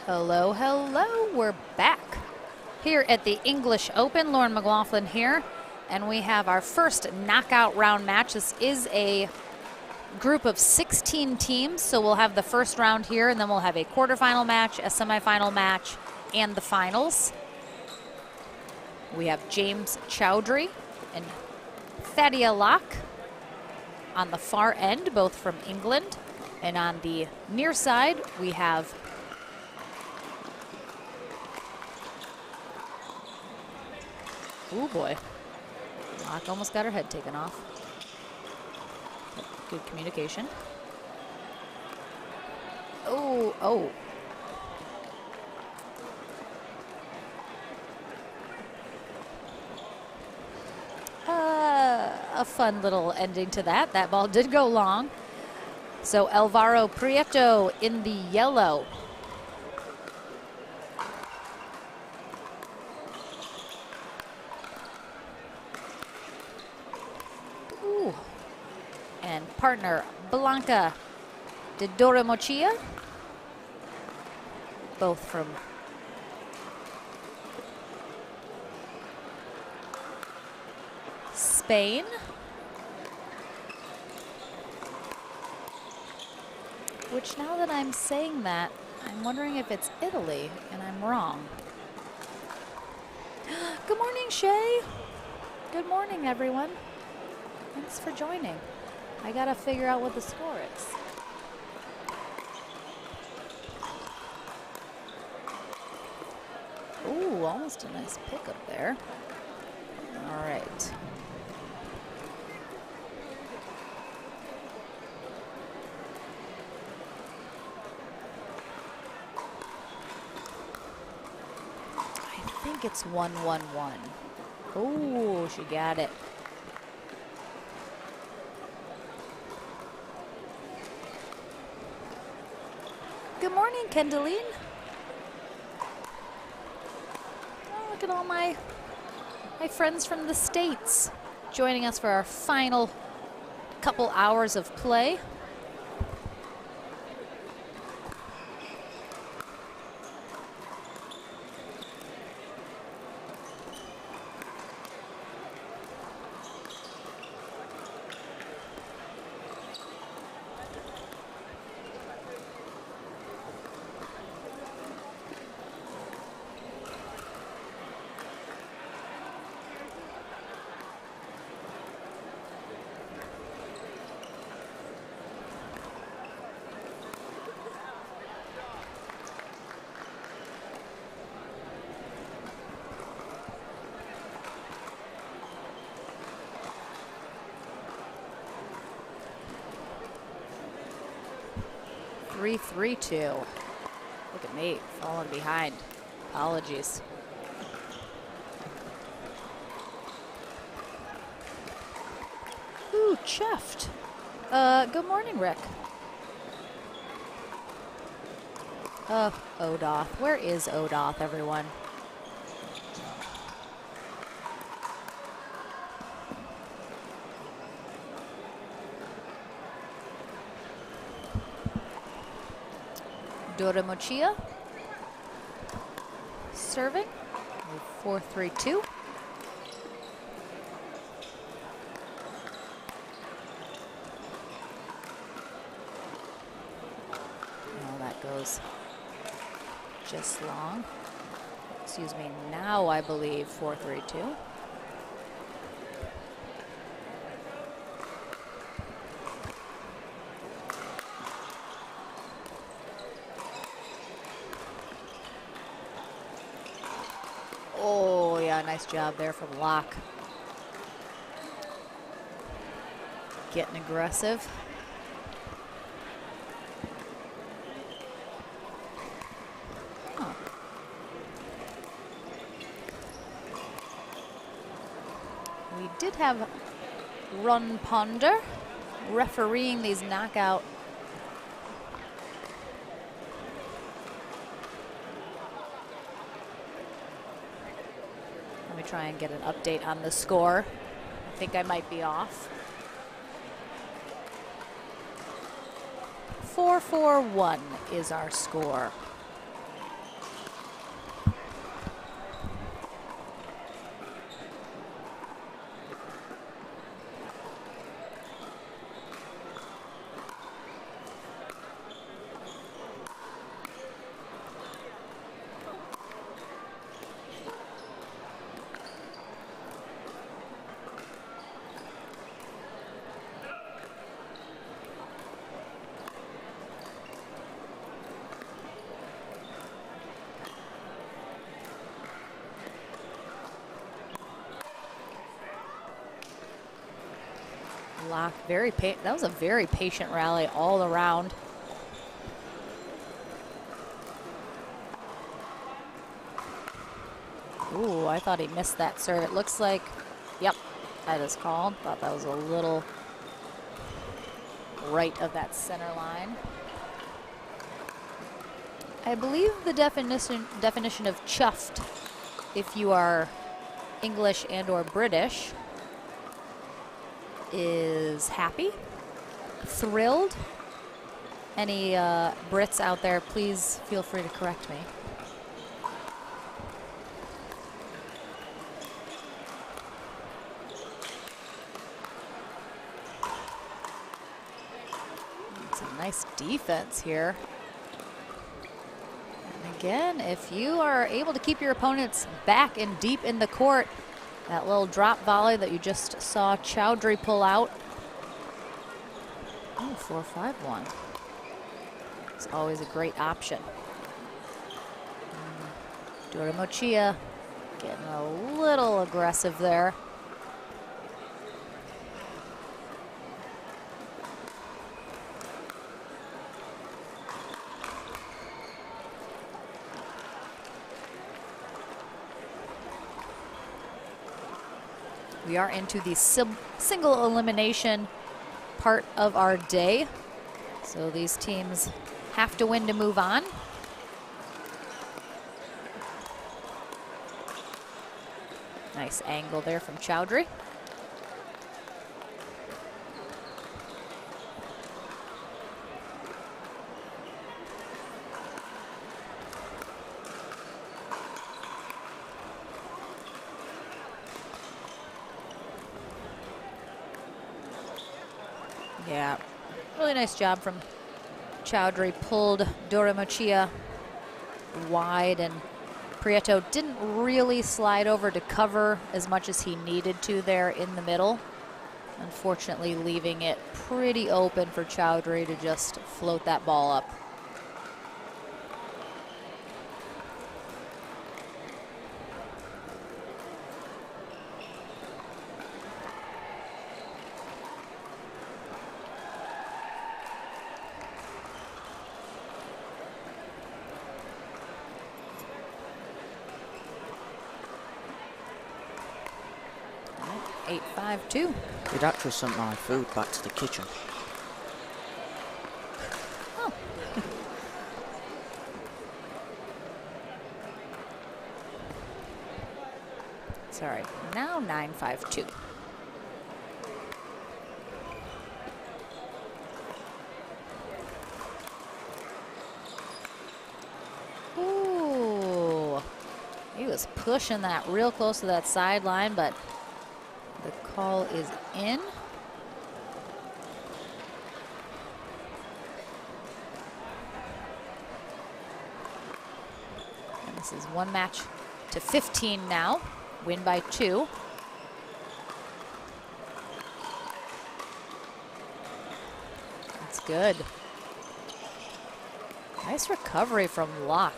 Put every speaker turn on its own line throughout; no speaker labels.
Hello, hello, we're back here at the English Open. Lauren McLaughlin here, and we have our first knockout round match. This is a group of 16 teams, so we'll have the first round here, and then we'll have a quarterfinal match, a semifinal match, and the finals. We have James Chowdhury and Thadia Locke on the far end, both from England. And on the near side, we have oh boy, Locke almost got her head taken off. Good communication. Oh. A fun little ending to that. That ball did go long. So Alvaro Prieto in the yellow. Ooh. And partner Blanca de Doromochia, both from Spain. Which, now that I'm saying that, I'm wondering if it's Italy, and I'm wrong. Good morning, Shay. Good morning, everyone. Thanks for joining. I gotta figure out what the score is. Ooh, almost a nice pickup there. All right. I think it's 1-1-1. Oh, she got it. Good morning, Kendaline. Oh, look at all my friends from the States joining us for our final couple hours of play. Three, 2. Look at me, falling behind. Apologies. Ooh, chuffed. Good morning, Rick. Odoth. Where is Odoth, everyone? Doromochia serving. 4-3-2. Oh, that goes just long. Excuse me. Now I believe 4-3-2. Oh, yeah, nice job there from Locke. Getting aggressive. Huh. We did have Ron Ponder refereeing these knockout. Let me try and get an update on the score. I think I might be off. 4-4-1 is our score. Lock, that was a very patient rally all around. Ooh, I thought he missed that serve. It looks like, yep, that is called. Thought that was a little right of that center line. I believe the definition of chuffed, if you are English and or British, is happy, thrilled. Any Brits out there, please feel free to correct me. It's a nice defense here. And again, if you are able to keep your opponents back and deep in the court, that little drop volley that you just saw Chowdhury pull out. Oh, 4-5-1. It's always a great option. Duramochia getting a little aggressive there. We are into the single elimination part of our day. So these teams have to win to move on. Nice angle there from Chowdhury. Yeah, really nice job from Chowdhury. Pulled Duramochia wide, and Prieto didn't really slide over to cover as much as he needed to there in the middle. Unfortunately, leaving it pretty open for Chowdhury to just float that ball up. All right, 8-5-2.
He'd actually sent my food back to the kitchen.
Oh. Sorry, now 9-5-2. Ooh, he was pushing that real close to that sideline, but the call is in. And this is one match to 15 now. Win by 2. That's good. Nice recovery from Locke.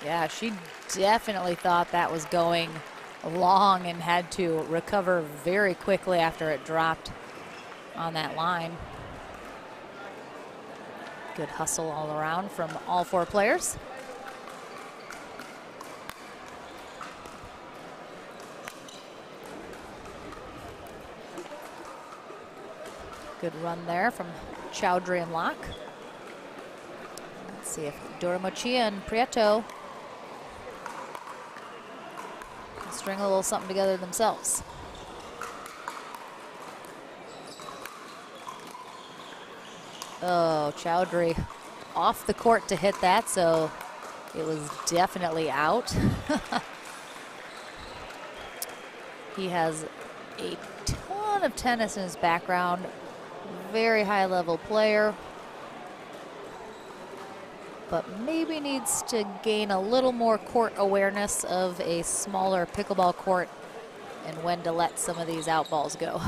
Yeah, she definitely thought that was going long and had to recover very quickly after it dropped on that line. Good hustle all around from all 4 players. Good run there from Chowdhury and Locke. Let's see if Duramochia and Prieto can string a little something together themselves. Oh, Chowdhury off the court to hit that, so it was definitely out. He has a ton of tennis in his background. Very high level player, but maybe needs to gain a little more court awareness of a smaller pickleball court and when to let some of these out balls go.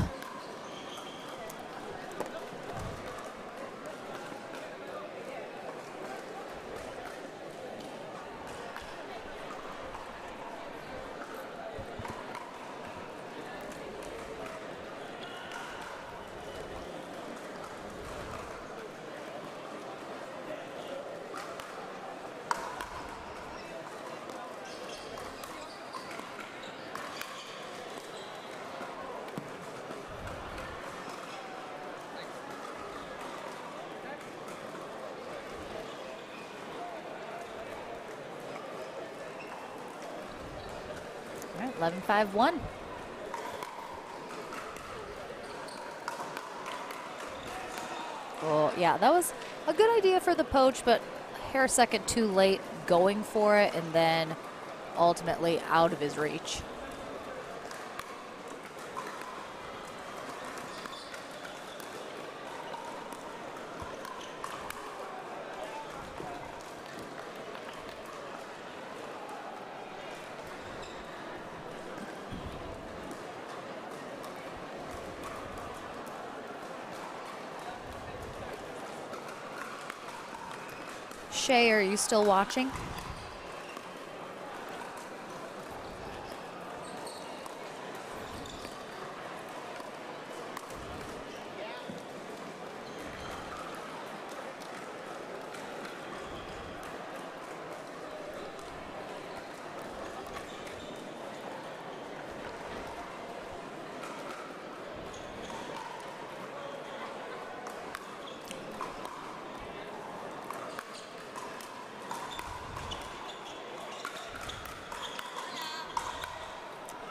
11-5-1. Well, yeah, that was a good idea for the poach, but a hair second too late going for it, and then ultimately out of his reach. Shay, are you still watching?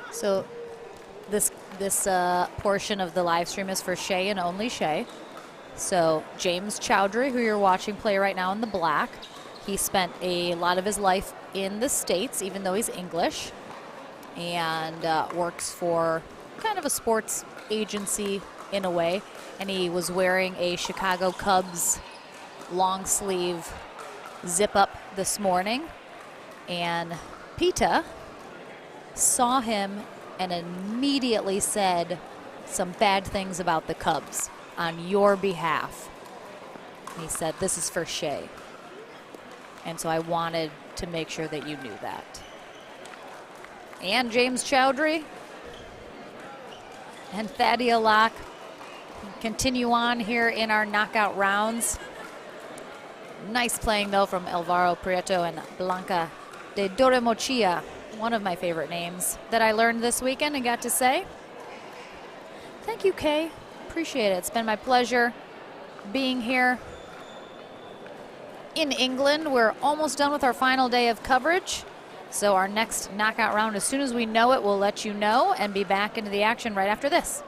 So this portion of the live stream is for Shay and only Shay. So James Chowdhury, who you're watching play right now in the black, he spent a lot of his life in the States, even though he's English, and works for kind of a sports agency in a way. And he was wearing a Chicago Cubs long sleeve zip up this morning. And PETA saw him and immediately said some bad things about the Cubs on your behalf. And he said, this is for Shay. And so I wanted to make sure that you knew that. And James Chowdhury and Thadia Locke continue on here in our knockout rounds. Nice playing, though, from Alvaro Prieto and Blanca de Doremochia. One of my favorite names that I learned this weekend and got to say. Thank you, Kay. Appreciate it. It's been my pleasure being here in England. We're almost done with our final day of coverage. So our next knockout round, as soon as we know it, we'll let you know and be back into the action right after this.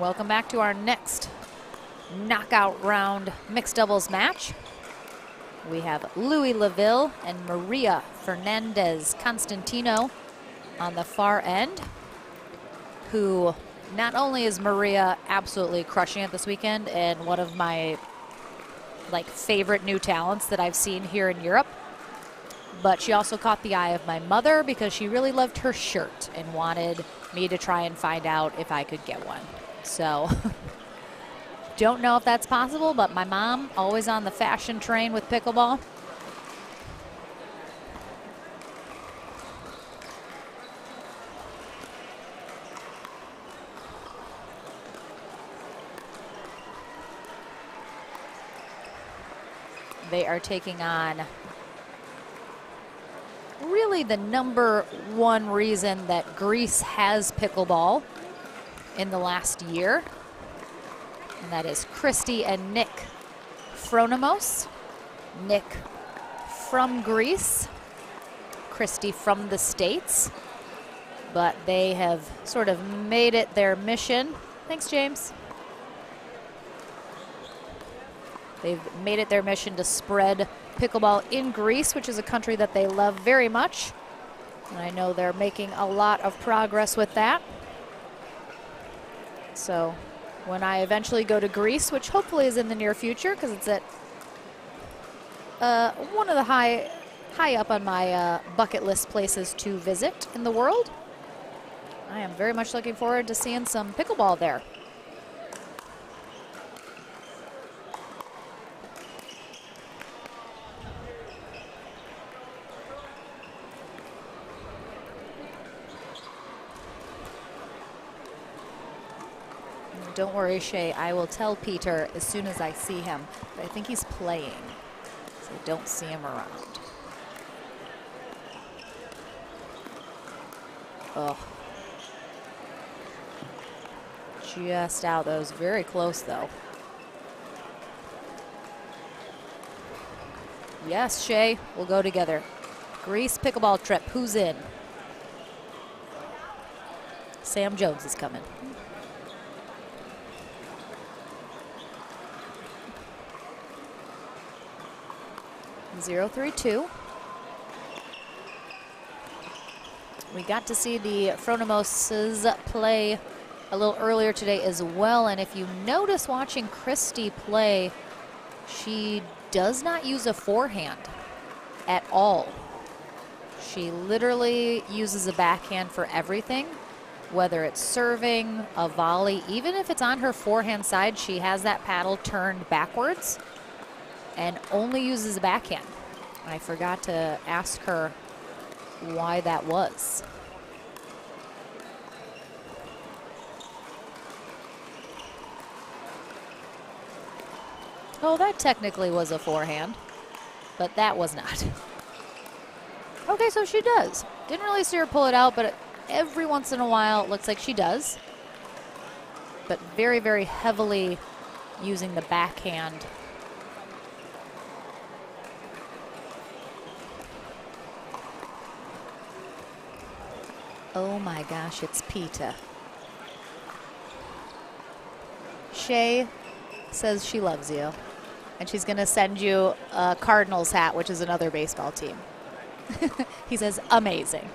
Welcome back to our next knockout round mixed doubles match. We have Louis Laville and Maria Fernandez Constantino on the far end, who not only is Maria absolutely crushing it this weekend and one of my favorite new talents that I've seen here in Europe, but she also caught the eye of my mother because she really loved her shirt and wanted me to try and find out if I could get one. So don't know if that's possible, but my mom, always on the fashion train with pickleball. They are taking on really the #1 reason that Greece has pickleball in the last year, and that is Christy and Nick Phronimos. Nick from Greece, Christy from the States, but they have sort of made it their mission. Thanks, James. They've made it their mission to spread pickleball in Greece, which is a country that they love very much. And I know they're making a lot of progress with that. So when I eventually go to Greece, which hopefully is in the near future because it's at one of the high up on my bucket list places to visit in the world, I am very much looking forward to seeing some pickleball there. Don't worry, Shay, I will tell Peter as soon as I see him. But I think he's playing, so I don't see him around. Oh. Just out. That was very close, though. Yes, Shay, we'll go together. Greece pickleball trip. Who's in? Sam Jones is coming. 0-3-2. We got to see the Phronimoses play a little earlier today as well, and if you notice watching Christy play, she does not use a forehand at all. She literally uses a backhand for everything, whether it's serving, a volley, even if it's on her forehand side, she has that paddle turned backwards and only uses a backhand. I forgot to ask her why that was. Oh, that technically was a forehand, but that was not. Okay, so she does. Didn't really see her pull it out, but every once in a while it looks like she does. But very, very heavily using the backhand. Oh my gosh, it's Peter. Shay says she loves you, and she's gonna send you a Cardinals hat, which is another baseball team. He says, amazing.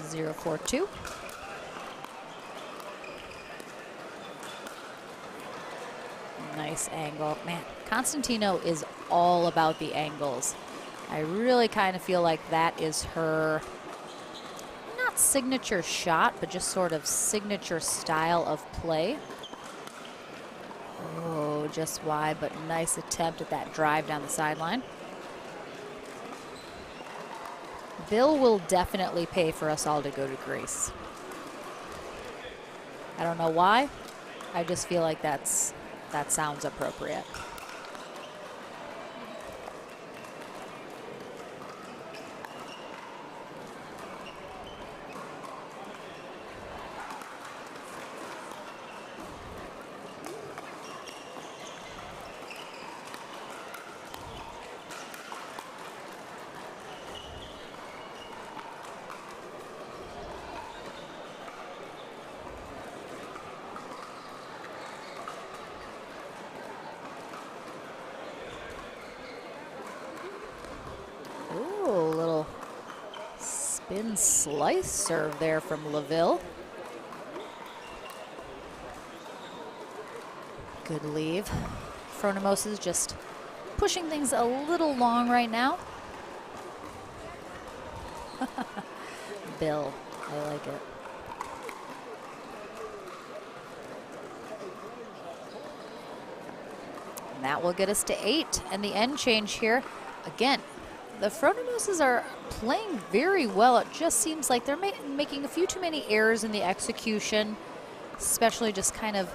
Zero, 4-2. Nice angle. Man, Constantino is all about the angles. I really kind of feel like that is her, not signature shot, but just sort of signature style of play. Oh, just wide, but nice attempt at that drive down the sideline. Bill will definitely pay for us all to go to Greece. I don't know why. I just feel like that sounds appropriate. Spin slice serve there from LaVille. Good leave. Fronimos is just pushing things a little long right now. Bill, I like it. And that will get us to 8. And the end change here, again, the Fronimoses are playing very well. It just seems like they're making a few too many errors in the execution, especially just kind of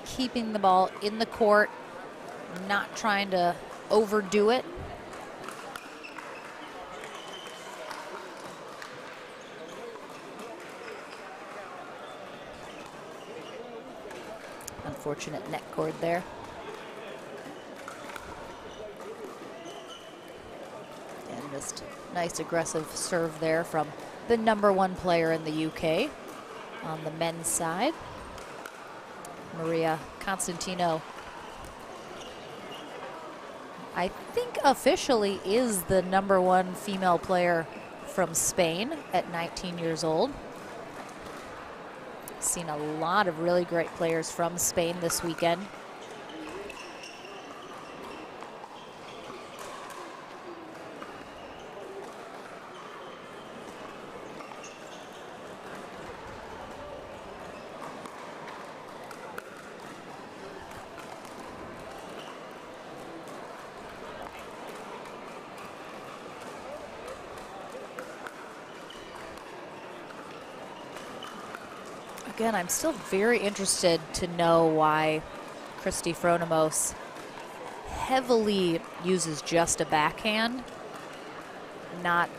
keeping the ball in the court, not trying to overdo it. Unfortunate net cord there. And just nice aggressive serve there from the #1 player in the UK on the men's side. Maria Constantino, I think officially is the #1 female player from Spain at 19 years old. Seen a lot of really great players from Spain this weekend. Again, I'm still very interested to know why Kristi Fronimos heavily uses just a backhand. Not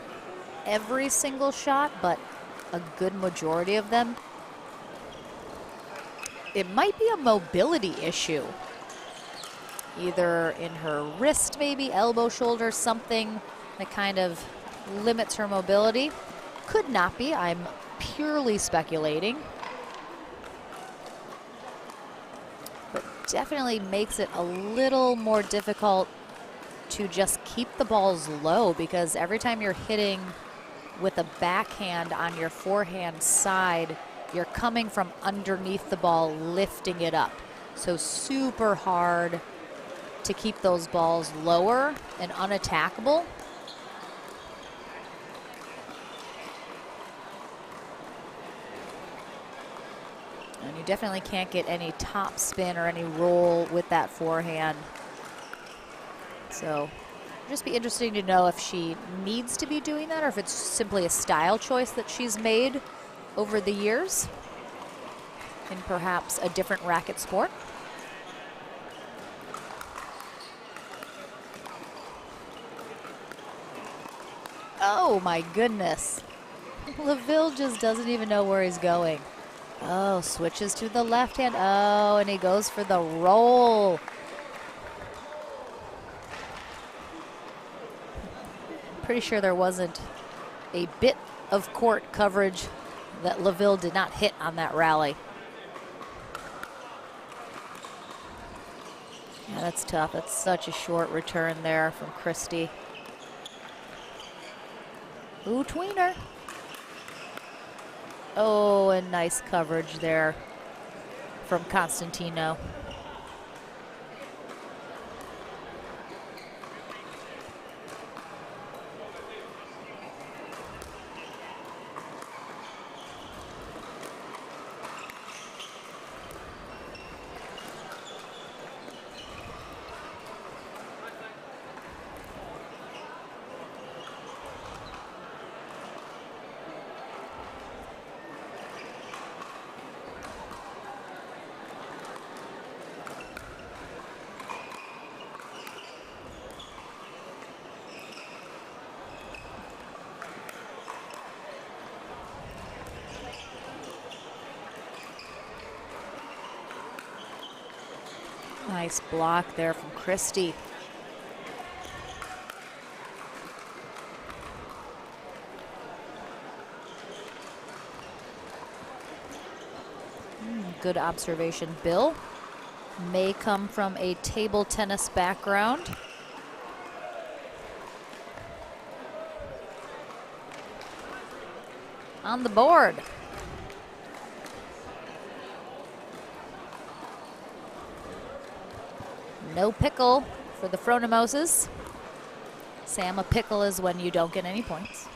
every single shot, but a good majority of them. It might be a mobility issue. Either in her wrist, maybe elbow, shoulder, something that kind of limits her mobility. Could not be, I'm purely speculating. Definitely makes it a little more difficult to just keep the balls low, because every time you're hitting with a backhand on your forehand side, you're coming from underneath the ball, lifting it up. So super hard to keep those balls lower and unattackable. And you definitely can't get any top spin or any roll with that forehand. So just be interesting to know if she needs to be doing that or if it's simply a style choice that she's made over the years in perhaps a different racket sport. Oh my goodness. LaVille just doesn't even know where he's going. Oh, switches to the left hand. Oh, and he goes for the roll. Pretty sure there wasn't a bit of court coverage that LaVille did not hit on that rally. Yeah, that's tough. That's such a short return there from Kristi. Ooh, tweener. Oh, and nice coverage there from Constantino. Nice block there from Kristi. Good observation. Bill may come from a table tennis background. on the board. No pickle for the Fronemoses. Sam, a pickle is when you don't get any points.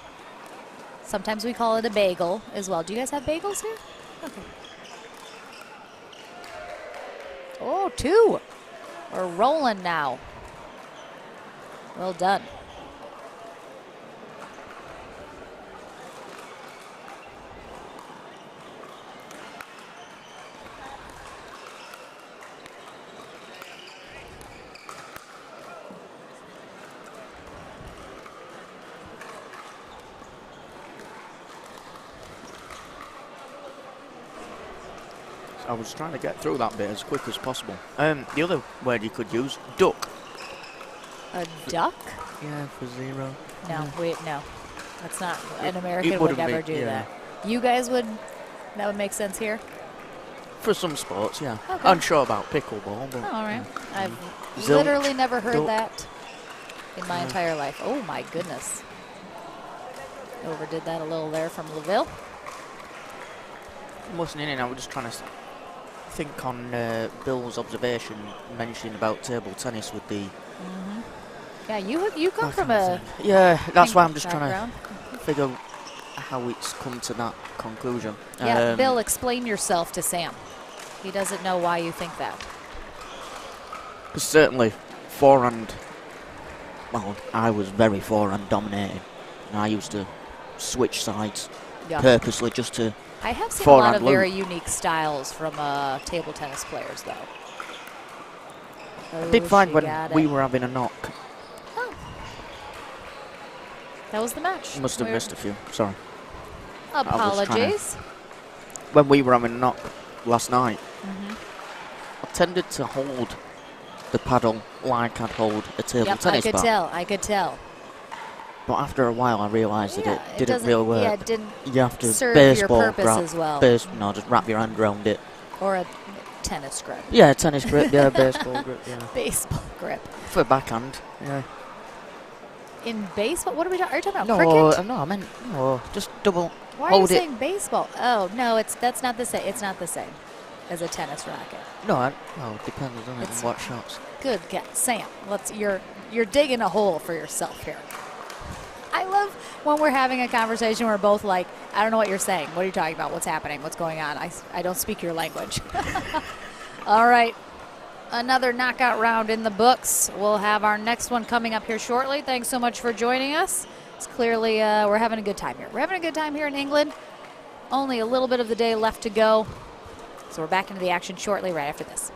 Sometimes we call it a bagel as well. Do you guys have bagels here? Okay. Oh, 2. We're rolling now. Well done.
I was trying to get through that bit as quick as possible. The other word you could use, duck.
A duck?
Yeah, for 0.
No, no. That's not, an
It
American would
wouldn't
never
be,
do
yeah.
that. You guys would, that would make sense here?
For some sports, yeah.
Okay.
Unsure about pickleball, but...
Oh, all right. I've
Zilch,
literally never heard
duck.
that in my entire life. Oh, my goodness. Overdid that a little there from LaVille.
Listening in, I was just trying to think on Bill's observation mentioning about table tennis with the...
Yeah, you come from a...
Yeah, that's
pink
why I'm just
background.
trying to figure how it's come to that conclusion.
Yeah, Bill, explain yourself to Sam. He doesn't know why you think that.
Because certainly, forehand... Well, I was very forehand dominating. And I used to switch sides purposely just to...
I have seen a lot of
forehand
very unique styles from table tennis players, though.
I did find
she
when
got
we
it.
were having a knock.
Oh. That was the match.
Must have missed a few, sorry.
Apologies.
When we were having a knock last night, I tended to hold the paddle like I'd hold a table tennis bat.
I could tell.
But after a while, I realised that it didn't
doesn't-
really work.
Yeah, it didn't
You have to
serve your
baseball
purpose
grab,
as well.
no, just wrap your hand around it.
Or a tennis grip.
Yeah, tennis grip, yeah, baseball grip, yeah.
Baseball grip.
For backhand, yeah.
In baseball? What are we talking? Are you talking about
No,
cricket?
no, I meant just double.
Why are
hold
you
it.
saying baseball? Oh no, that's not the same. It's not the same as a tennis racket.
No, it depends on it and what shots.
Good guess, Sam. You're digging a hole for yourself here. I love when we're having a conversation. We're both like, I don't know what you're saying. What are you talking about? What's happening? What's going on? I don't speak your language. All right. Another knockout round in the books. We'll have our next one coming up here shortly. Thanks so much for joining us. It's clearly we're having a good time here. We're having a good time here in England. Only a little bit of the day left to go. So we're back into the action shortly right after this.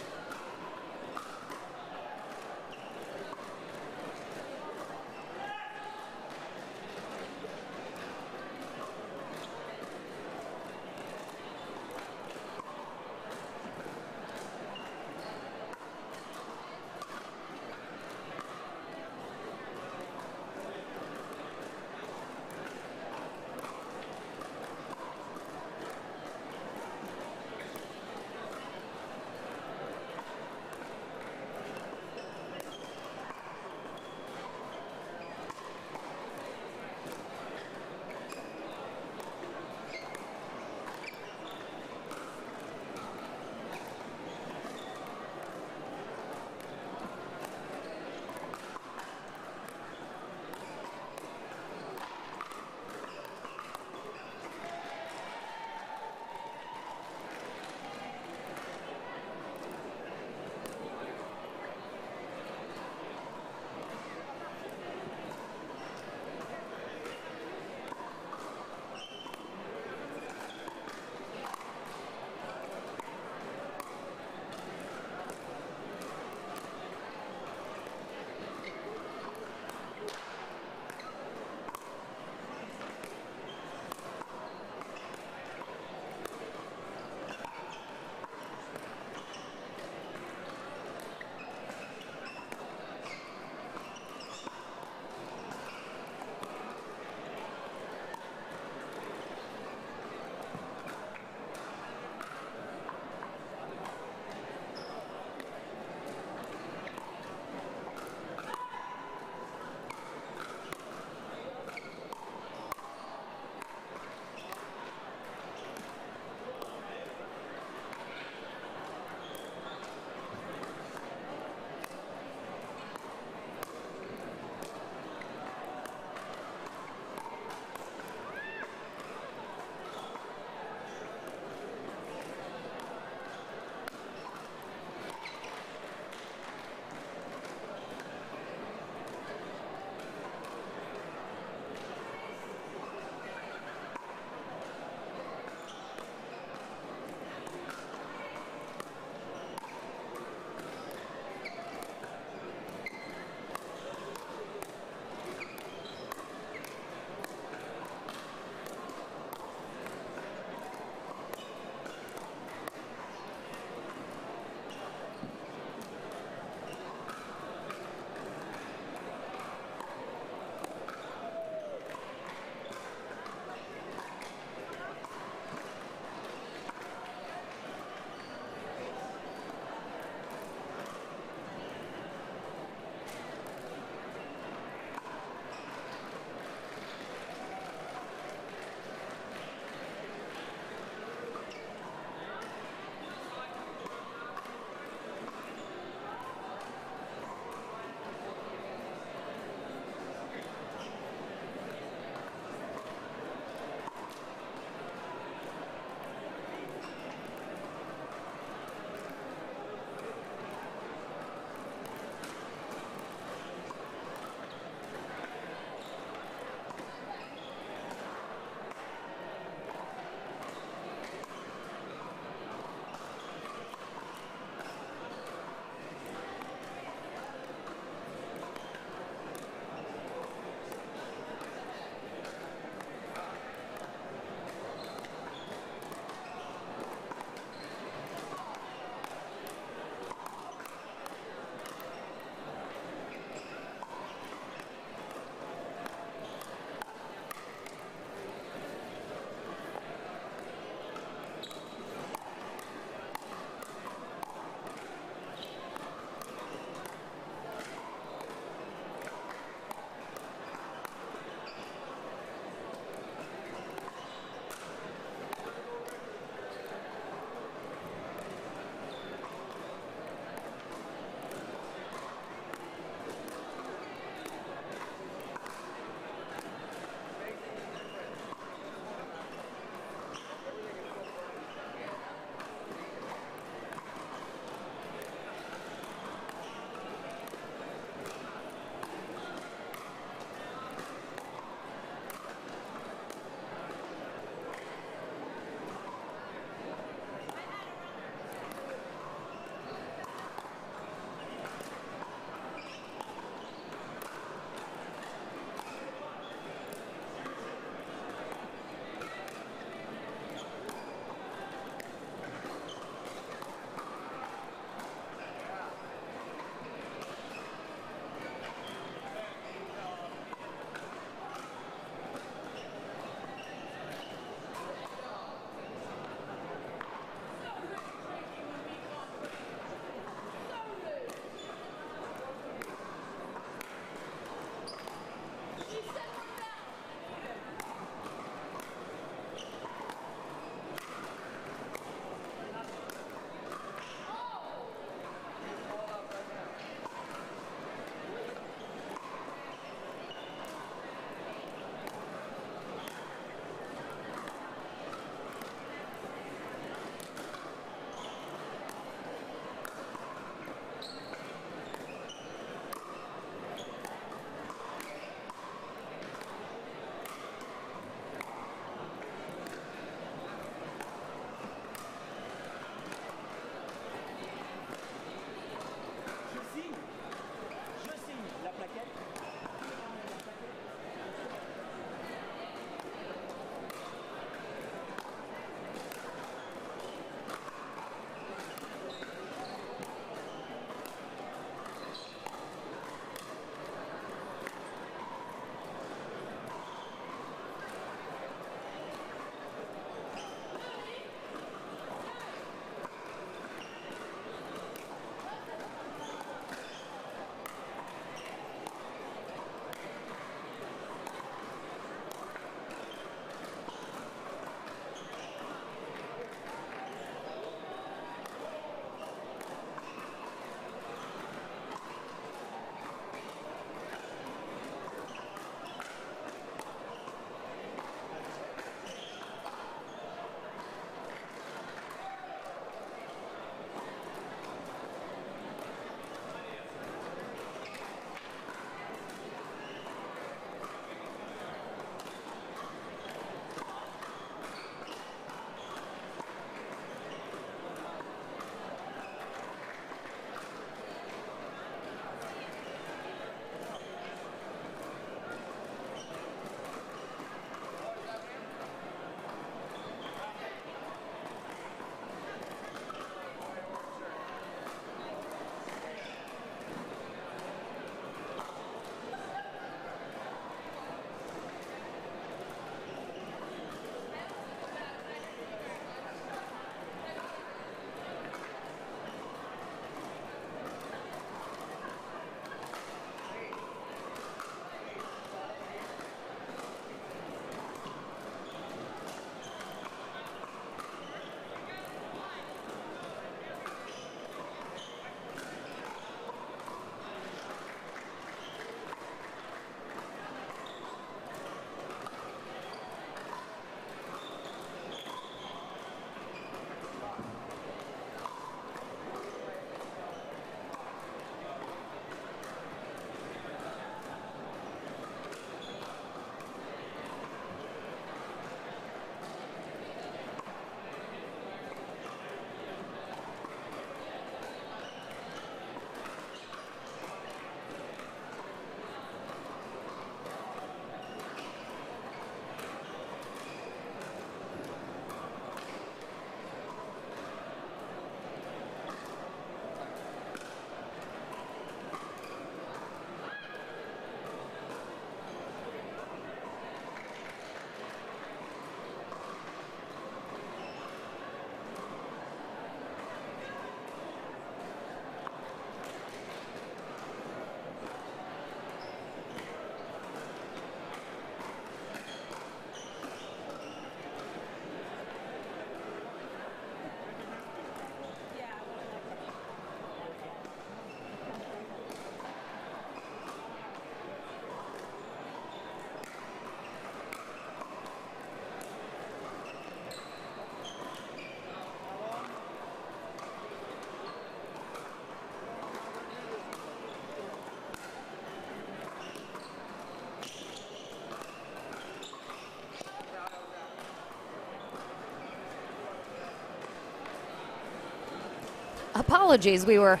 apologies. We were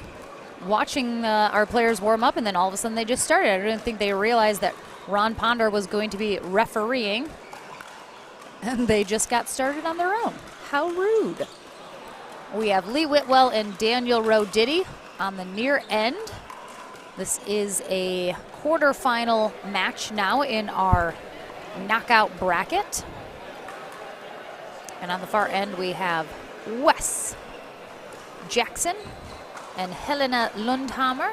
watching our players warm up, and then all of a sudden they just started. I didn't think they realized that Ron Ponder was going to be refereeing, and they just got started on their own. How rude. We have Lee Whitwell and Daniel Roditi on the near end. This is a quarterfinal match now in our knockout bracket. And on the far end, we have Wes Jackson and Helena Lundhammer.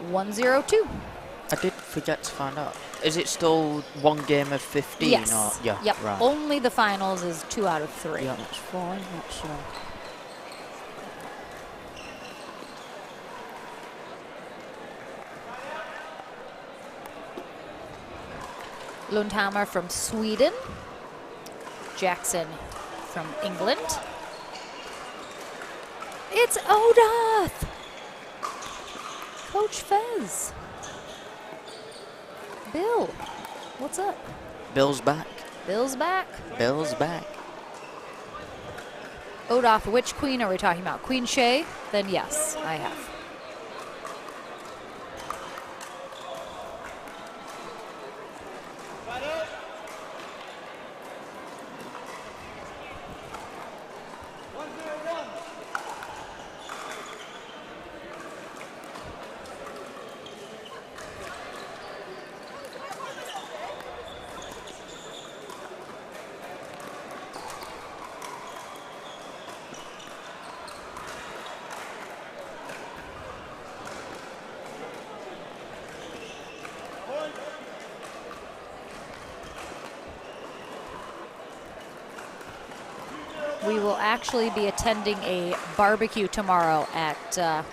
102.
I did forget to find out. Is it still one game of 15?
Yes.
Or? Yeah,
yep.
Right.
Only the finals is 2 out of 3.
Yeah, that's fine. That's
Lundhammer from Sweden. Jackson from England. It's Odath! Coach Fez. Bill, what's up?
Bill's back.
Bill's back.
Bill's back.
Odath, which queen are we talking about? Queen Shay? Then yes, I have. We will actually be attending a barbecue tomorrow at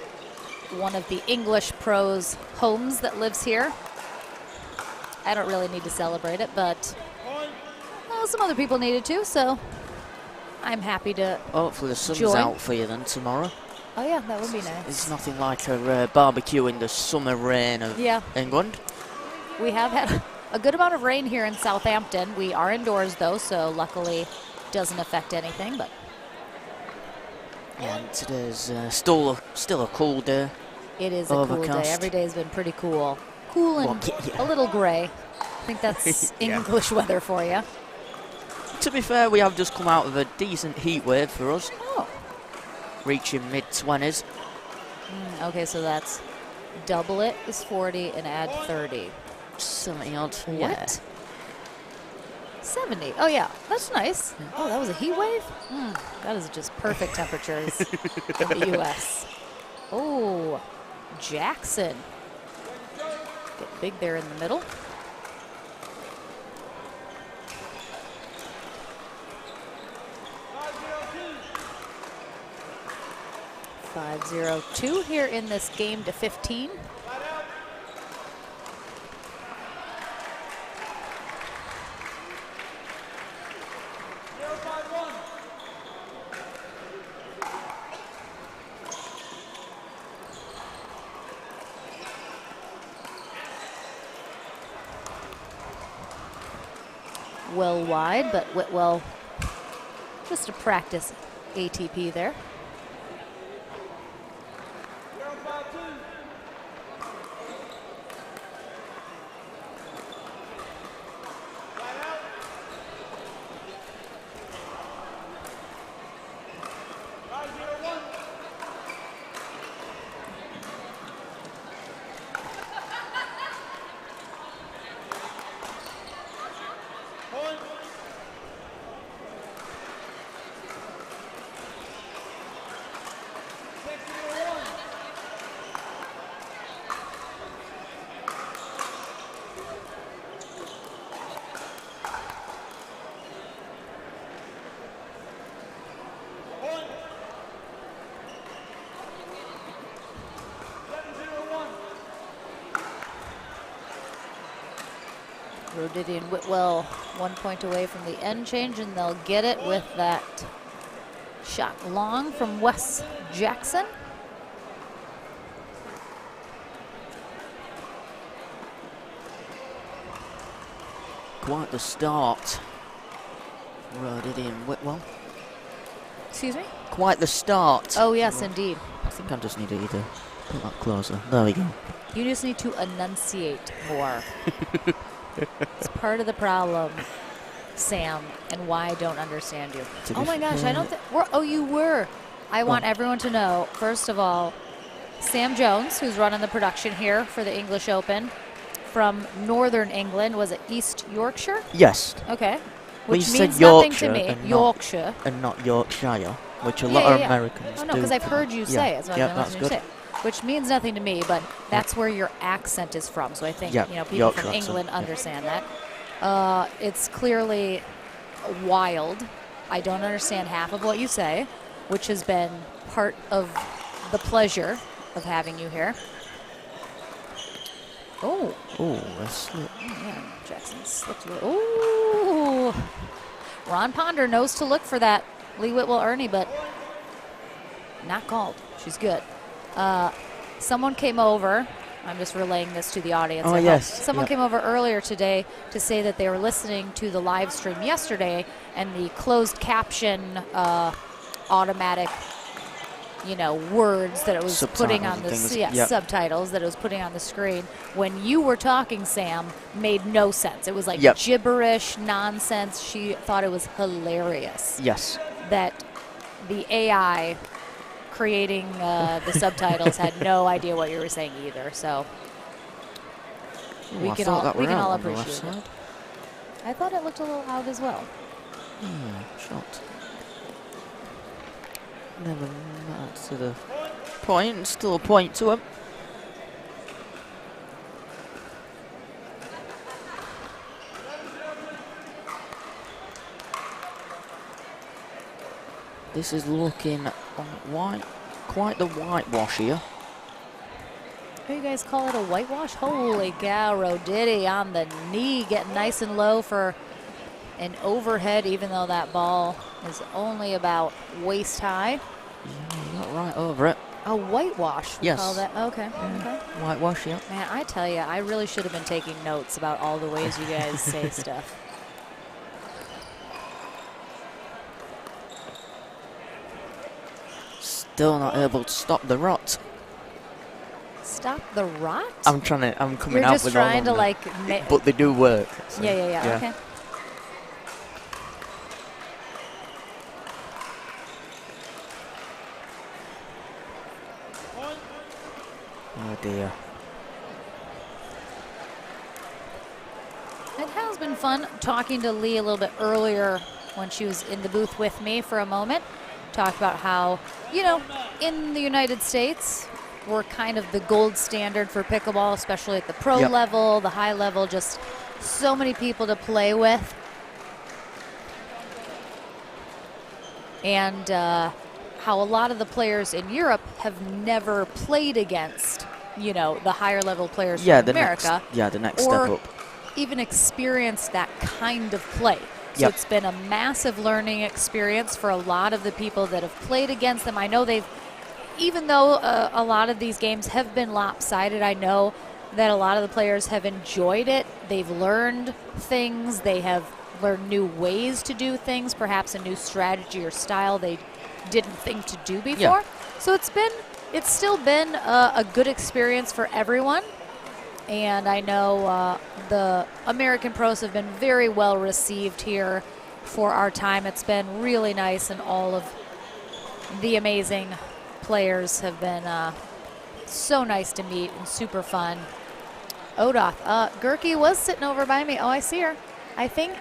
one of the English pros' homes that lives here. I don't really need to celebrate it, but some other people needed to, so I'm happy to
Hopefully the sun's
join.
out for you then tomorrow.
Oh yeah, that would be nice.
It's nothing like a barbecue in the summer rain of England.
We have had a good amount of rain here in Southampton. We are indoors though, so luckily doesn't affect anything. But
yeah, and today's still a cool day.
It is a cool day. Every day has been pretty cool. Cool and a little gray. I think that's English weather for you.
To be fair, we have just come out of a decent heat wave for us.
Oh.
Reaching mid-20s.
Okay, so that's double it is 40 and add 30.
70 odd.
What?
Yeah.
70. Oh, yeah. That's nice. Oh, that was a heat wave? That is just perfect temperatures in the U.S. Oh, Jackson. Get big there in the middle. 5-0-2 here in this game to 15. Well wide, but Whitwell just a practice ATP there. Roditi and Whitwell 1 point away from the end change, and they'll get it with that shot long from Wes Jackson.
Quite the start. Roditi and Whitwell.
Excuse me?
Quite the start.
Oh, yes, indeed.
I think I just need to either put that closer. There we go.
You just need to enunciate more. It's part of the problem, Sam, and why I don't understand you. Oh my gosh, I don't think oh, you were. I want everyone to know, first of all, Sam Jones, who's running the production here for the English Open, from Northern England. Was it East Yorkshire?
Yes.
Okay.
Well,
Which
you
means
said
nothing to
Yorkshire
me.
and
Yorkshire.
And not Yorkshire, which a lot of Americans
do. Oh, no,
do.
because I've heard you say it. So I've been
that's
listening to
good.
you say it. Which means nothing to me, but that's where your accent is from. So I think people
Yorkshire
from England
accent,
understand that. It's clearly wild. I don't understand half of what you say, which has been part of the pleasure of having you here. Oh.
Oh, that's slip.
Oh, yeah, Jackson slipped a little. Ooh. Ron Ponder knows to look for that Lee Whitwell Ernie, but not called. She's good. Someone came over. I'm just relaying this to the audience.
Oh, yes.
Someone came over earlier today to say that they were listening to the live stream yesterday, and the closed caption automatic words that it was
subtitles
putting on the subtitles that it was putting on the screen when you were talking, Sam, made no sense. It was like gibberish nonsense. She thought it was hilarious.
Yes.
That the AI creating the subtitles had no idea what you were saying either. So we can all appreciate it. I thought it looked a little out as well.
Shot. Never mattered to the point. Still a point to him. This is looking quite the whitewash here.
Do you guys call it a whitewash? Holy cow, Roditi on the knee, getting nice and low for an overhead, even though that ball is only about waist high.
Yeah, you got right over it.
A whitewash.
Yes.
Call that. Okay. Okay.
Whitewash, yeah.
Man, I tell you, I really should have been taking notes about all the ways you guys say stuff.
Still not able to stop the rot.
Stop the rot?
I'm coming out with all of them.
You're just trying to like...
But they do work. So,
yeah. Okay.
Oh dear.
It has been fun talking to Lee a little bit earlier when she was in the booth with me for a moment. Talked about how, in the United States, we're kind of the gold standard for pickleball, especially at the pro level, the high level, just so many people to play with. And how a lot of the players in Europe have never played against, the higher level players from America.
The next step up.
Even experienced that kind of play. So it's been a massive learning experience for a lot of the people that have played against them. I know even though a lot of these games have been lopsided, I know that a lot of the players have enjoyed it. They've learned things. They have learned new ways to do things, perhaps a new strategy or style they didn't think to do before. Yeah. So it's still been a good experience for everyone. And I know the American pros have been very well received here for our time. It's been really nice, and all of the amazing players have been so nice to meet and super fun. Odoth, Gerke was sitting over by me. Oh, I see her. I think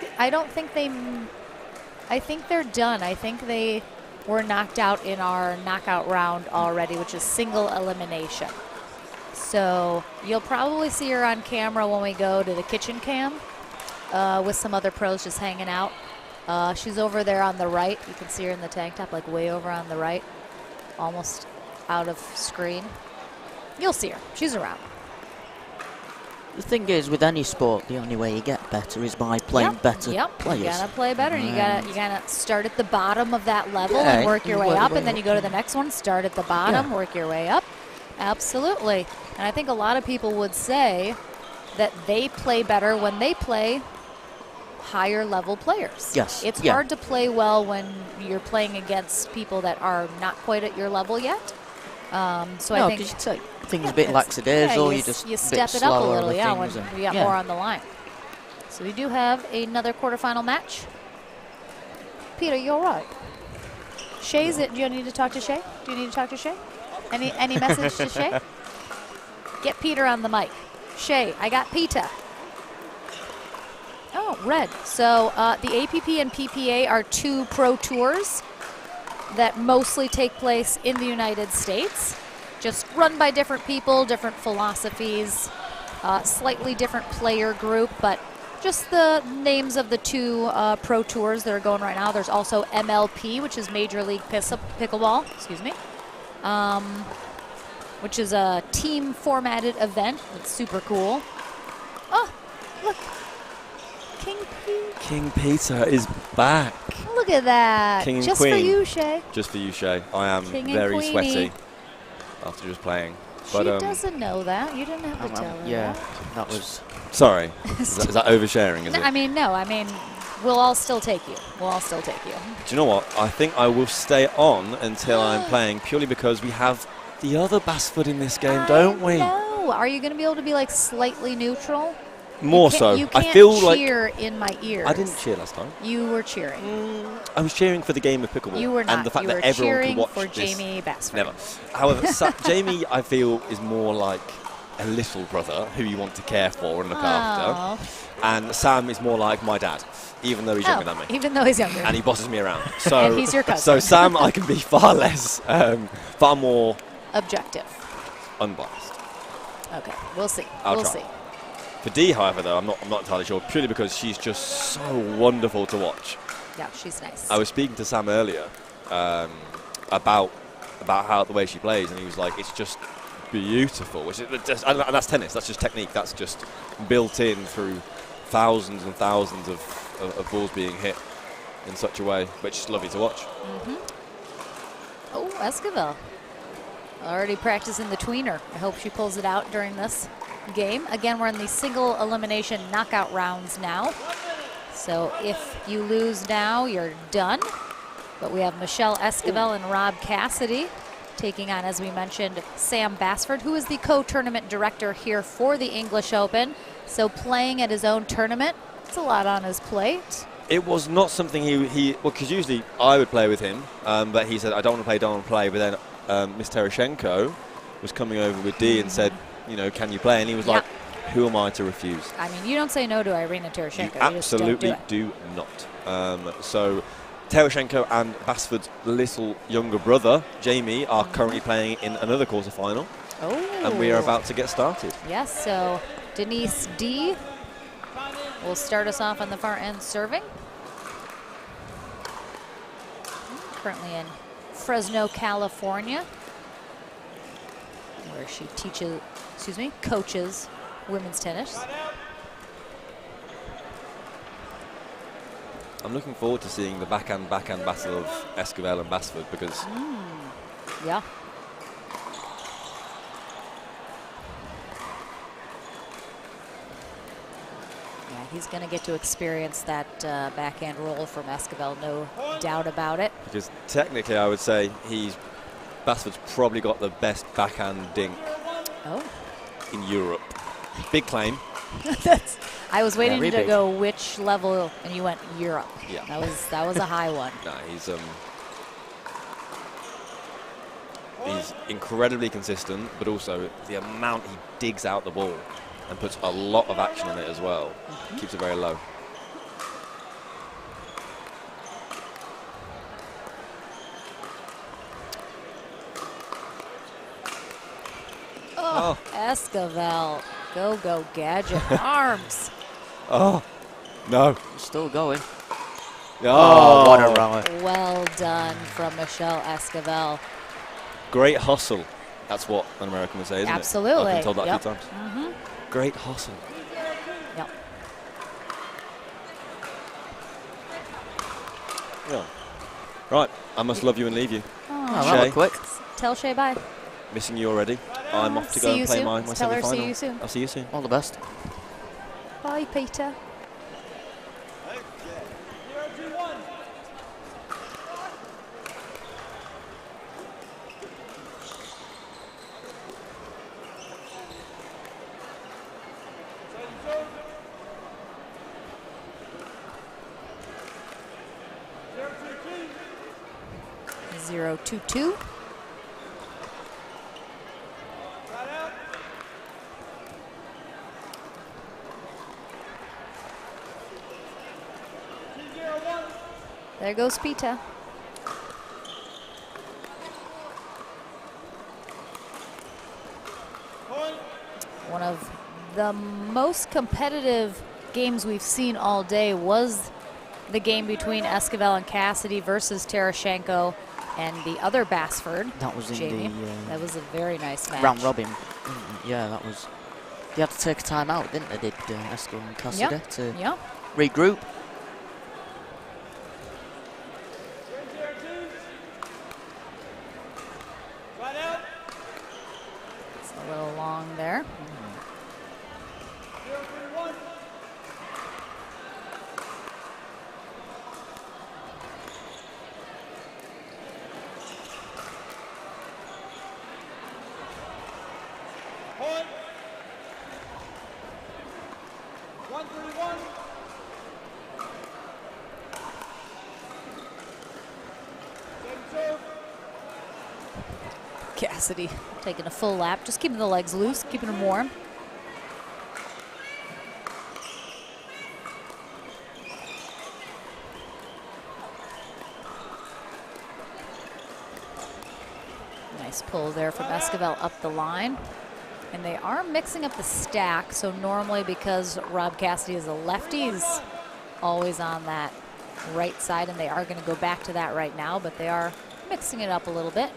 they're done. I think they were knocked out in our knockout round already, which is single elimination. So you'll probably see her on camera when we go to the kitchen cam with some other pros just hanging out. She's over there on the right. You can see her in the tank top, like way over on the right, almost out of screen. You'll see her. She's around.
The thing is, with any sport, the only way you get better is by playing better players.
You gotta play better. You gotta start at the bottom of that level and work your way up, and then you go to the next one, start at the bottom, work your way up. Absolutely. And I think a lot of people would say that they play better when they play higher level players.
Yes.
It's hard to play well when you're playing against people that are not quite at your level yet. So I think
you take things a bit lackadaisical.
You step it up a little, when we got more on the line. So we do have another quarterfinal match. Peter, you all right? Shay's it. Do you need to talk to Shay? Do you need to talk to Shay? Any message to Shay? Get Peter on the mic. Shay, I got Peter. Oh, red. So the APP and PPA are 2 pro tours that mostly take place in the United States, just run by different people, different philosophies, slightly different player group, but just the names of the 2 pro tours that are going right now. There's also MLP, which is Major League Pickleball, which is a team formatted event. It's super cool. Oh, look.
King Peter is back.
Look at that.
King and
just
Queen.
For you, Shay.
Just for you, Shay. I am
King
very sweaty after just playing.
She doesn't know that. You didn't have to tell her
that was...
Sorry. is that oversharing, is it?
I mean, no. I mean, we'll all still take you. We'll all still take you.
Do you know what? I think I will stay on until I'm playing, purely because we have the other Basford in this game, don't we?
No. Are you going to be able to be, like, slightly neutral?
More so.
You can't
I feel
cheer in my ears.
I didn't cheer last time.
You were cheering.
I was cheering for the game of pickleball.
You were not.
And the fact
you
that
were
everyone
cheering
could watch
for
this.
Jamie Basford.
Never. However, Jamie, I feel, is more like a little brother who you want to care for and look after. And Sam is more like my dad, even though he's younger than me.
Even though he's younger.
And he bosses me around. So,
and he's your cousin.
So Sam, I can be far less, far more...
objective.
Unbiased.
Okay, we'll see.
We'll
see.
For Dee, however, though, I'm not entirely sure, purely because she's just so wonderful to watch.
Yeah, she's nice.
I was speaking to Sam earlier about how the way she plays, and he was like, it's just beautiful. Which is just, and that's tennis. That's just technique. That's just built in through thousands and thousands of balls being hit in such a way, which is lovely to watch.
Oh, Esquivel. Already practicing the tweener. I hope she pulls it out during this game. Again, we're in the single elimination knockout rounds now. So if you lose now, you're done. But we have Michelle Esquivel and Rob Cassidy taking on, as we mentioned, Sam Basford, who is the co-tournament director here for the English Open. So playing at his own tournament, it's a lot on his plate.
It was not something well, because usually I would play with him, but he said, I don't want to play, but then Ms. Terashenko was coming over with Dee and said, can you play? And he was like, who am I to refuse? I
mean, you don't say no to Irina Terashenko.
You absolutely do not. So Terashenko and Basford's little younger brother, Jamie, are currently playing in another quarterfinal. And we are about to get started.
Yes, so Denise D will start us off on the far end serving. Currently in Fresno, California, where she coaches women's tennis.
I'm looking forward to seeing the backhand battle of Esquivel and Basford because...
Yeah. He's going to get to experience that backhand roll from Esquivel, no doubt about it.
Because technically, I would say Basford's probably got the best backhand dink in Europe. Big claim.
I was waiting to go which level, and you went Europe.
Yeah.
That was a high one.
No, he's incredibly consistent, but also the amount he digs out the ball and puts a lot of action on it as well. Keeps it very low.
Oh, Esquivel. Go, gadget arms.
Oh, no.
Still going.
Oh,
what a rally.
Well done from Michelle Esquivel.
Great hustle. That's what an American would say, isn't
Absolutely.
it? I've been told that a few times. Great hustle.
Yep.
Yeah. Right, I must love you and leave you.
Oh, that was quick.
Tell Shay bye.
Missing you already. I'm off to go and play my
Tell her
semi-final.
see you soon.
I'll see you soon.
All the best.
Bye, Peter. 1022. There goes Pita. One of the most competitive games we've seen all day was the game between Esquivel and Cassidy versus Terashenko and the other Bassford.
That was in
Jamie. That was a very nice match.
Round robin. Yeah, that was. They had to take a time out, didn't they? Did Esquivel and Cassidy to regroup.
It's a little long there. Cassidy taking a full lap, just keeping the legs loose, keeping them warm. Nice pull there from Esquivel up the line. And they are mixing up the stack, so normally because Rob Cassidy is a lefty, he's always on that right side, and they are going to go back to that right now, but they are mixing it up a little bit.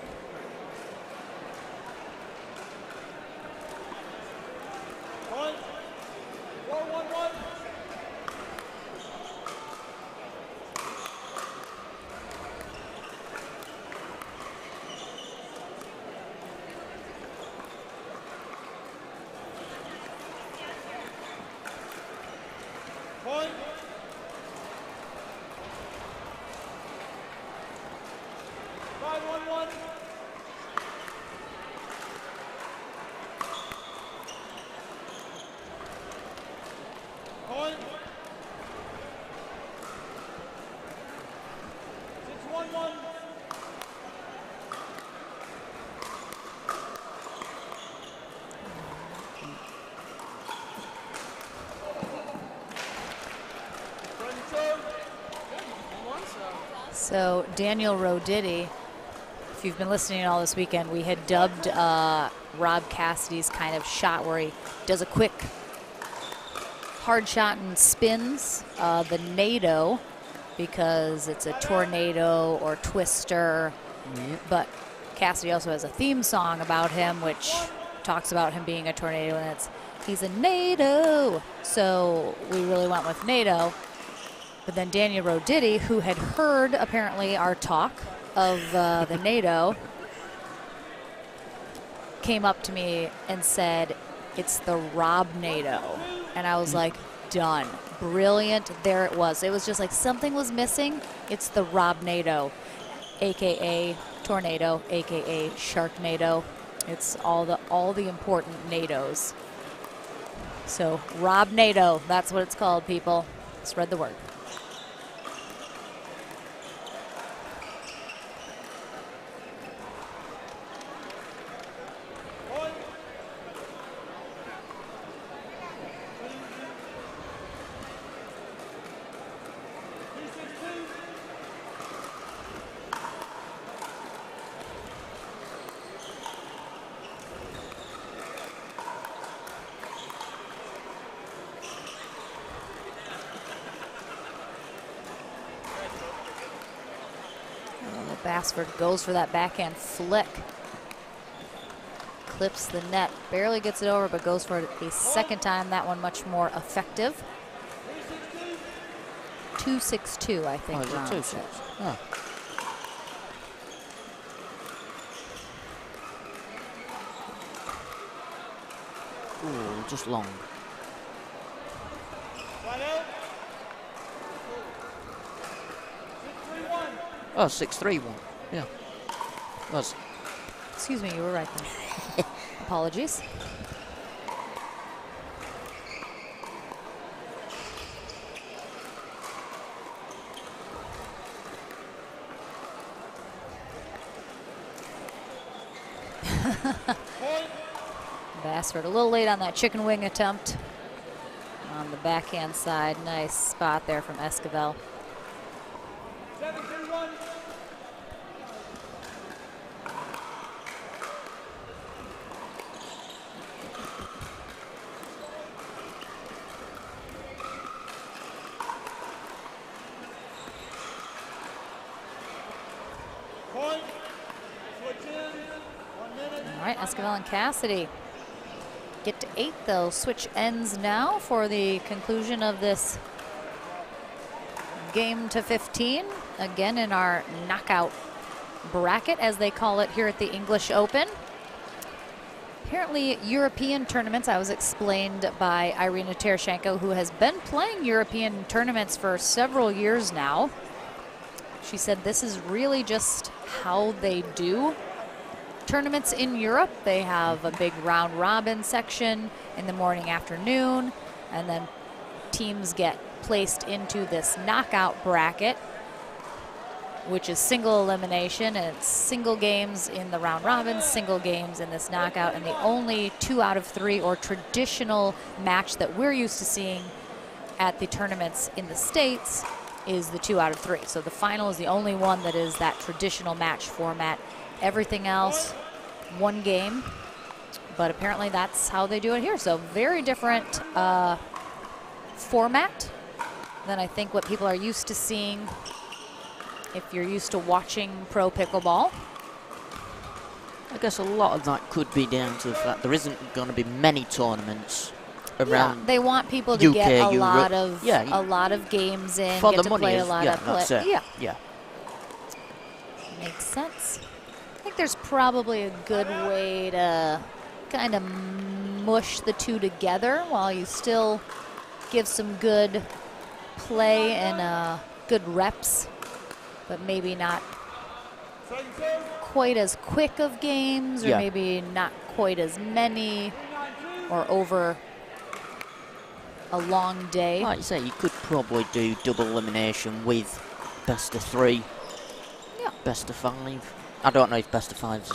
So Daniel Roditi, if you've been listening all this weekend, we had dubbed Rob Cassidy's kind of shot where he does a quick hard shot and spins the NATO, because it's a tornado or twister. But Cassidy also has a theme song about him, which talks about him being a tornado, and he's a NATO. So we really went with NATO. But then Daniel Roditi, who had heard apparently our talk of the NATO, came up to me and said, "It's the Rob NATO." And I was like, done. Brilliant. There it was. It was just like something was missing. It's the Rob NATO, AKA Tornado, AKA Sharknado. It's all the important NATOs. So Rob NATO, that's what it's called, people. Spread the word. Bassford goes for that backhand flick. Clips the net, barely gets it over, but goes for it a second time. That one much more effective. 2-6-2, I think.
Oh, is it 2-6? Oh. Ooh, just long. Oh, 6-3-1. Yeah. Was.
Excuse me, you were right there. Apologies. Bassford a little late on that chicken wing attempt on the backhand side. Nice spot there from Esquivel.
7-2-1. Point. Switch in. 1 minute.
All right, Esquivel and Cassidy get to 8. They'll switch ends now for the conclusion of this game to 15. Again in our knockout bracket, as they call it here at the English Open. Apparently European tournaments, I was explained by Irina Tereshenko, who has been playing European tournaments for several years now. She said this is really just how they do tournaments in Europe. They have a big round robin section in the morning, afternoon, and then teams get placed into this knockout bracket, which is single elimination, and it's single games in the round robin, single games in this knockout, and the only 2 out of 3 or traditional match that we're used to seeing at the tournaments in the States is the 2 out of 3. So the final is the only one that is that traditional match format. Everything else, 1 game, but apparently that's how they do it here. So very different format than I think what people are used to seeing if you're used to watching pro pickleball.
I guess a lot of that could be down to the fact there isn't going to be many tournaments around.
Yeah, they want people to
UK,
get a
Europe.
lot of
Yeah,
a lot of games in,
for
get
the
to
money
play a
is,
lot
yeah,
of
that's it.
Yeah,
Yeah.
makes sense. I think there's probably a good way to kind of mush the two together while you still give some good play and good reps, but maybe not quite as quick of games, or
Yeah.
maybe not quite as many, or over a long day.
Like you say, you could probably do double elimination with best of 3,
Yeah.
best of 5. I don't know if best of 5's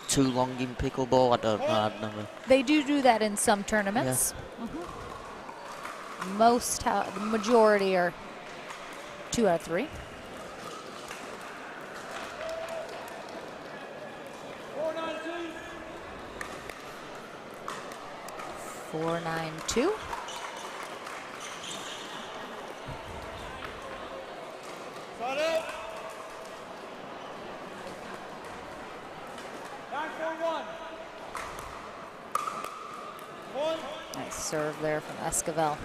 too long in pickleball. I don't know. I've never.
They do that in some tournaments. The majority are 2 out of 3. 4-9-2.
Start out. 9-4-1. One.
Nice serve there from Esquivel.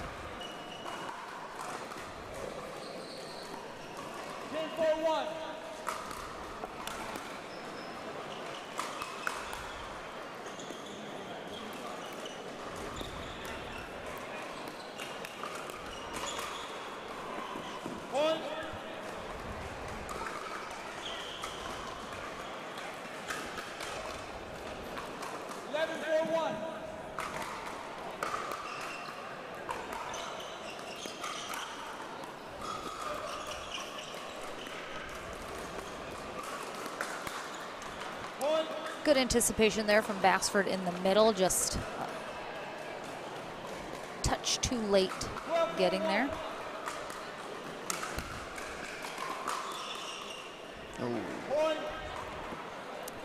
10-4-1. One. 11-4-1.
Good anticipation there from Bassford in the middle, just a touch too late getting there.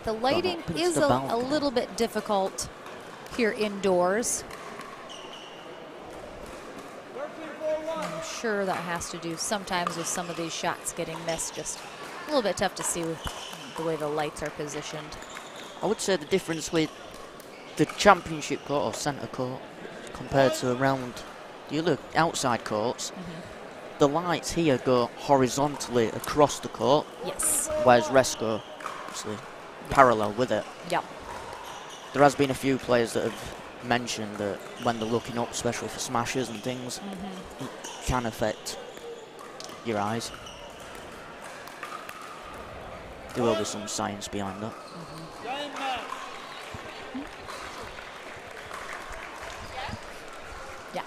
The lighting is a little bit difficult here indoors. I'm sure that has to do sometimes with some of these shots getting missed. Just a little bit tough to see with the way the lights are positioned.
I would say the difference with the championship court or centre court compared to around the other outside courts, the lights here go horizontally across the court.
Yes.
Whereas rest go obviously parallel with it.
Yep.
There has been a few players that have mentioned that when they're looking up, especially for smashes and things, it can affect your eyes. There will be some science behind that.
Yeah.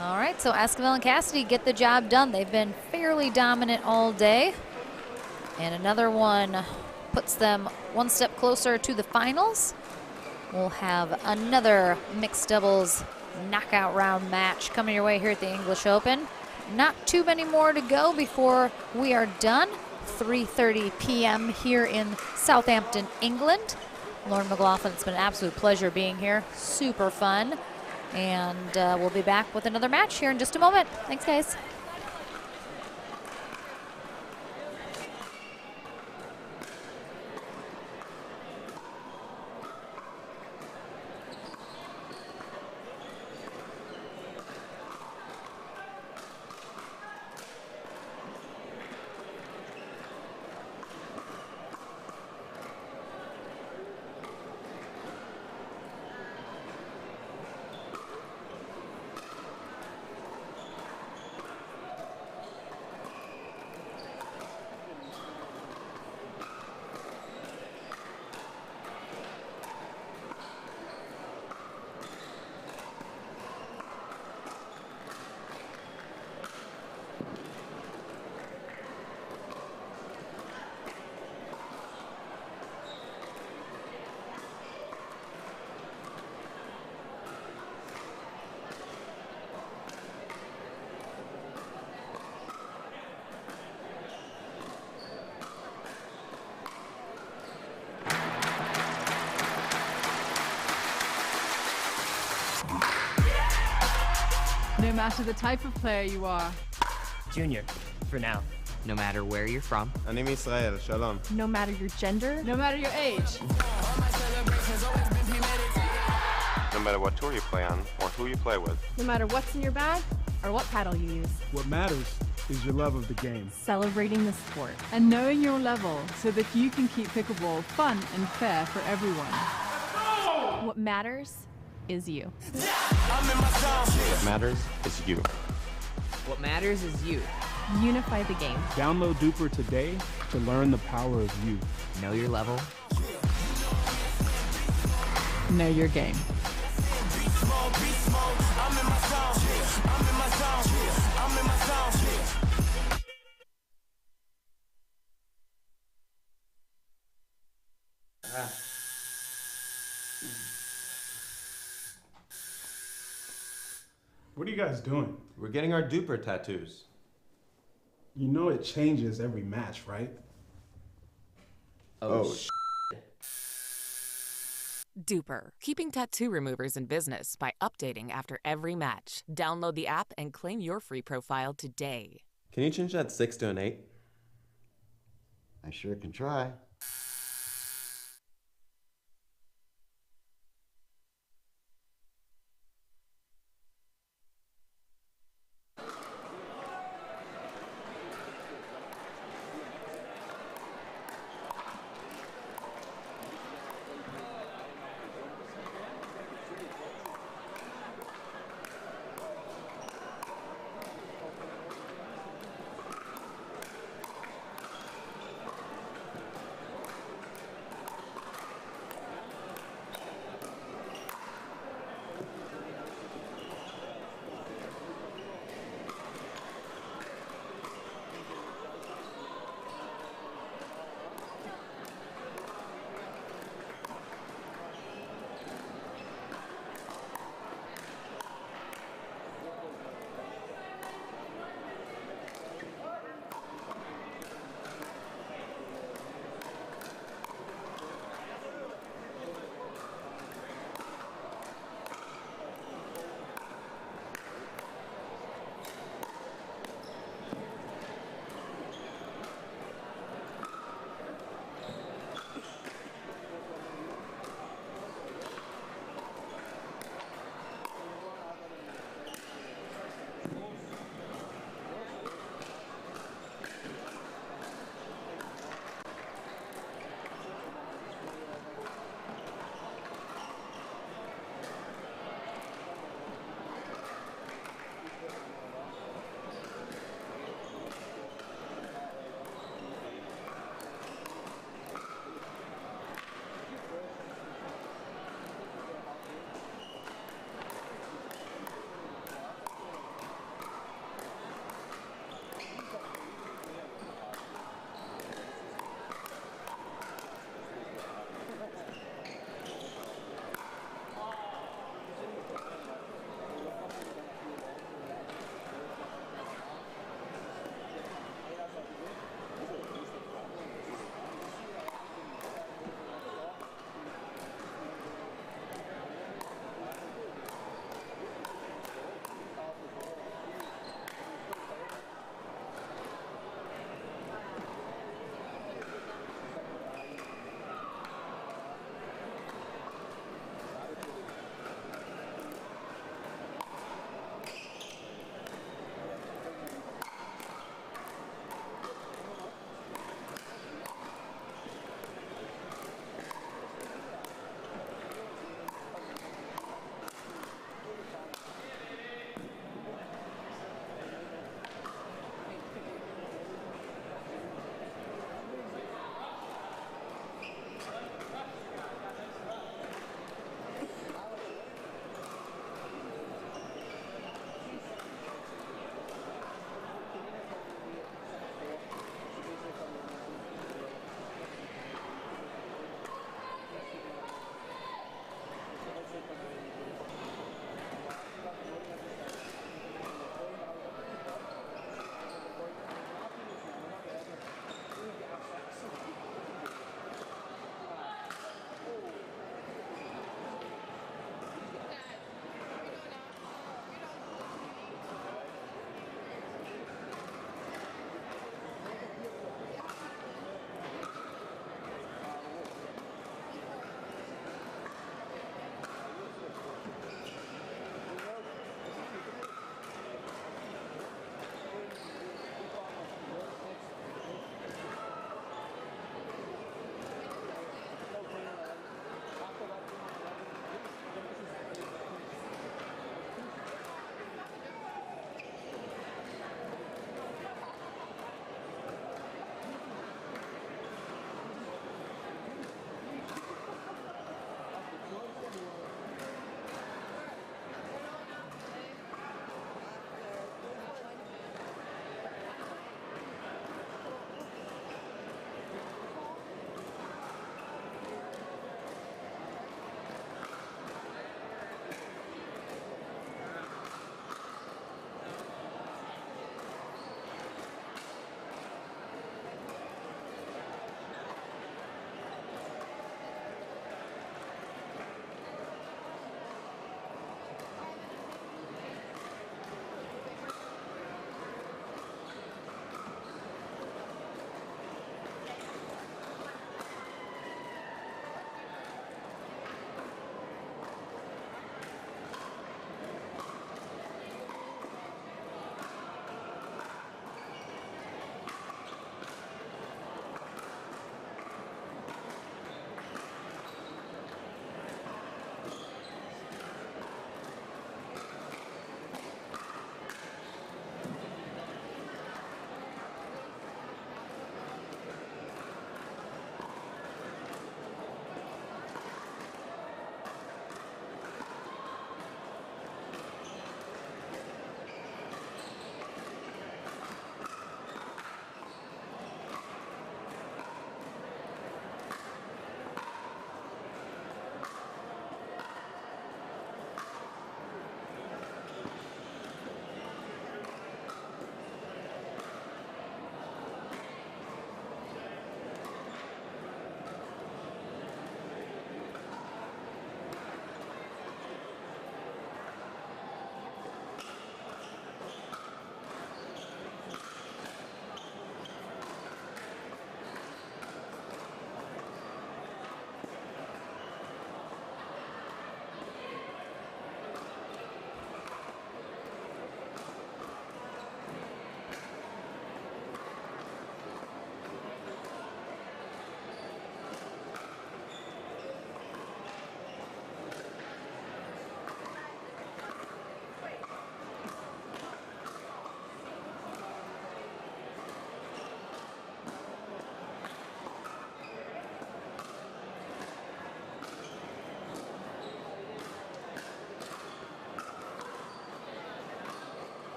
All right, so Esquivel and Cassidy get the job done. They've been fairly dominant all day. And another one puts them one step closer to the finals. We'll have another mixed doubles knockout round match coming your way here at the English Open. Not too many more to go before we are done. 3:30 p.m. here in Southampton, England. Lauren McLaughlin, it's been an absolute pleasure being here. Super fun. And we'll be back with another match here in just a moment. Thanks, guys.
No matter the type of player you are.
Junior, for now.
No matter where you're from.
Anim Israel, shalom.
No matter your gender. No matter your age.
No matter what tour you play on or who you play with.
No matter what's in your bag or what paddle you use.
What matters is your love of the game.
Celebrating the sport. And knowing your level so that you can keep pickleball fun and fair for everyone. What matters is you.
What matters is you.
What matters is you.
Unify the game.
Download DUPR today to learn the power of you.
Know your level.
Know your game.
What are you guys doing?
We're getting our DUPR tattoos.
You know it changes every match, right?
DUPR, keeping tattoo removers in business by updating after every match. Download the app and claim your free profile today.
Can you change that 6 to an 8?
I sure can try.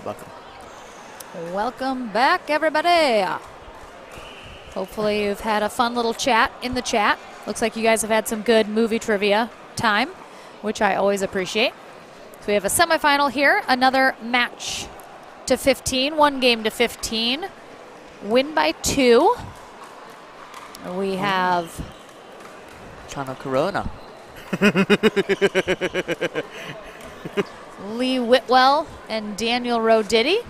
back.
Welcome back, everybody. Hopefully you've had a fun little chat in the chat. Looks like you guys have had some good movie trivia time, which I always appreciate. So we have a semifinal here, another match to 15, 1 game to 15. Win by 2. We have
Channel Corona.
Lee Whitwell and Daniel Roditi.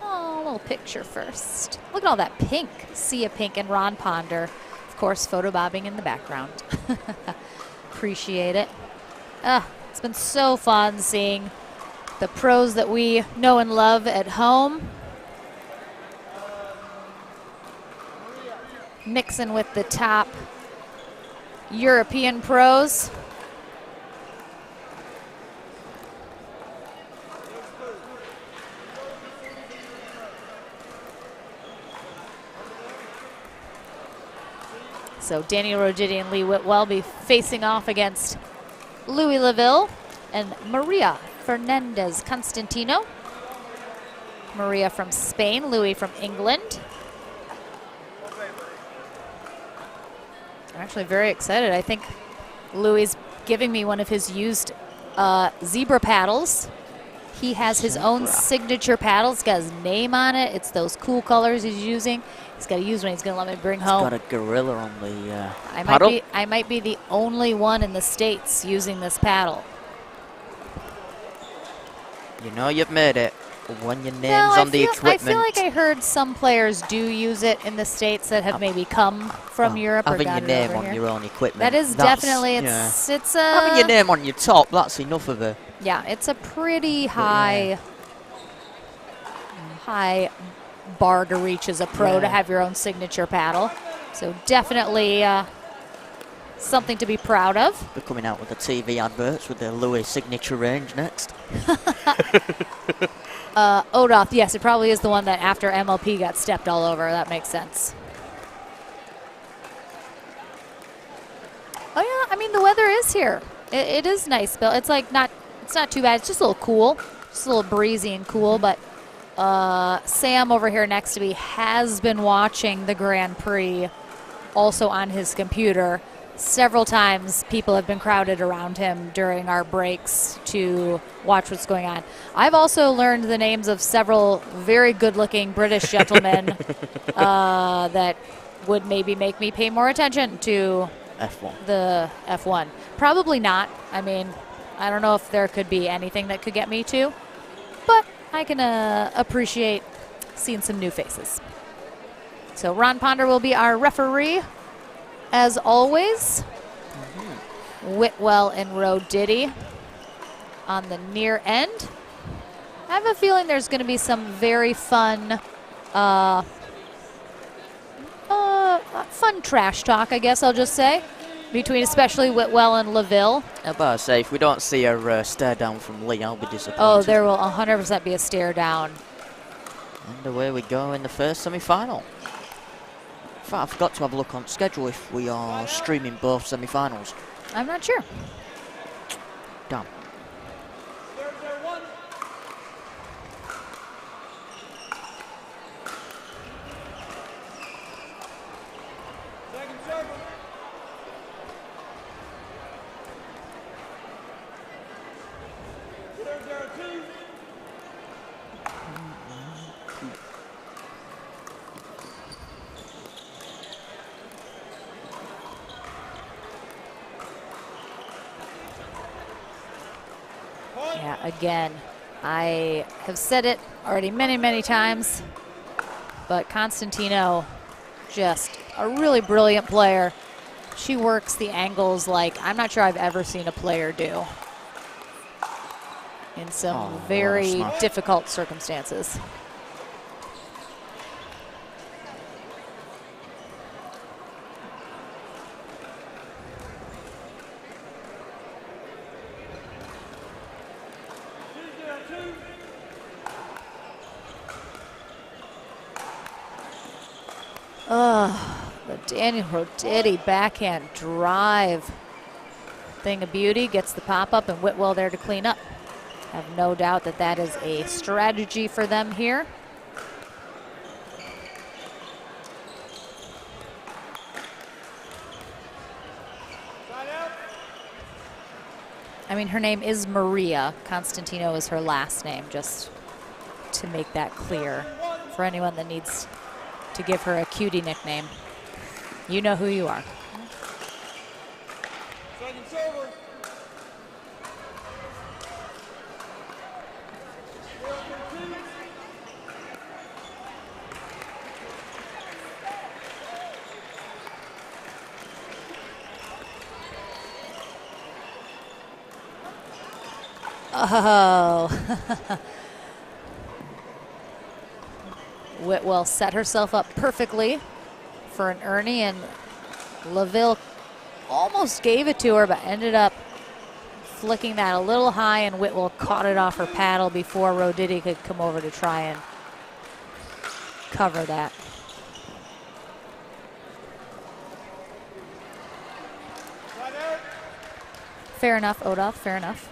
Oh, a little picture first. Look at all that pink. Sia Pink and Ron Ponder. Of course, photobobbing in the background. Appreciate it. It's been so fun seeing the pros that we know and love at home mixing with the top European pros. So Daniel Roditi and Lee Whitwell be facing off against Louis Laville and Maria Fernandez Constantino. Maria from Spain, Louis from England. I'm actually very excited. I think Louis is giving me one of his used zebra paddles. He has his own signature paddle. It's got his name on it. It's those cool colors he's using. He's got to use one he's going to let me bring home.
It's got a gorilla on the paddle.
I might be the only one in the States using this paddle.
You know you've made it when your name's on the equipment.
I feel like I heard some players do use it in the States that have maybe come from Europe or
having
got
your name
over
on
here.
your own equipment.
That is definitely, it's a...
Having your name on your top, that's enough of a...
Yeah, it's a pretty high bar to reach as a pro to have your own signature paddle. So definitely something to be proud of.
They're coming out with the TV adverts with their Louis signature range next.
Odoth, yes, it probably is the one that after MLP got stepped all over. That makes sense. Oh yeah, I mean the weather is here. It is nice, Bill. It's like it's not too bad. It's just a little cool, just a little breezy and cool. But Sam over here next to me has been watching the Grand Prix, also on his computer. Several times people have been crowded around him during our breaks to watch what's going on. I've also learned the names of several very good-looking British gentlemen that would maybe make me pay more attention to the F1. Probably not. I mean, I don't know if there could be anything that could get me to, but I can appreciate seeing some new faces. So Ron Ponder will be our referee, as always. Whitwell and Roditi on the near end. I have a feeling there's going to be some very fun, fun trash talk, I guess I'll just say, between especially Whitwell and Laville.
I better say, if we don't see a stare down from Lee, I'll be disappointed.
Oh, there will 100% be a stare down.
And away we go in the first semi-final. In fact, I forgot to have a look on schedule if we are streaming both semi-finals.
I'm not sure.
Damn.
Yeah, again, I have said it already many, many times, but Constantino, just a really brilliant player. She works the angles like I'm not sure I've ever seen a player do in some very difficult circumstances. The Daniel Roditi backhand drive. Thing of beauty, gets the pop up, and Whitwell there to clean up. Have no doubt that that is a strategy for them here. I mean, her name is Maria. Constantino is her last name, just to make that clear for anyone that needs to give her a cutie nickname. You know who you are. Oh. Whitwell set herself up perfectly for an Ernie, and LaVille almost gave it to her, but ended up flicking that a little high, and Whitwell caught it off her paddle before Roditi could come over to try and cover that. Fair enough, Odolph, fair enough.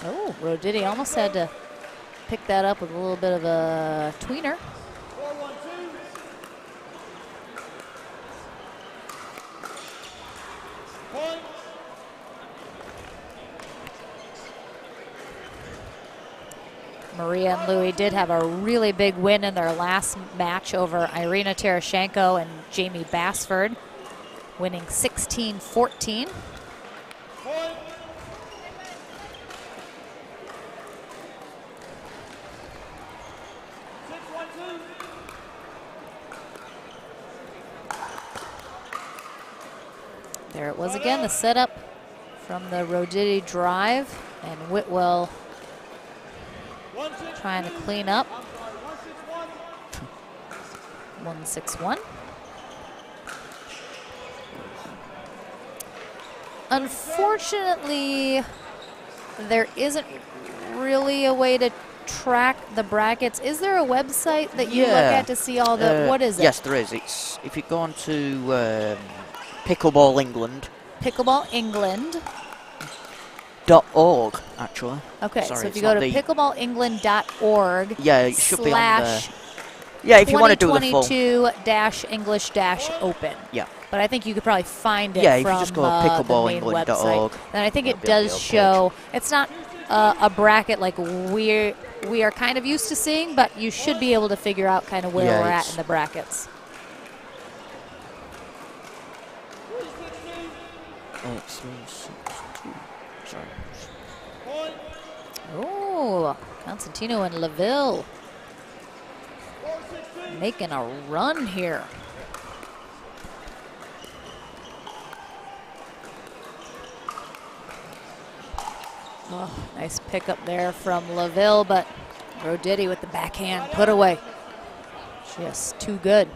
Oh, Roditi almost had to pick that up with a little bit of a tweener. Maria and Louis did have a really big win in their last match over Irina Terashenko and Jamie Bassford, winning 16-14. There it was again, the setup from the Roditi drive, and Whitwell trying to clean up. 1-6-1. Unfortunately, there isn't really a way to track the brackets. Is there a website that you look at to see all the, what is it?
Yes, there is. It's, if you go on to Pickleball England.
Pickleball England.
.org, actually.
Okay,
Sorry,
so if you go to pickleballengland.org,
yeah, it should be on there. Yeah, if you want to do the full
2022-English-Open.
Yeah.
But I think you could probably find it
if
from
you just go to
the main
pickleballengland.org.
website. And I think it does show, it's not a bracket like we are kind of used to seeing, but you should be able to figure out kind of where we're at in the brackets. Oh, Constantino and LaVille making a run here. Oh, nice pickup there from LaVille, but Roditi with the backhand put away. Just too good.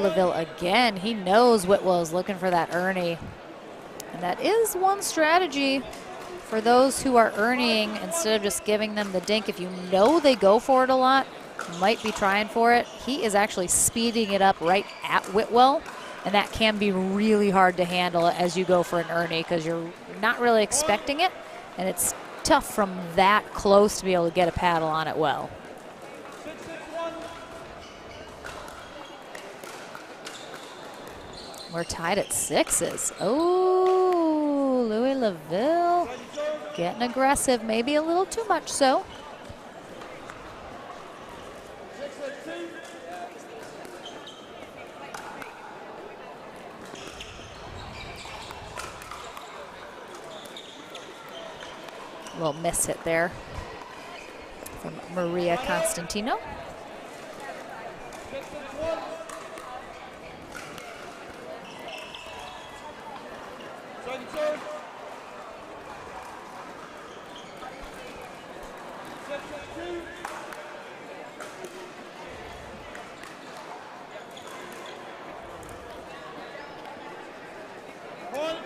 LaVille again. He knows Whitwell is looking for that Ernie. And that is one strategy for those who are Ernieing, instead of just giving them the dink. If you know they go for it a lot, you might be trying for it. He is actually speeding it up right at Whitwell, and that can be really hard to handle as you go for an Ernie because you're not really expecting it, and it's tough from that close to be able to get a paddle on it well. We're tied at 6s. Oh, Louis Laville getting aggressive, maybe a little too much so. Little miss hit there from Maria Constantino.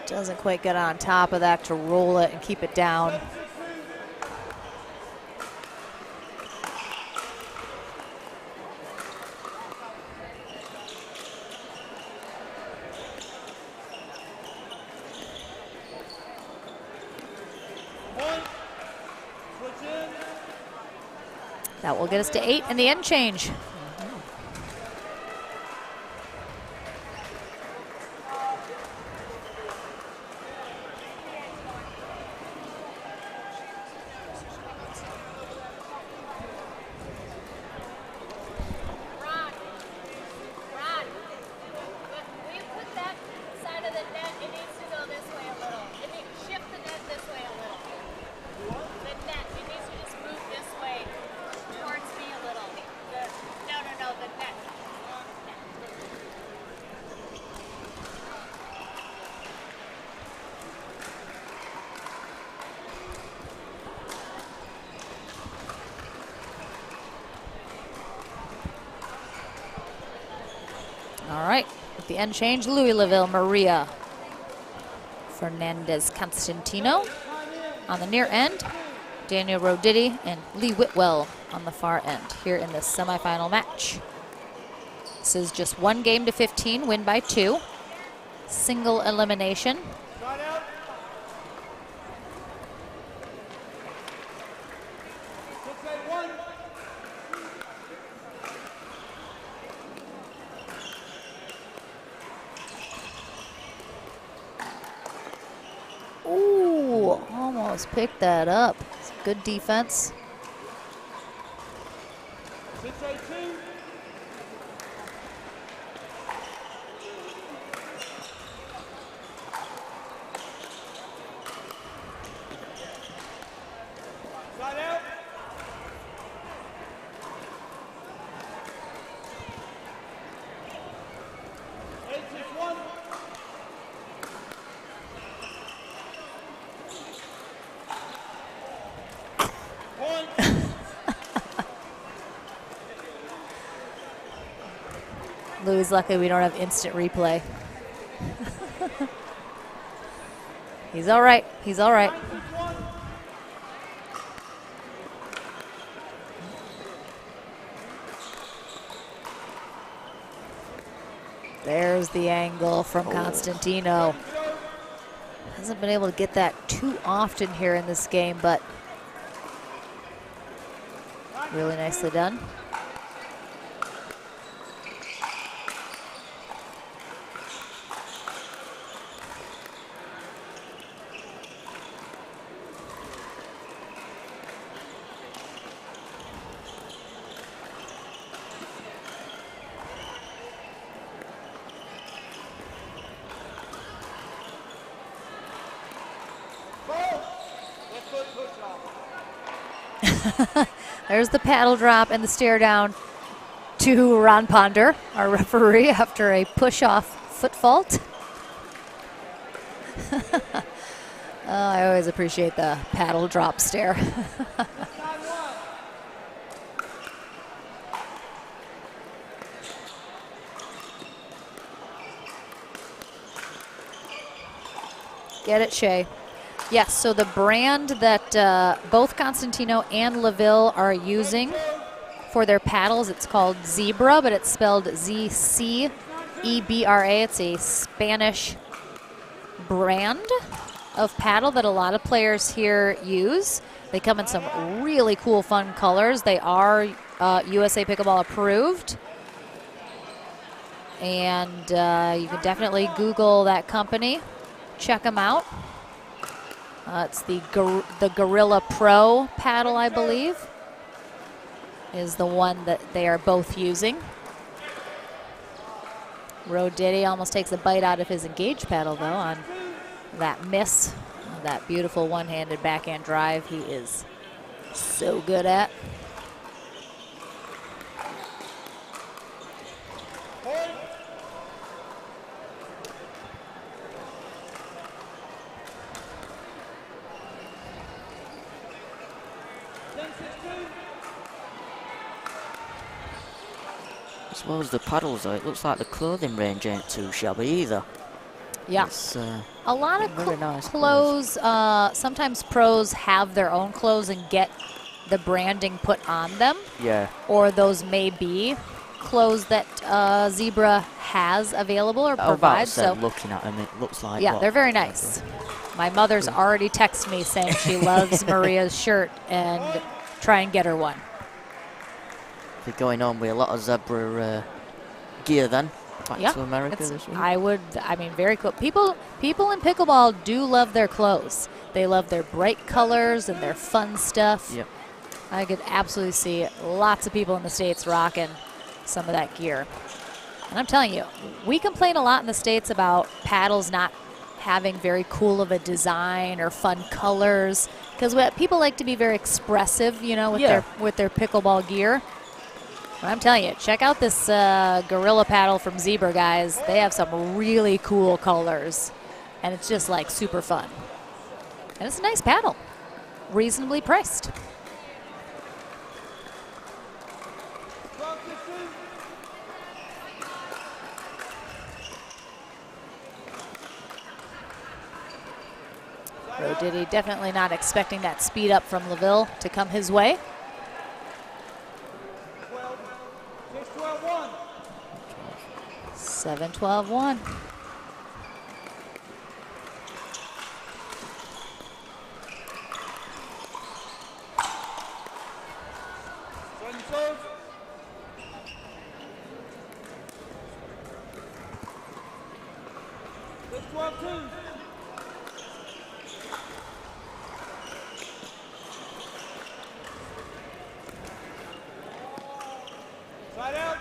Doesn't quite get on top of that to roll it and keep it down. That will get us to 8 in the end change. All right, with the end change, Louis Laville, Maria Fernandez Constantino. On the near end, Daniel Roditi and Lee Whitwell on the far end here in the semifinal match. This is just 1 game to 15, win by 2. Single elimination. Ooh, almost picked that up. It's good defense. Louis, lucky we don't have instant replay. He's all right. He's all right. There's the angle from Constantino. Hasn't been able to get that too often here in this game, but really nicely done. There's the paddle drop and the stare down to Ron Ponder, our referee, after a push-off foot fault. I always appreciate the paddle drop stare. Get it, Shay. Yes, so the brand that both Constantino and Laville are using for their paddles, it's called Zebra, but it's spelled Z-C-E-B-R-A. It's a Spanish brand of paddle that a lot of players here use. They come in some really cool, fun colors. They are USA Pickleball approved. And you can definitely Google that company. Check them out. It's the Gorilla Pro paddle, I believe, is the one that they are both using. Roditi almost takes a bite out of his engaged paddle, though, on that miss, that beautiful one-handed backhand drive he is so good at.
As well as the paddles, though, it looks like the clothing range ain't too shabby either.
Yeah.
It's,
a lot of
very nice
clothes, sometimes pros have their own clothes and get the branding put on them.
Yeah.
Or those may be clothes that Zebra has available or
About
provides.
said,
So
looking at them, it looks like.
yeah,
what?
they're very nice. My mother's already texted me saying she loves Maria's shirt and try and get her one.
They're going on with a lot of Zebra gear then. Back
Yeah,
to America this week.
I mean, very cool. People in pickleball do love their clothes. They love their bright colors and their fun stuff.
Yep.
I could absolutely see lots of people in the States rocking some of that gear. And I'm telling you, we complain a lot in the States about paddles not having very cool of a design or fun colors, because people like to be very expressive, you know, with their pickleball gear. But I'm telling you, check out this Gorilla paddle from Zebra, guys. They have some really cool colors, and it's just like super fun. And it's a nice paddle, reasonably priced. Roditi definitely not expecting that speed up from LaVille to come his way. 7-12-1.
Side out.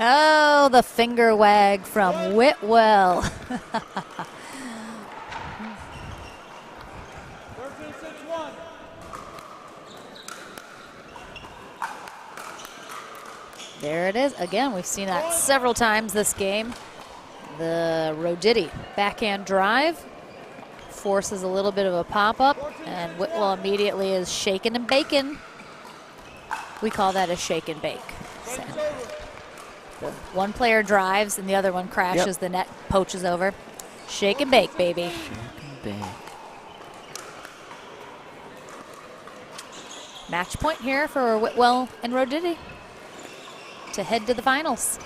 Oh, the finger wag from Whitwell.
13-6-1.
There it is. Again, we've seen that several times this game. The Roditi backhand drive forces a little bit of a pop-up, and Whitwell immediately is shaking and baking. We call that a shake and bake. So the one player drives and the other one crashes the net, poaches over. Shake and bake, baby.
Shake and bake.
Match point here for Whitwell and Roditi to head to the finals.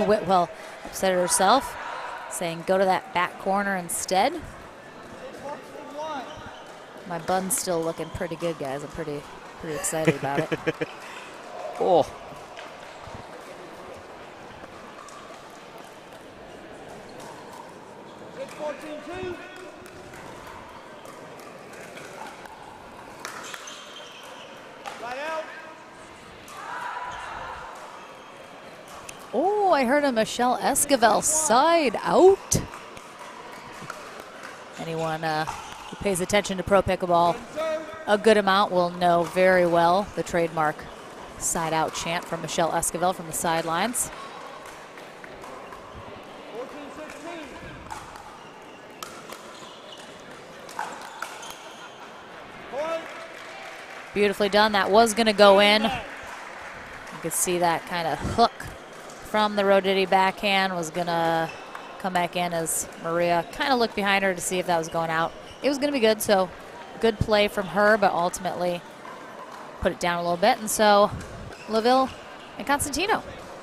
Whitwell upset herself, saying go to that back corner instead. My bun's still looking pretty good, guys. I'm pretty excited about it.
Oh.
Oh, I heard a Michelle Esquivel side out. Anyone who pays attention to pro pickleball a good amount will know very well the trademark side out chant from Michelle Esquivel from the sidelines. Beautifully done. That was going to go in. You could see that kind of hook from the Roditi backhand was going to come back in as Maria kind of looked behind her to see if that was going out. It was going to be good, so good play from her, but ultimately put it down a little bit. And so LaVille and Constantino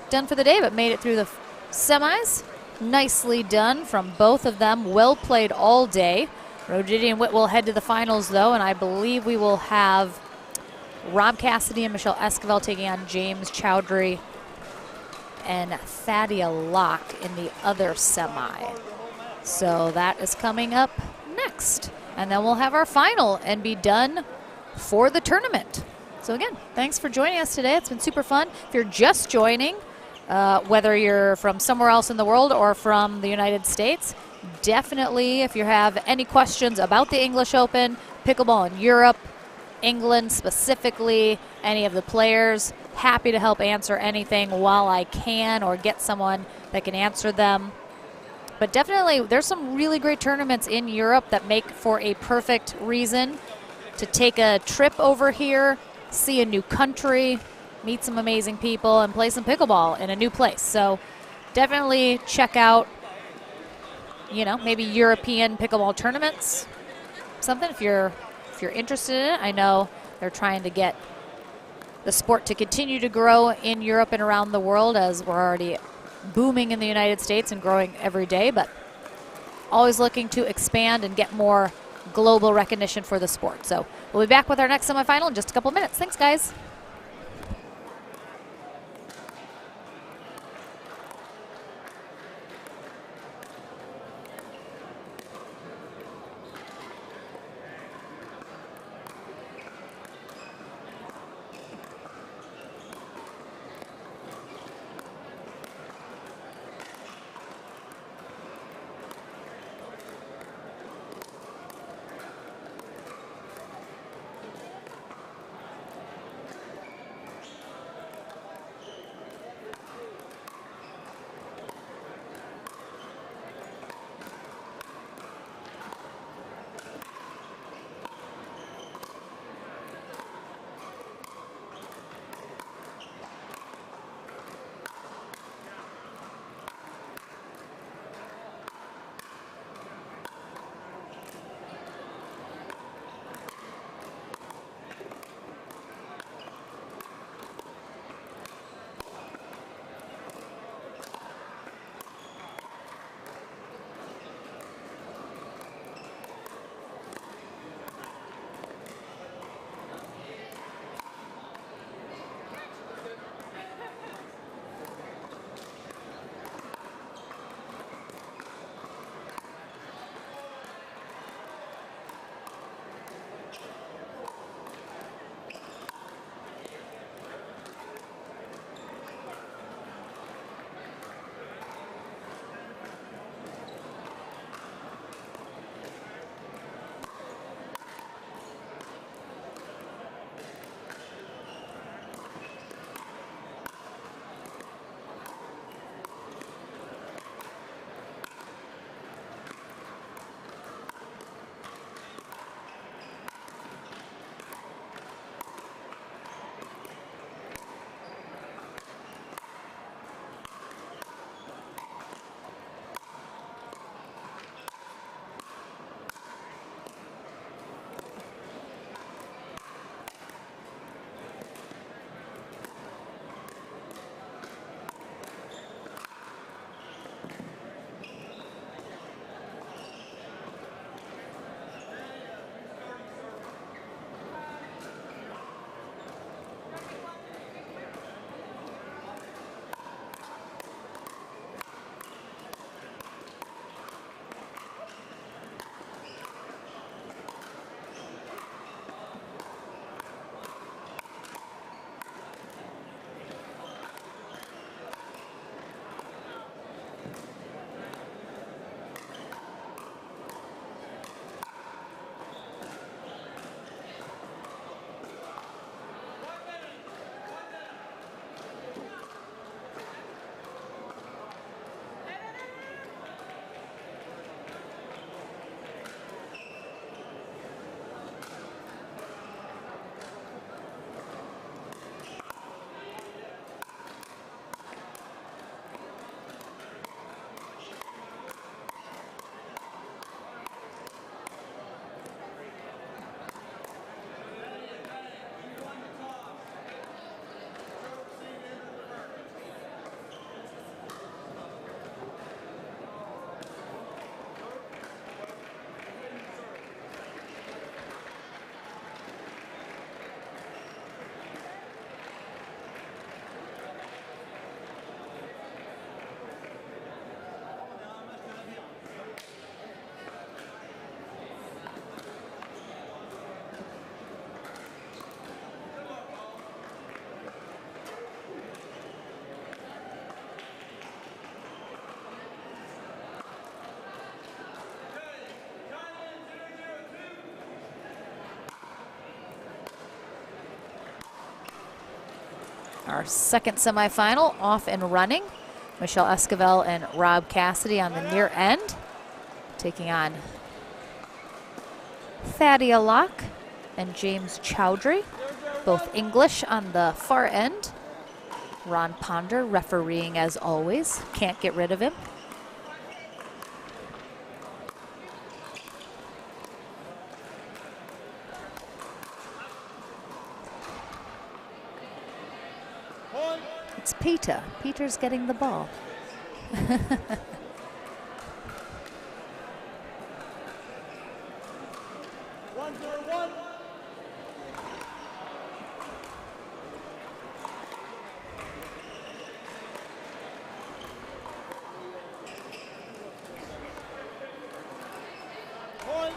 done for the day, but made it through the semis Nicely done from both of them. Well played all day. Roditi and Witt will head to the finals, though, and I believe we will have Rob Cassidy and Michelle Esquivel taking on James Chowdhury and Thadia Locke in the other semi. So that is coming up next. And then we'll have our final and be done for the tournament. So again, thanks for joining us today. It's been super fun. If you're just joining, whether you're from somewhere else in the world or from the United States, definitely if you have any questions about the English Open, pickleball in Europe, England specifically, any of the players, happy to help answer anything while I can or get someone that can answer them. But definitely there's some really great tournaments in Europe that make for a perfect reason to take a trip over here, see a new country, meet some amazing people, and play some pickleball in a new place. So definitely check out, you know, maybe European pickleball tournaments, something if you're interested in it. I know they're trying to get the sport to continue to grow in Europe and around the world, as we're already booming in the United States and growing every day, but always looking to expand and get more global recognition for the sport. So we'll be back with our next semifinal in just a couple minutes. Thanks, guys. Our second semifinal off and running. Michelle Esquivel and Rob Cassidy on the near end, taking on Thadia Locke and James Chowdhury, both English on the far end. Ron Ponder refereeing as always. Can't get rid of him. It's Peter. Peter's getting the ball.
1-0-1. Point.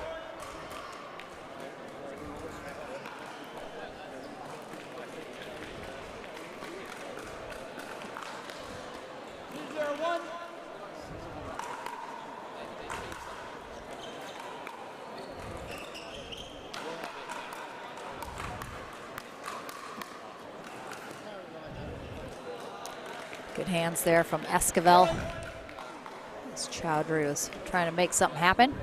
Good hands there from Esquivel. As Chowdhury was trying to make something happen.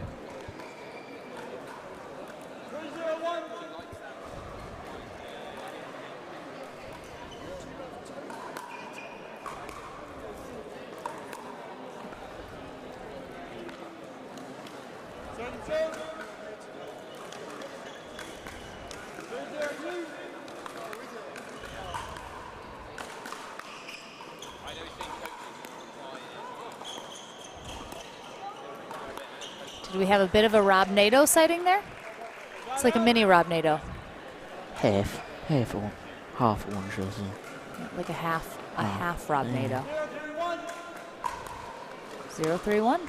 Did we have a bit of a Rob Nato sighting there? It's like a mini Rob Nato.
Half of one, half of one, should I say.
Like a half Rob Nato. 0-3-1.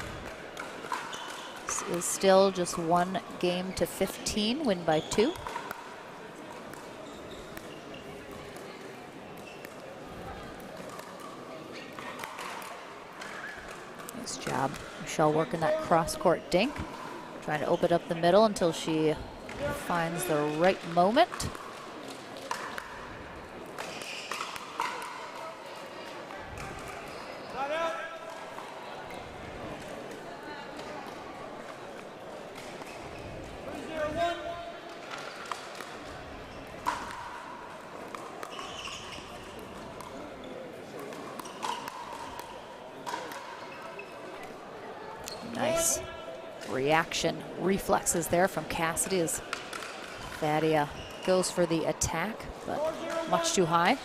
This is still just 1 game to 15, win by 2. Nice job. Michelle working that cross-court dink. Trying to open up the middle until she finds the right moment. Nice reaction reflexes there from Cassidy as Thadia goes for the attack, but much too high.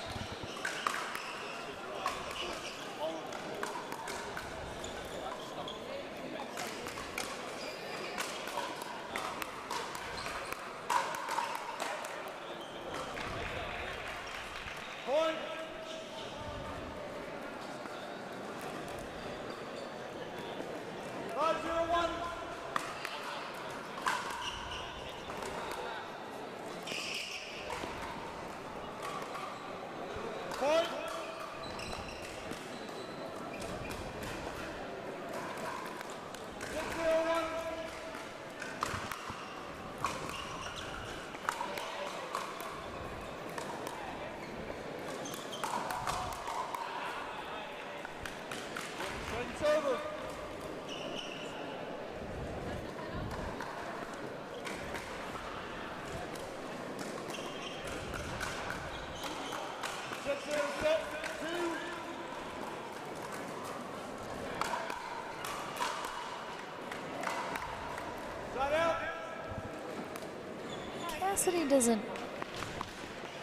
Cassidy doesn't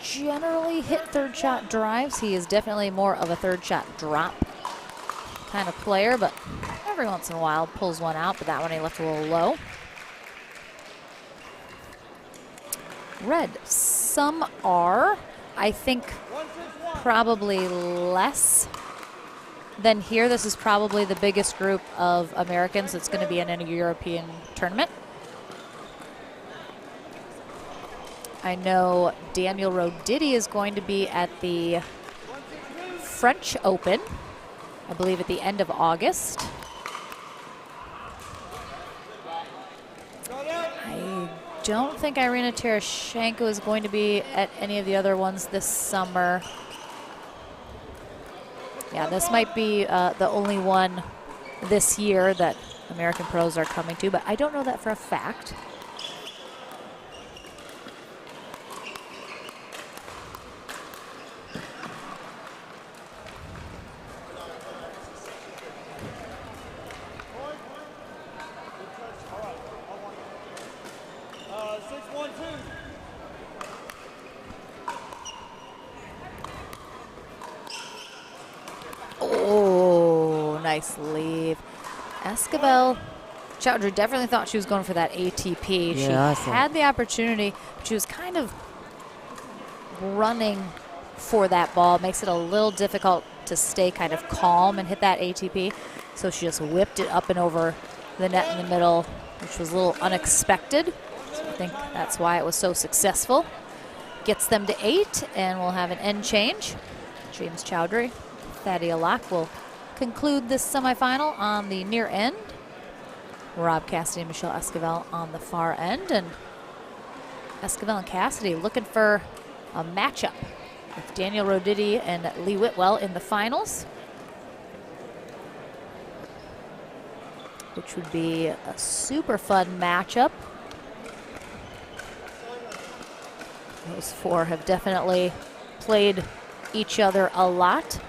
generally hit third shot drives. He is definitely more of a third shot drop kind of player, but every once in a while pulls one out, but that one he left a little low. Red, some are, I think, probably less than here. This is probably the biggest group of Americans that's going to be in any European tournament. I know Daniel Roditi is going to be at the French Open, I believe at the end of August. I don't think Irina Tereshchenko is going to be at any of the other ones this summer. Yeah, this might be the only one this year that American pros are coming to, but I don't know that for a fact. Oh, nice leave. Esquivel, Chowdhury definitely thought she was going for that ATP.
Yeah,
she had the opportunity, but she was kind of running for that ball. Makes it a little difficult to stay kind of calm and hit that ATP. So she just whipped it up and over the net in the middle, which was a little unexpected. So I think that's why it was so successful. Gets them to 8, and we'll have an end change. James Chowdhury, Thaddeus Locke will conclude this semifinal on the near end. Rob Cassidy and Michelle Esquivel on the far end. And Esquivel and Cassidy looking for a matchup with Daniel Roditi and Lee Whitwell in the finals, which would be a super fun matchup. Those four have definitely played each other a lot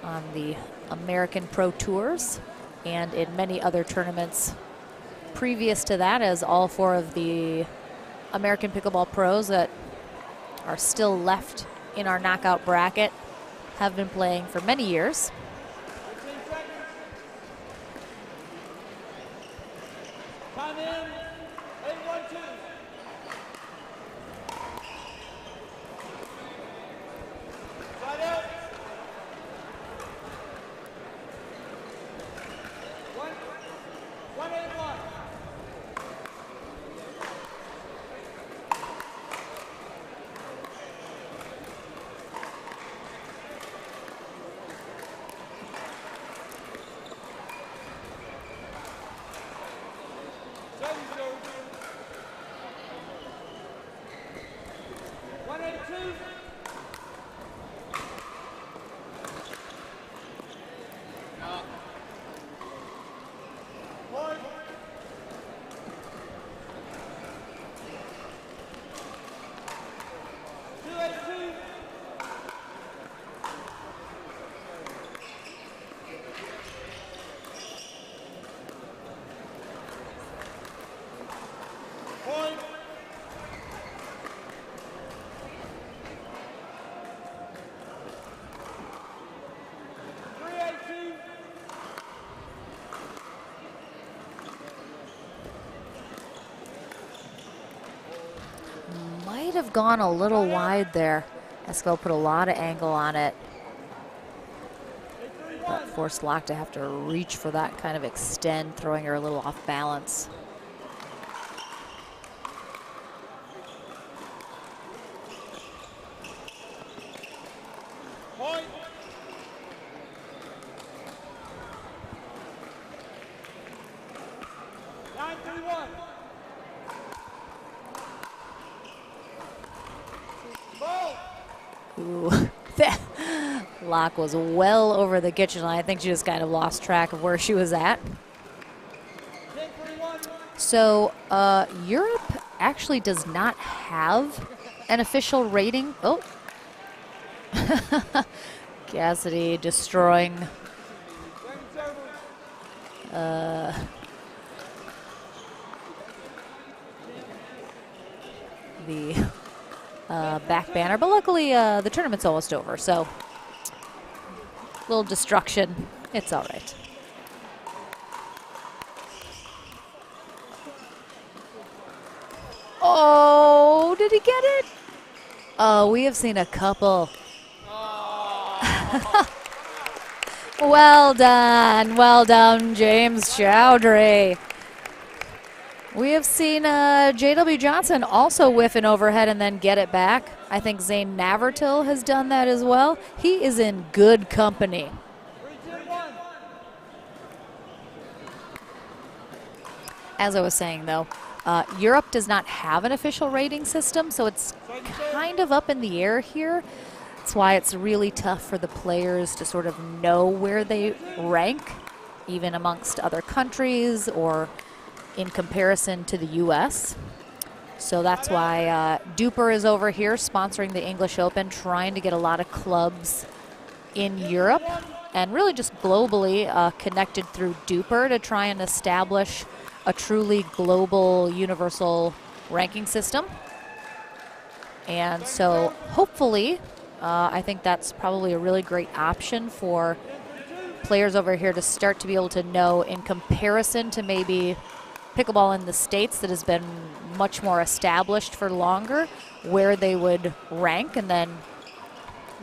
on the American Pro Tours and in many other tournaments previous to that, as all four of the American Pickleball Pros that are still left in our knockout bracket have been playing for many years.
Time in. 8-1-2. Side out. 1-8-1.
Might have gone a little wide there. Esquivel put a lot of angle on it, but forced Locke to have to reach for that kind of extend, throwing her a little off balance.
Point.
Ooh, that Locke was well over the kitchen line. I think she just kind of lost track of where she was at. So Europe actually does not have an official rating. Oh, Cassidy destroying the back banner, but luckily the tournament's almost over, so a little destruction, it's all right. Oh, did he get it? Oh, we have seen a couple. Well done, James Chowdhury. We have seen J.W. Johnson also whiff an overhead and then get it back. I think Zane Navertil has done that as well. He is in good company. As I was saying, though, Europe does not have an official rating system, so it's kind of up in the air here. that's why it's really tough for the players to sort of know where they rank, even amongst other countries or in comparison to the U.S. So that's why DUPR is over here sponsoring the English Open, trying to get a lot of clubs in Europe and really just globally connected through DUPR to try and establish a truly global universal ranking system. And so hopefully, I think that's probably a really great option for players over here to start to be able to know, in comparison to maybe pickleball in the States that has been much more established for longer, where they would rank, and then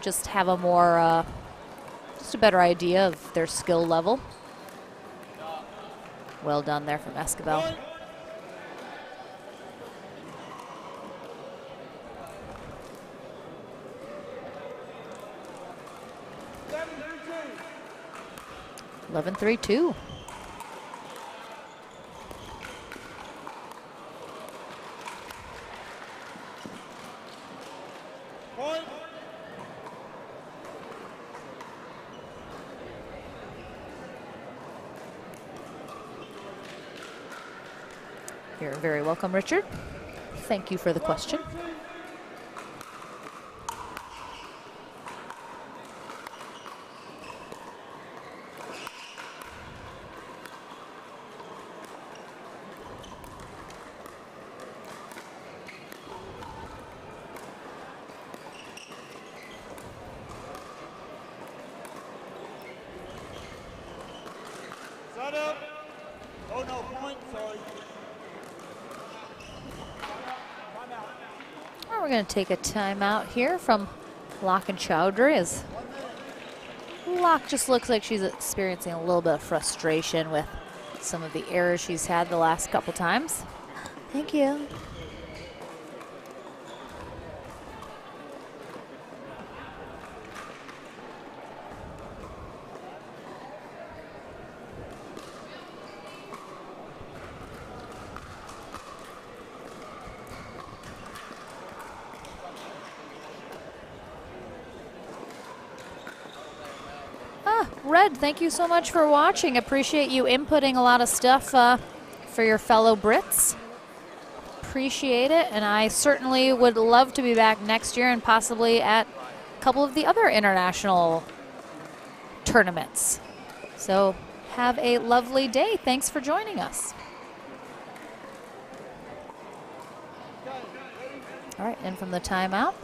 just have a more, just a better idea of their skill level. Well done there from Escobar. Eleven 3-2. You're very welcome, Richard. Thank you for the question.
Side up. Oh, no, point, sorry.
Well, we're going to take a timeout here from Locke and Chowdhury, as Locke just looks like she's experiencing a little bit of frustration with some of the errors she's had the last couple times. Thank you. Red, thank you so much for watching. Appreciate you inputting a lot of stuff for your fellow Brits. Appreciate it, and I certainly would love to be back next year and possibly at a couple of the other international tournaments. So have a lovely day. Thanks for joining us. All right, and from the timeout,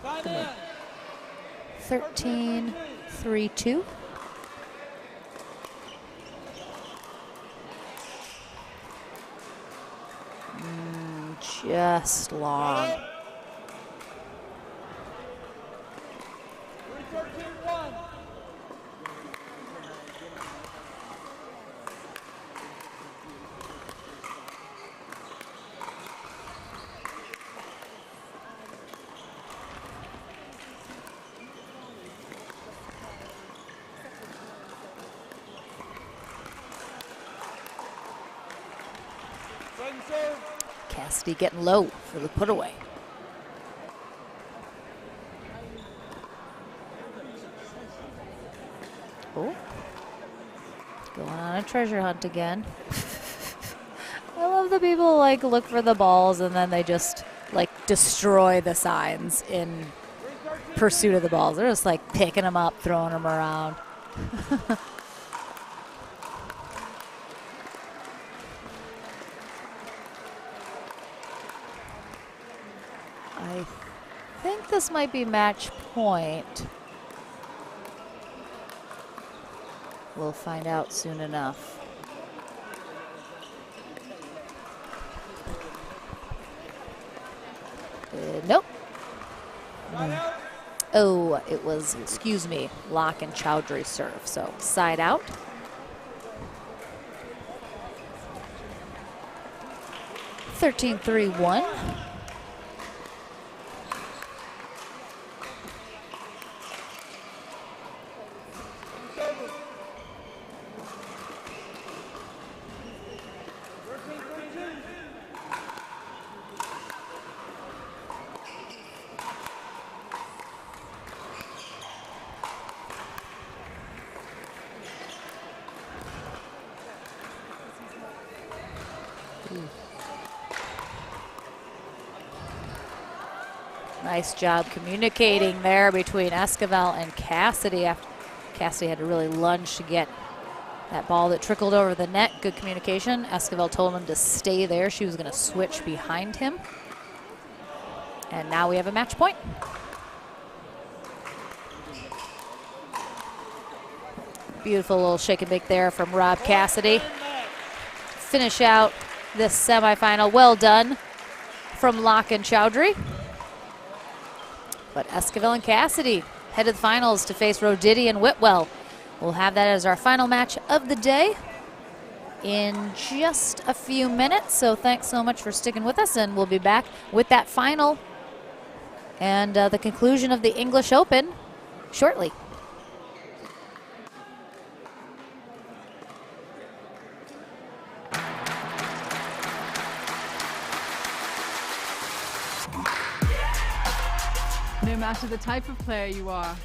13-3-2. Just long.
3-13-1. Second serve.
Cassidy getting low for the put away. Oh, going on a treasure hunt again. I love the people like look for the balls and then they just like destroy the signs in pursuit of the balls. They're just like picking them up, throwing them around. I think this might be match point. We'll find out soon enough. Nope. Oh, it was, excuse me, Locke and Chowdhury serve. So side out. Thirteen, 3-1. Nice job communicating there between Esquivel and Cassidy. Cassidy had to really lunge to get that ball that trickled over the net. Good communication. Esquivel told him to stay there. She was going to switch behind him. And now we have a match point. Beautiful little shake and bake there from Rob Cassidy. Finish out this semifinal. Well done from Locke and Chowdhury. But Esquivel and Cassidy head to the finals to face Roditi and Whitwell. We'll have that as our final match of the day in just a few minutes. So thanks so much for sticking with us, and we'll be back with that final and the conclusion of the English Open shortly.
No matter the type of player you are.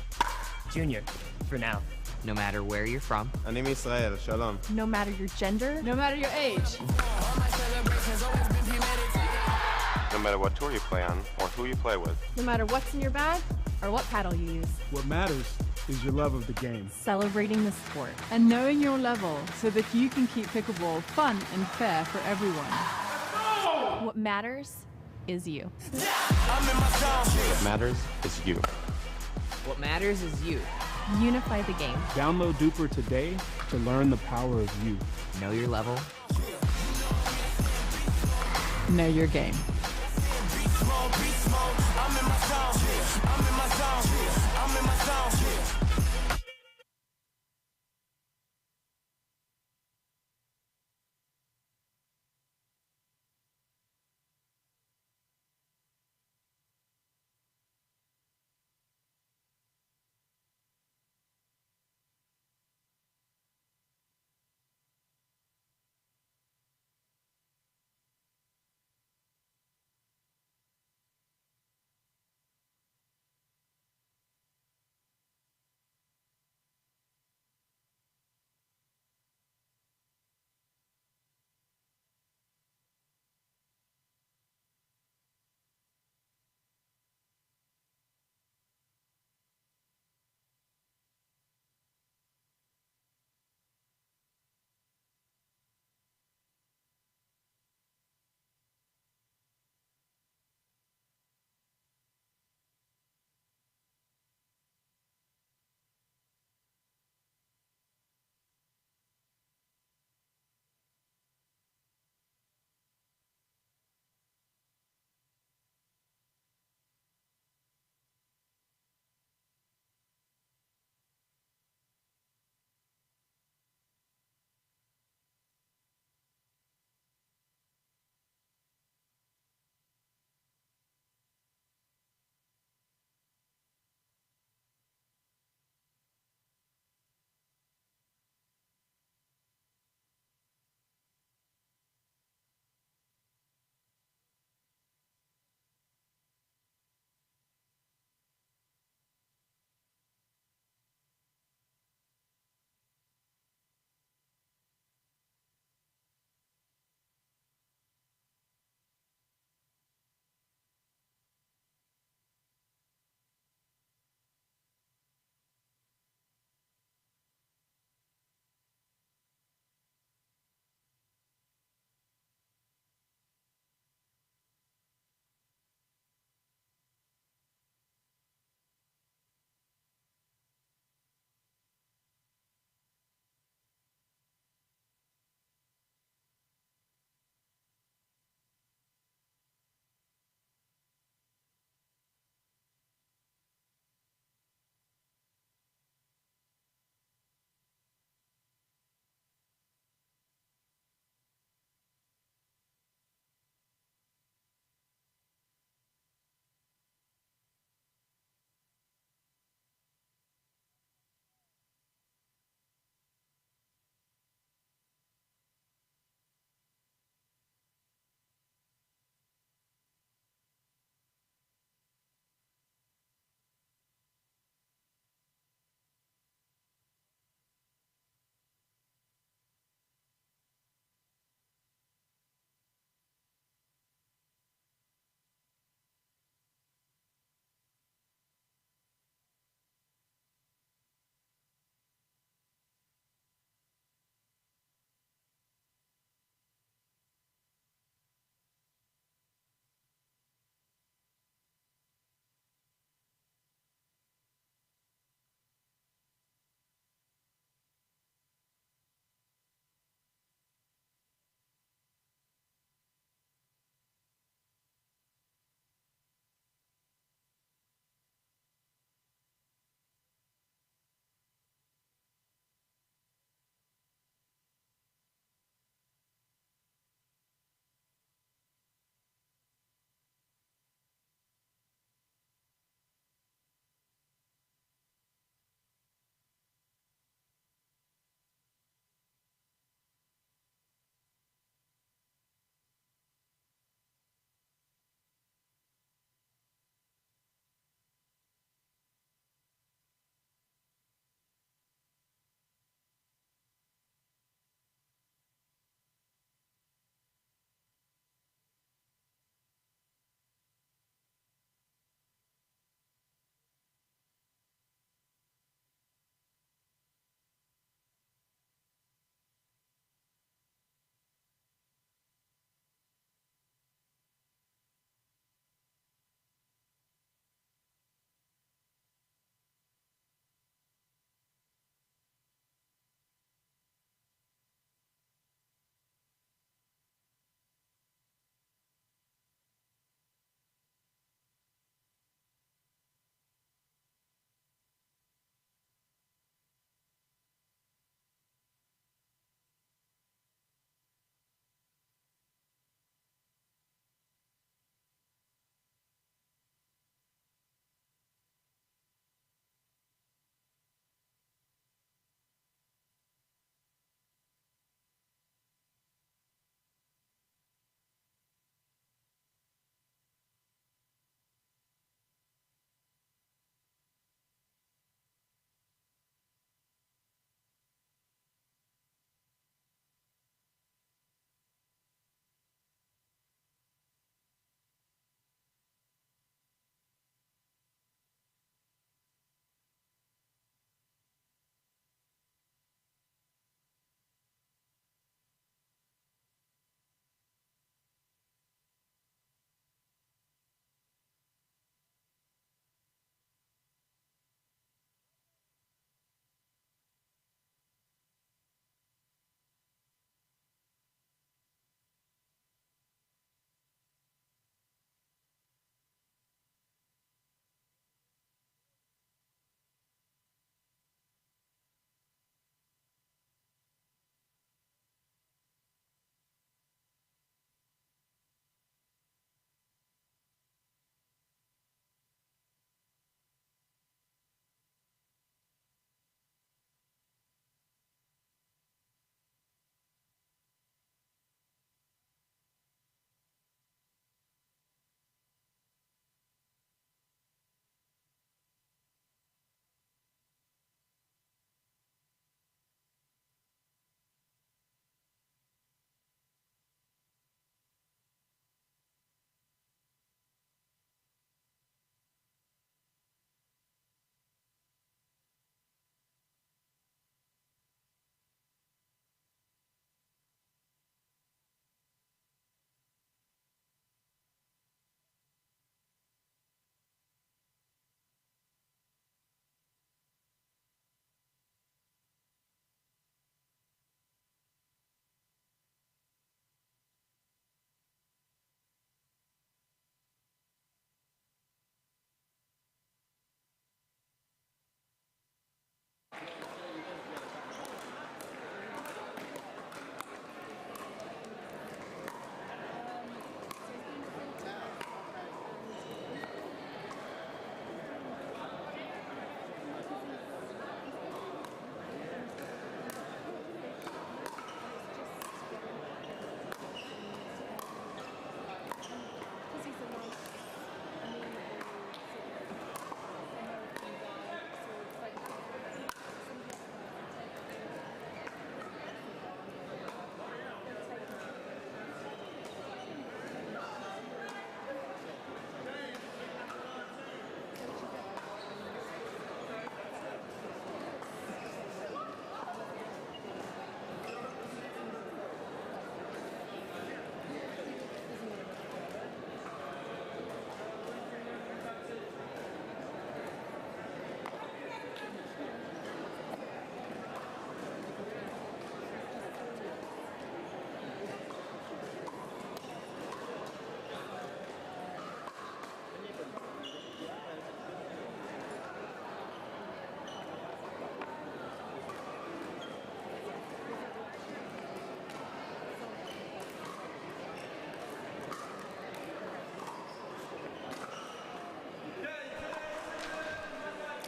Junior, for now.
No matter where you're from.
אני מישראל, שלום.
No matter your gender. No matter your age.
No matter what tour you play on or who you play with.
No matter what's in your bag or what paddle you use.
What matters is your love of the game.
Celebrating the sport. And knowing your level so that you can keep pickleball fun and fair for everyone. What matters is you.
What matters is you.
What matters is you.
Unify the game.
Download DUPR today to learn the power of you.
Know your level.
Know your game.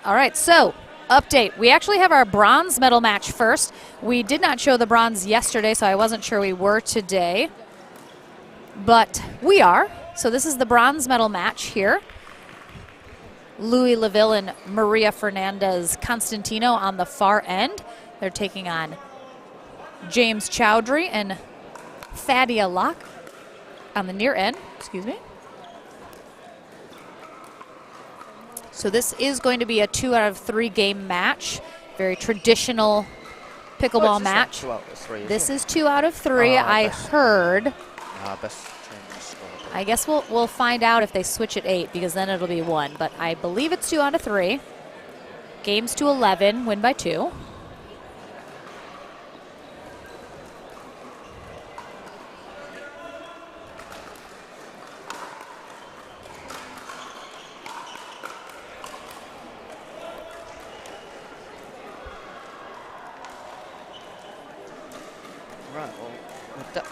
All right, so update. We actually have our bronze medal match first. We did not show the bronze yesterday, so I wasn't sure we were today. But we are. So this is the bronze medal match here. Louis Laville and Maria Fernandez Constantino on the far end. They're taking on James Chowdhury and Fadia Locke on the near end. Excuse me. So this is going to be a 2 out of 3 game match. Very traditional pickleball match.
2 out of 3.
This is 2 out of 3. I heard.
Best change the score.
I guess we'll find out if they switch at 8, because then it'll be 1. But I believe it's 2 out of 3. Games to 11, win by 2.
Right, well, with that.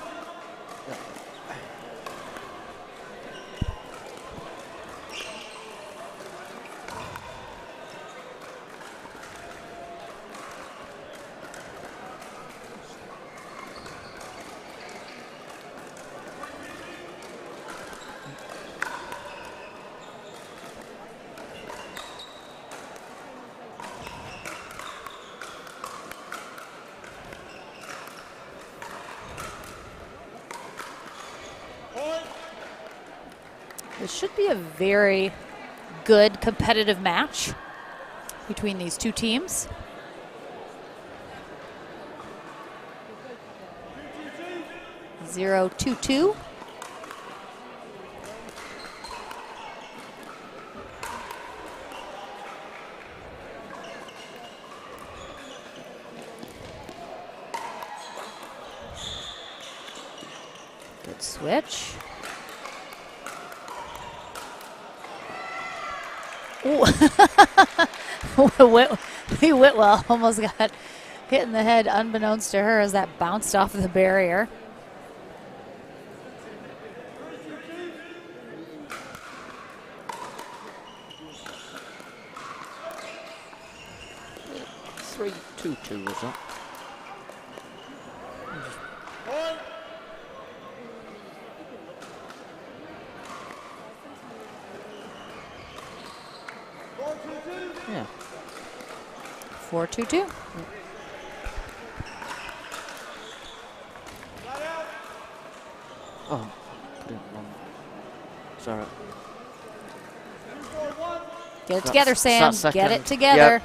This should be a very good competitive match between these two teams. Zero, 2-2. Good switch. Whitwell almost got hit in the head unbeknownst to her as that bounced off the barrier.
Three, 2-2 was that? Yeah.
4-2-2.
Oh, put it wrong. Sorry.
Get it together, Sam. Get it together.
Yep.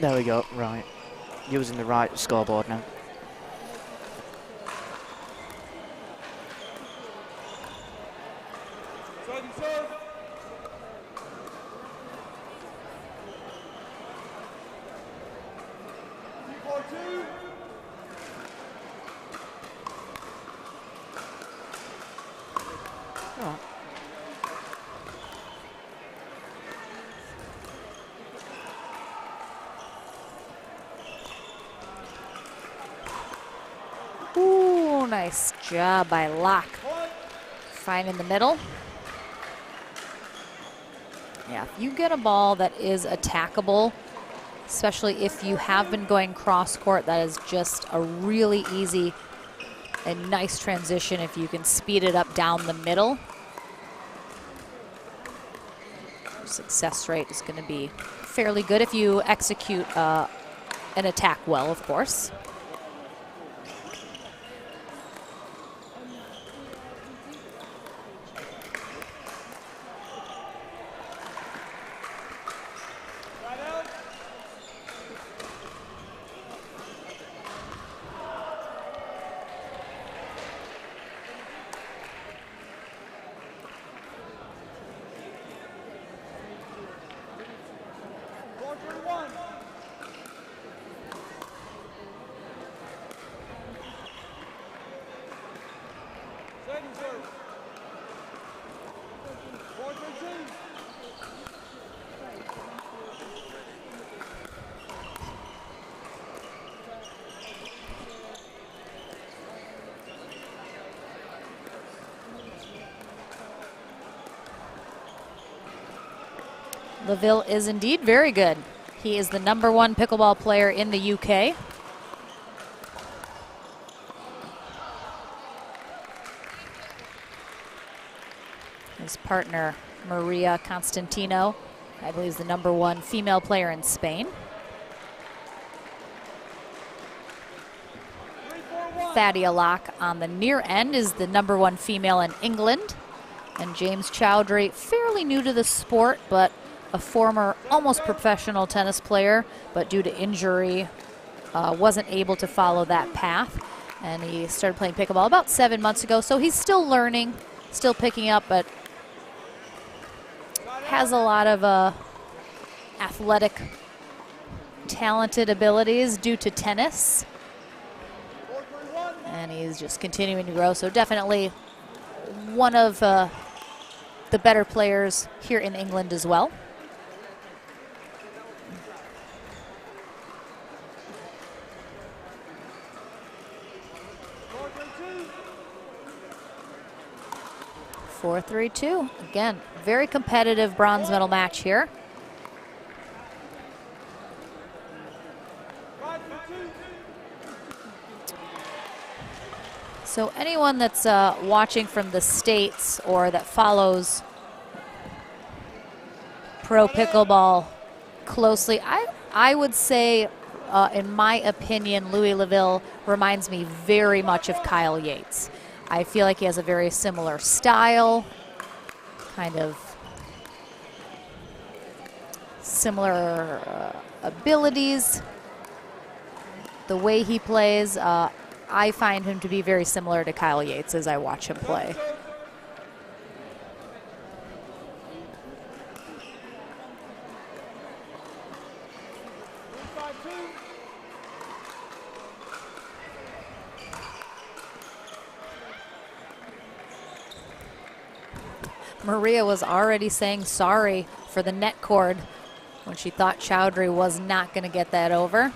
There we go. Right. Using the right scoreboard now.
Ooh, nice job by Locke. Fine in the middle. Yeah, if you get a ball that is attackable, especially if you have been going cross court, that is just a really easy and nice transition if you can speed it up down the middle. Your success rate is going to be fairly good if you execute an attack well, of course. Laville is indeed very good. He is the #1 pickleball player in the UK. His partner, Maria Constantino, I believe is the #1 female player in Spain. Thadia Locke on the near end is the #1 female in England. And James Chowdhury, fairly new to the sport, but a former almost professional tennis player, but due to injury, wasn't able to follow that path. And he started playing pickleball about 7 months ago, so he's still learning, still picking up, but has a lot of athletic, talented abilities due to tennis. And he's just continuing to grow, so definitely one of the better players here in England as well. Four, 3-2. Again, very competitive bronze medal match here. So anyone that's watching from the States or that follows pro pickleball closely, I would say, in my opinion, Louis Laville reminds me very much of Kyle Yates. I feel like he has a very similar style, kind of similar abilities. The way he plays, I find him to be very similar to Kyle Yates as I watch him play. Maria was already saying sorry for the net cord when she thought Chowdhury was not going to get that over.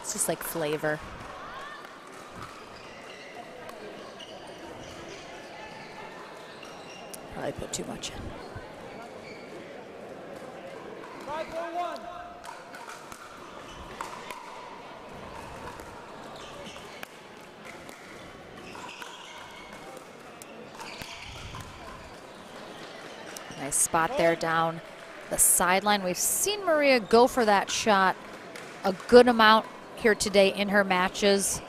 It's just like flavor. Probably put too much in.
5-4-1.
Nice spot there down the sideline. We've seen Maria go for that shot a good amount here today in her matches.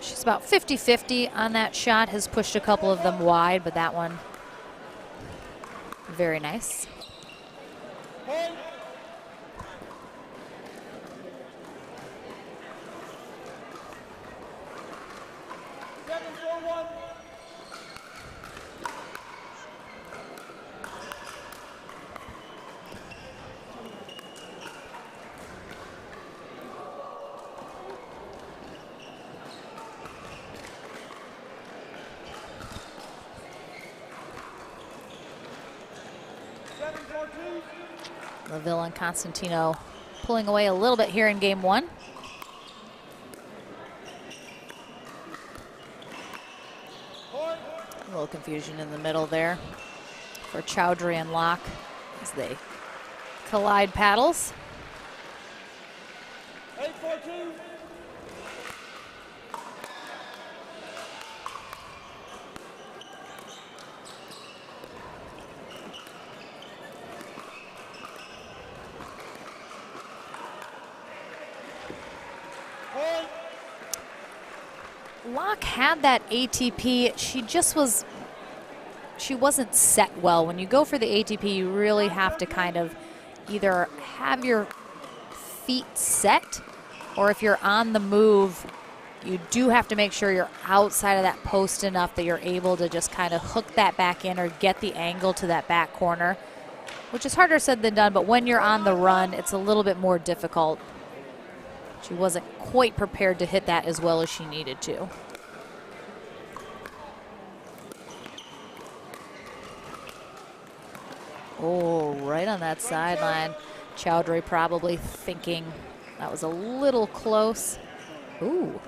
She's about 50-50 on that shot, has pushed a couple of them wide, but that one, very nice. Laville and Constantino pulling away a little bit here in game one. A little confusion in the middle there for Chowdhury and Locke as they collide paddles.
8-4-2.
Locke had that ATP. She wasn't set well. When you go for the ATP, you really have to kind of either have your feet set, or if you're on the move, you do have to make sure you're outside of that post enough that you're able to just kind of hook that back in or get the angle to that back corner, which is harder said than done, but when you're on the run, it's a little bit more difficult. She wasn't quite prepared to hit that as well as she needed to. Oh, right on that sideline. Chowdhury probably thinking that was a little close. Ooh,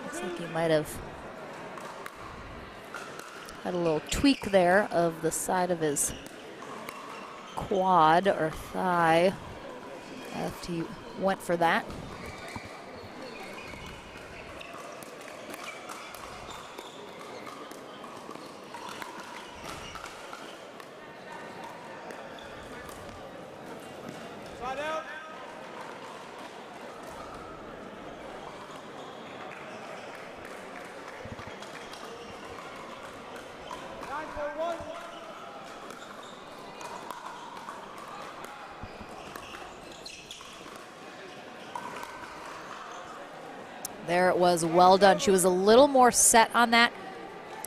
looks like he might have had a little tweak there of the side of his quad or thigh after he went for that. There it was, well done. She was a little more set on that.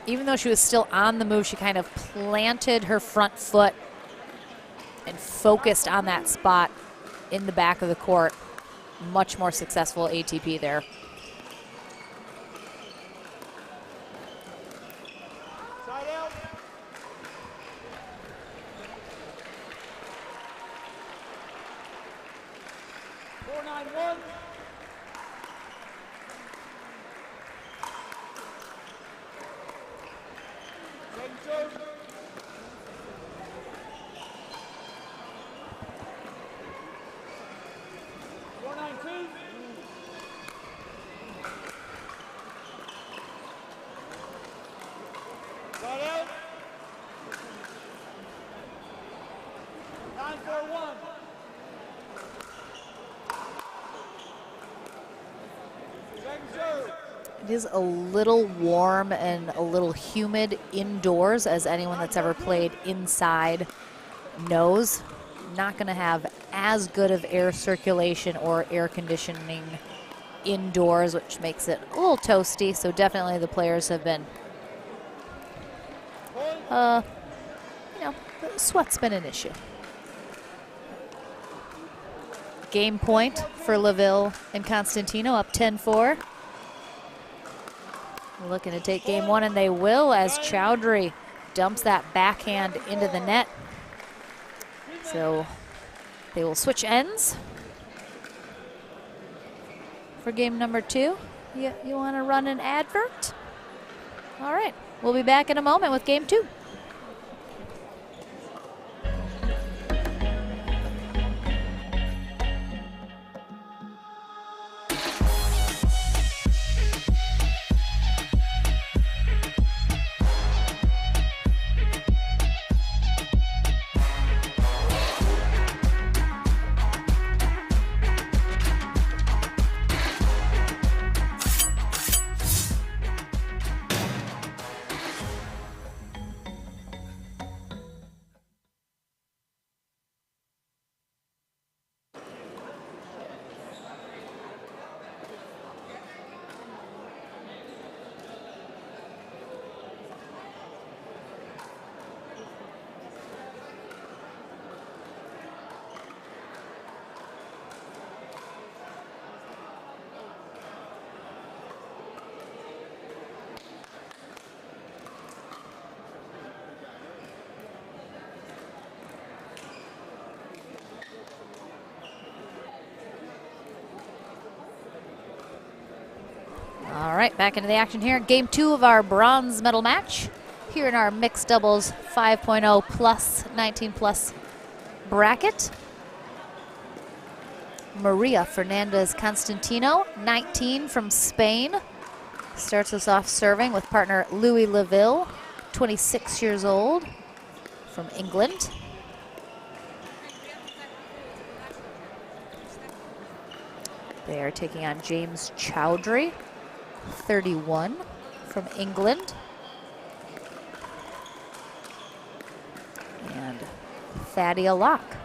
Even though she was still on the move, she kind of planted her front foot and focused on that spot in the back of the court. Much more successful ATP there.
Side out. (491). Second serve. 492. Side out. 941. Second serve.
It is a little warm and a little humid indoors, as anyone that's ever played inside knows. Not going to have as good of air circulation or air conditioning indoors, which makes it a little toasty. So definitely the players have been, the sweat's been an issue. Game point for LaVille and Constantino, up 10-4. Looking to take game one, and they will, as Chowdhury dumps that backhand into the net. So they will switch ends for game number two. You want to run an advert? All right, we'll be back in a moment with game two. All right, back into the action here. Game two of our bronze medal match here in our mixed doubles 5.0 plus 19 plus bracket. Maria Fernandez Constantino, 19 from Spain, starts us off serving with partner Louis LaVille, 26 years old from England. They are taking on James Chowdhury, 31 from England. And Thadia Locke,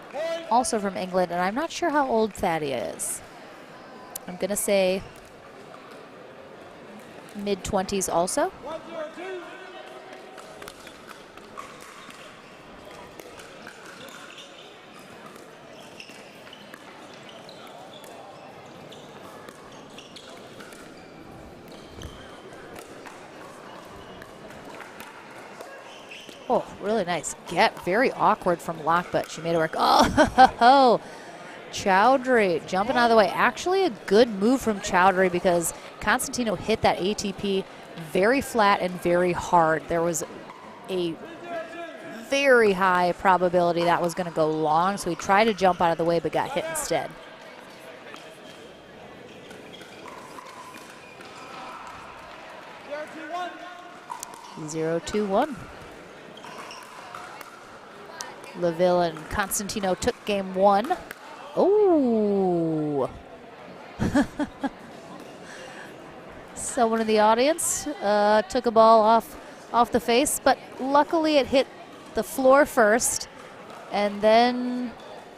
also from England, and I'm not sure how old Thadia is. I'm gonna say mid-20s also.
102.
Oh, really nice get. Very awkward from Locke, but she made it work. Oh, Chowdhury jumping out of the way. Actually a good move from Chowdhury because Constantino hit that ATP very flat and very hard. There was a very high probability that was going to go long, so he tried to jump out of the way but got hit instead. Zero, 2-1. Laville and Constantino took game 1. Oh. Someone in the audience took a ball off the face, but luckily it hit the floor first, and then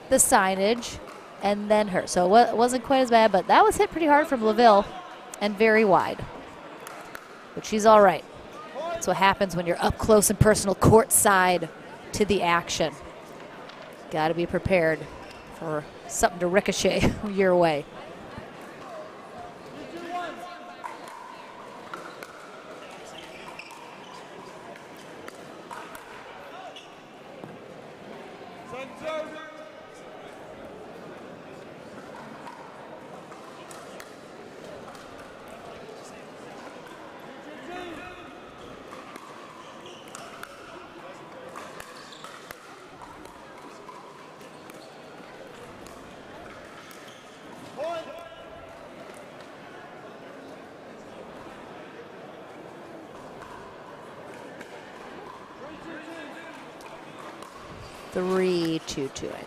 the signage, and then her. So it wasn't quite as bad, but that was hit pretty hard from Laville and very wide. But she's all right. That's what happens when you're up close and personal courtside to the action. Got to be prepared for something to ricochet your way. Three, 2-2, I think.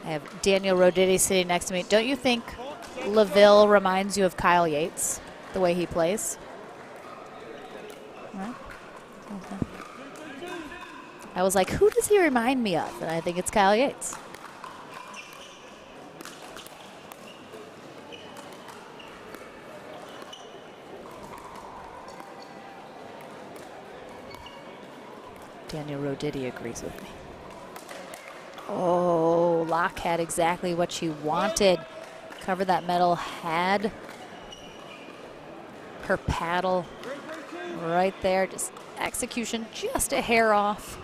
I have Daniel Roditi sitting next to me. Don't you think Laville reminds you of Kyle Yates, the way he plays? Right. Okay. I was like, who does he remind me of? And I think it's Kyle Yates. Daniel Roditi agrees with me. Oh, Locke had exactly what she wanted. Cover that medal, had her paddle right there. Just execution, just a hair off.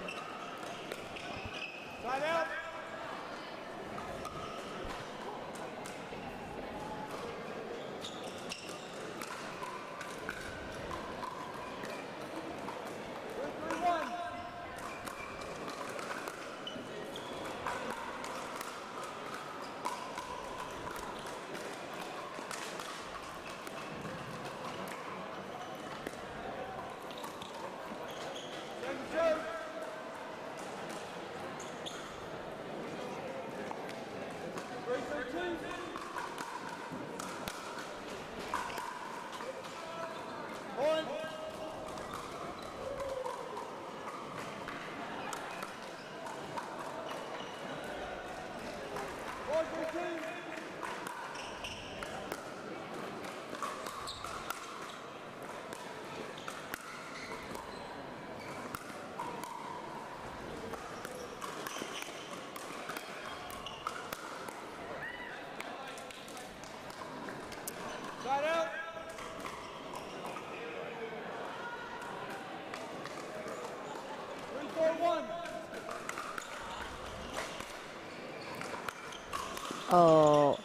Oh,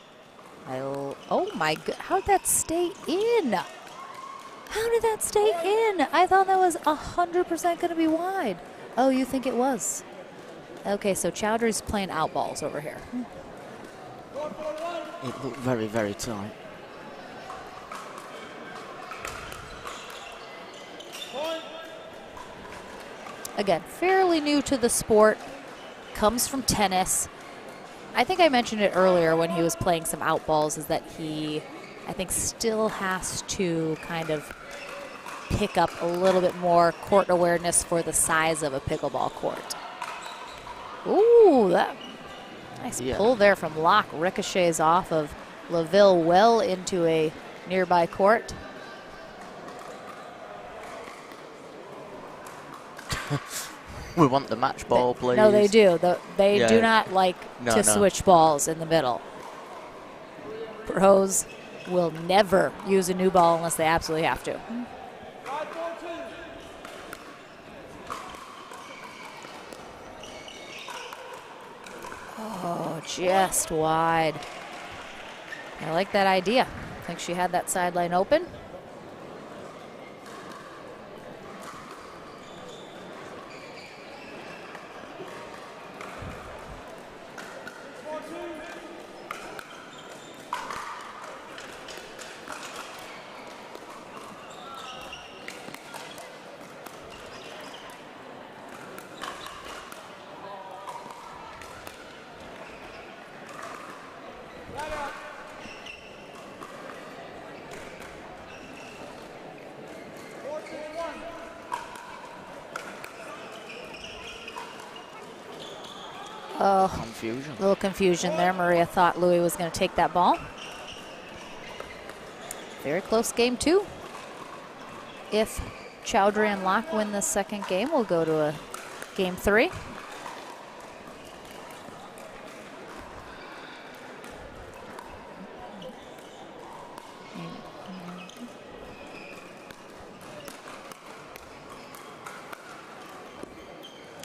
oh my God, how'd that stay in? How did that stay in? I thought that was 100% gonna be wide. Oh, you think it was? Okay, so Chowdhury's playing out balls over here.
It looked very, very tight.
Again, fairly new to the sport, comes from tennis. I think I mentioned it earlier when he was playing some out balls, is that he, I think, still has to kind of pick up a little bit more court awareness for the size of a pickleball court. Ooh, that nice pull there from Locke. Ricochets off of LaVille well into a nearby court.
We want the match ball, please.
No, they do. They
Yeah.
do not like to switch balls in the middle. Pros will never use a new ball unless they absolutely have to. Oh, just wide. I like that idea. I think she had that sideline open. Oh,
Confusion.
A little confusion there. Maria thought Louis was going to take that ball. Very close game, too. If Chowdhury and Locke win the second game, we'll go to a game 3.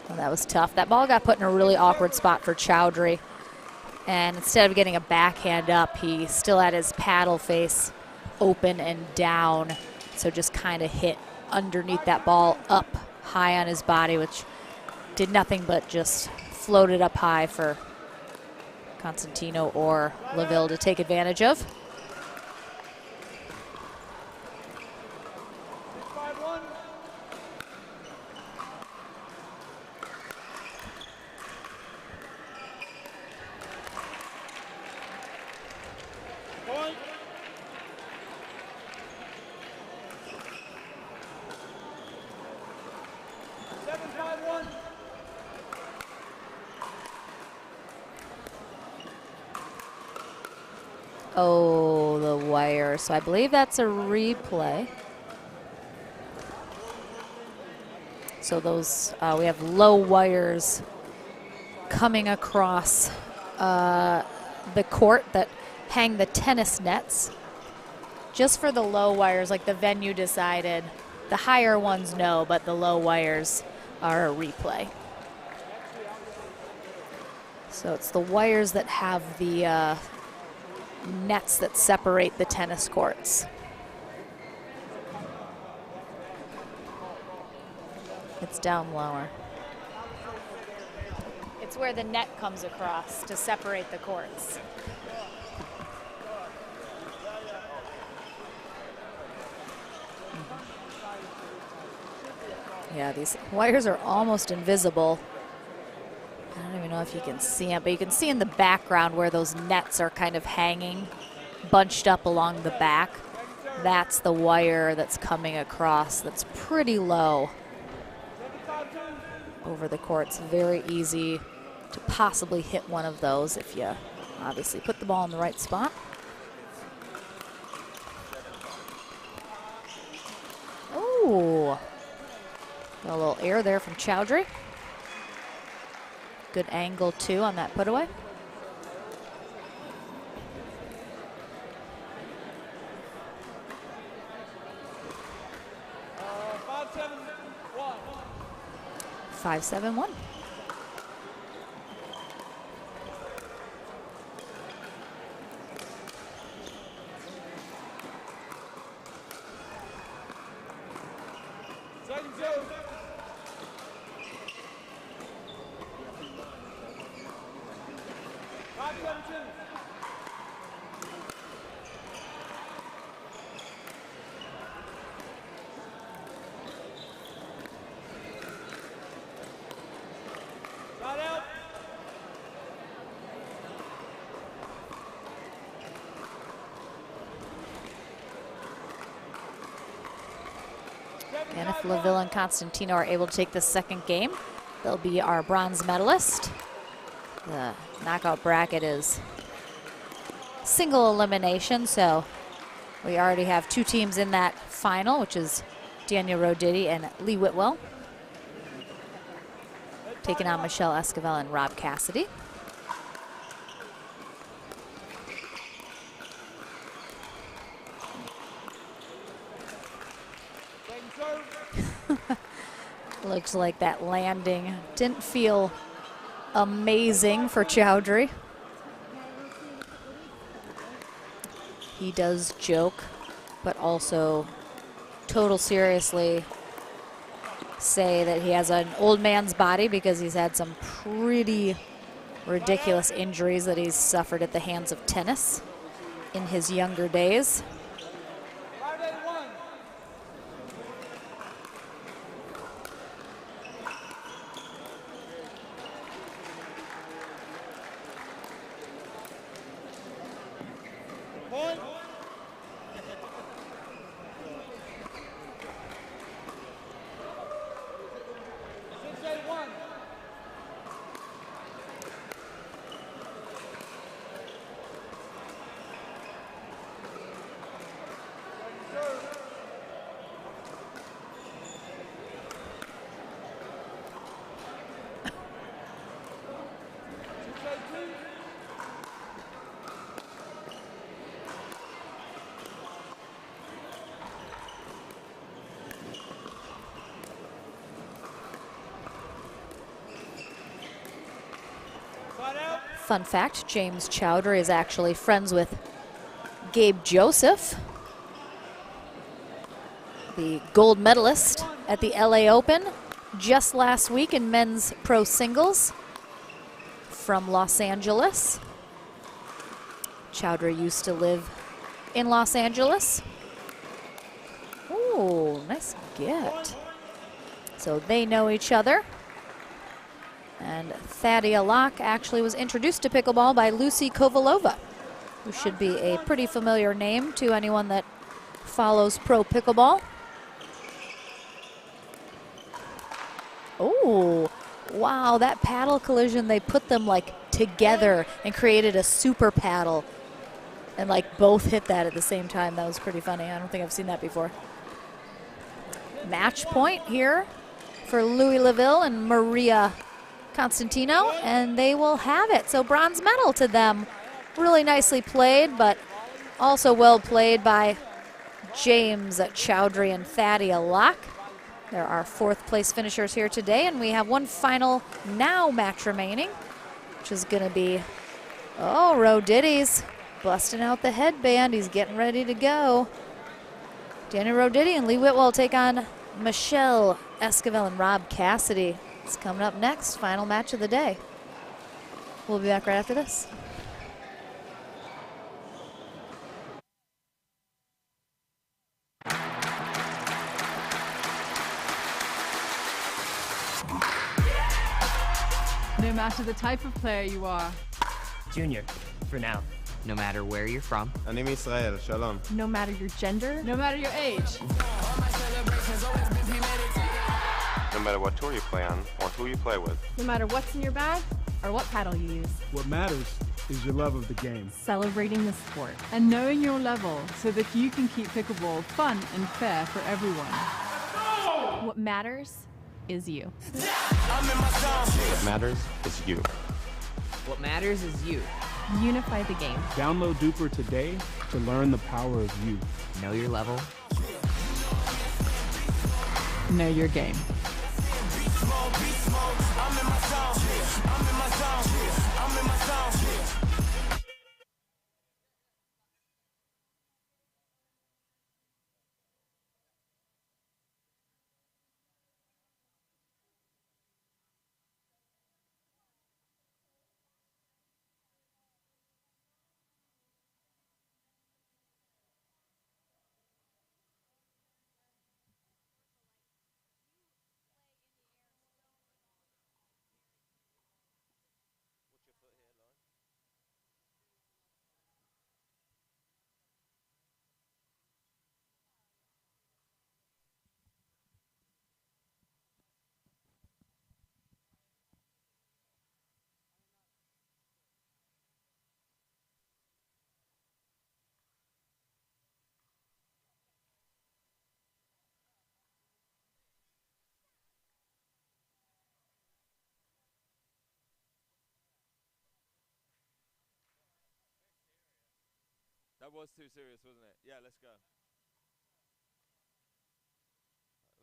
Well, that was tough. That ball got put in a really awkward spot for Chowdhury. And instead of getting a backhand up, he still had his paddle face open and down. So just kind of hit underneath that ball up high on his body, which did nothing but just floated up high for Constantino or LaVille to take advantage of. Oh, the wire. So I believe that's a replay. So those, we have low wires coming across the court that hang the tennis nets. Just for the low wires, like the venue decided. The higher ones, no, but the low wires are a replay. So it's the wires that have the nets that separate the tennis courts. It's down lower. It's where the net comes across to separate the courts. Yeah, these wires are almost invisible. I don't even know if you can see them, but you can see in the background where those nets are kind of hanging, bunched up along the back. That's the wire that's coming across that's pretty low over the court. It's very easy to possibly hit one of those if you obviously put the ball in the right spot. Oh, got a little air there from Chowdhury. Good angle, too, on that put away. Five, 7-1. And if LaVille and Constantino are able to take the second game, they'll be our bronze medalist. The knockout bracket is single elimination, so we already have 2 teams in that final, which is Daniel Roditi and Lee Whitwell, taking on Michelle Esquivel and Rob Cassidy. Looks like that landing didn't feel amazing for Chowdhury. He does joke, but also total seriously say that he has an old man's body because he's had some pretty ridiculous injuries that he's suffered at the hands of tennis in his younger days. Fun fact, James Chowdhury is actually friends with Gabe Joseph, the gold medalist at the LA Open just last week in men's pro singles from Los Angeles. Chowdhury used to live in Los Angeles. Ooh, nice get. So they know each other. And Thadia Locke actually was introduced to pickleball by Lucy Kovalova, who should be a pretty familiar name to anyone that follows pro pickleball. Oh, wow, that paddle collision, they put them like together and created a super paddle. And like both hit that at the same time. That was pretty funny. I don't think I've seen that before. Match point here for Louis Laville and Maria Constantino, and they will have it. So bronze medal to them. Really nicely played, but also well played by James Chowdhury and Thadia Locke. There are 4th place finishers here today, and we have one final now match remaining, which is going to be, oh, Roditi's busting out the headband. He's getting ready to go. Daniel Roditi and Lee Whitwell take on Michelle Esquivel and Rob Cassidy. It's coming up next, final match of the day. We'll be back right after this.
No matter the type of player you are.
Junior, for now.
No matter where you're from.
אני מישראל, שלום.
No matter your gender. No matter your age.
No matter what tour you play on or who you play with.
No matter what's in your bag or what paddle you use.
What matters is your love of the game.
Celebrating the sport. And knowing your level so that you can keep pickleball fun and fair for everyone. What matters is you.
What matters is you.
What matters is you.
Unify the game.
Download DUPR today to learn the power of you.
Know your level.
Know your game.
That was too serious, wasn't it? Yeah, let's go.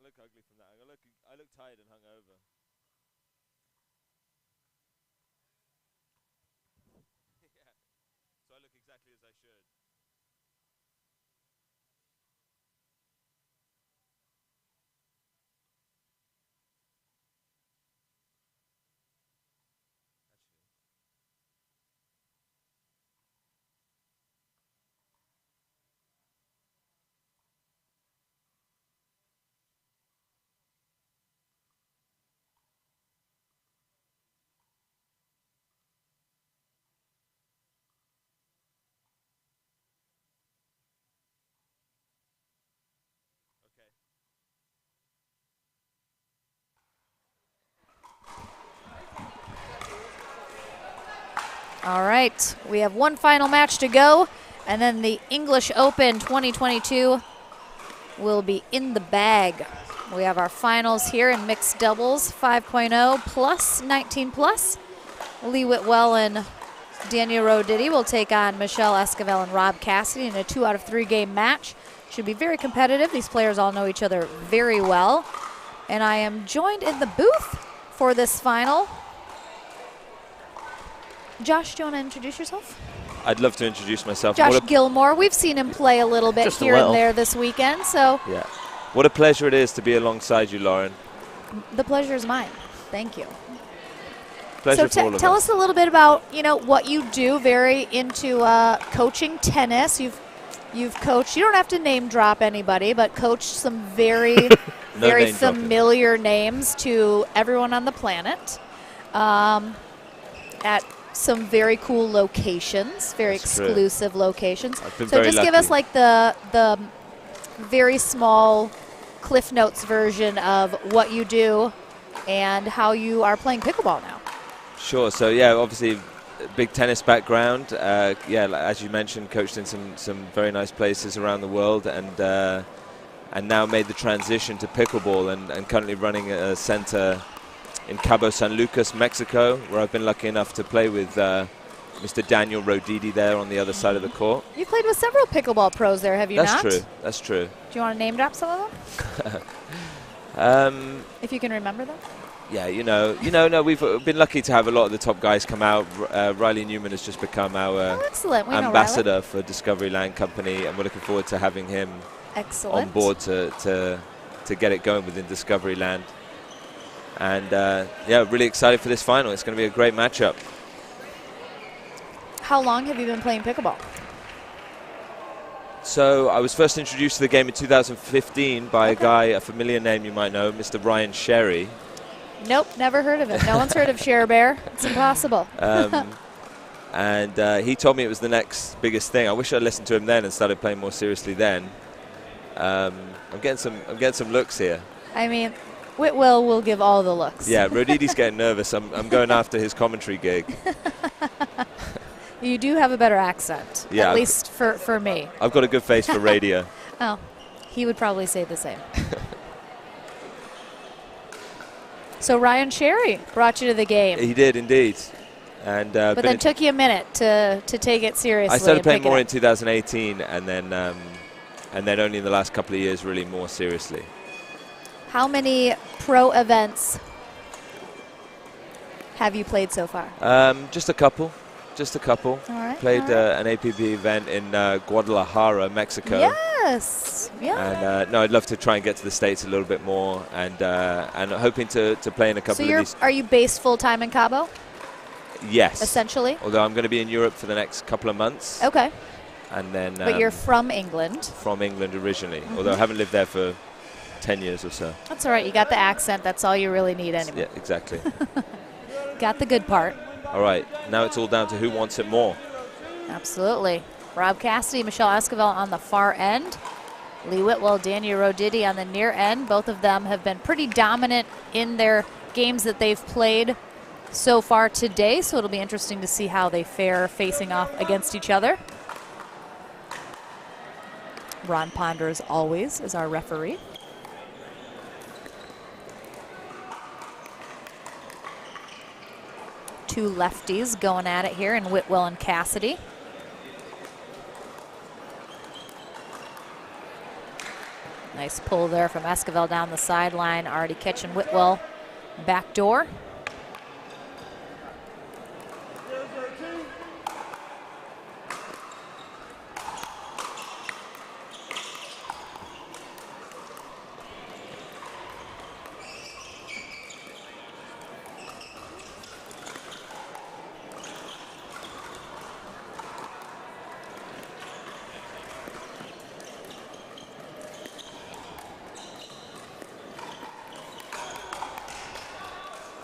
I look ugly from that angle. I look tired and hungover. Yeah. So I look exactly as I should.
All right, we have one final match to go, and then the English Open 2022 will be in the bag. We have our finals here in mixed doubles, 5.0 plus 19 plus. Lee Whitwell and Daniel Roditi will take on Michelle Esquivel and Rob Cassidy in a 2 out of 3 game match. Should be very competitive. These players all know each other very well. And I am joined in the booth for this final. Josh, do you want to introduce yourself?
I'd love to introduce myself.
Josh Gilmore. We've seen him play a little bit here and there this weekend. So
yeah, what a pleasure it is to be alongside you, Lauren.
The pleasure is mine. Thank you.
Pleasure
so
for all of
tell
us.
us a little bit about what you do. Very into coaching tennis. You've coached. You don't have to name drop anybody, but coached some very very familiar names to everyone on the planet. At some very cool locations, very exclusive locations. So just give us like the very small Cliff Notes version of what you do and how you are playing pickleball now.
Sure. So yeah, obviously big tennis background. Yeah, as you mentioned, coached in some very nice places around the world, and now made the transition to pickleball, and currently running a center in Cabo San Lucas, Mexico, where I've been lucky enough to play with Mr. Daniel Roditi there on the other side of the court.
You played with several pickleball pros there, have you not?
That's true. That's true.
Do you want to name drop some of them? If you can remember them.
Yeah, no, we've been lucky to have a lot of the top guys come out. Riley Newman has just become our ambassador for Discovery Land Company, and we're looking forward to having him on board to get it going within Discovery Land. And yeah, really excited for this final. It's going to be a great matchup.
How long have you been playing pickleball?
So I was first introduced to the game in 2015 by a familiar name you might know, Mr. Ryan Sherry.
Nope, never heard of it. No one's heard of Cher Bear. It's impossible.
And he told me it was the next biggest thing. I wish I'd listened to him then and started playing more seriously then. I'm getting some looks here.
I mean, Whitwell will give all the looks.
Yeah, Roditi's getting nervous. I'm going after his commentary gig.
You do have a better accent,
yeah,
at least for me.
I've got a good face for radio.
Oh, he would probably say the same. So Ryan Sherry brought you to the game.
He did indeed. And
but then took you a minute to take it seriously.
I started playing more in 2018, and then only in the last couple of years really more seriously.
How many pro events have you played so far?
Just a couple. All
right.
Played an APB event in Guadalajara, Mexico.
Yes. Yeah.
And no, I'd love to try and get to the States a little bit more, and hoping to play in a couple of these.
Are you based full time in Cabo?
Yes.
Essentially.
Although I'm going to be in Europe for the next couple of months.
Okay.
And then.
But you're from England.
From England originally, although I haven't lived there for 10 years or so.
That's all right. You got the accent. That's all you really need anyway.
Yeah, exactly.
Got the good part.
All right. Now it's all down to who wants it more.
Absolutely. Rob Cassidy, Michelle Esquivel on the far end. Lee Whitwell, Daniel Roditi on the near end. Both of them have been pretty dominant in their games that they've played so far today, so it'll be interesting to see how they fare facing off against each other. Ron Ponder, as always, is our referee. Two lefties going at it here in Whitwell and Cassidy. Nice pull there from Esquivel down the sideline, already catching Whitwell back door.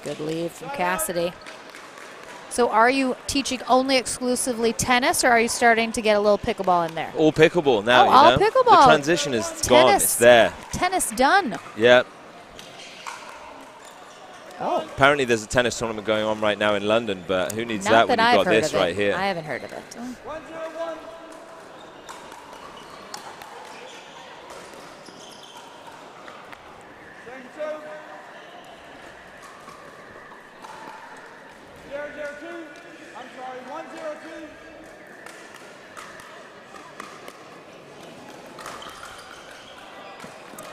Good lead from Cassidy. So are you teaching only exclusively tennis, or are you starting to get a little pickleball in there?
All pickleball now, you
all
know?
pickleball.
The transition is gone. It's there.
Tennis done.
Yeah.
Oh.
Apparently there's a tennis tournament going on right now in London, but who needs
Not
that when
I've
you've got
heard
this
of it.
right here?
I haven't heard of it.
101. Second serve. 002. I'm sorry, 102.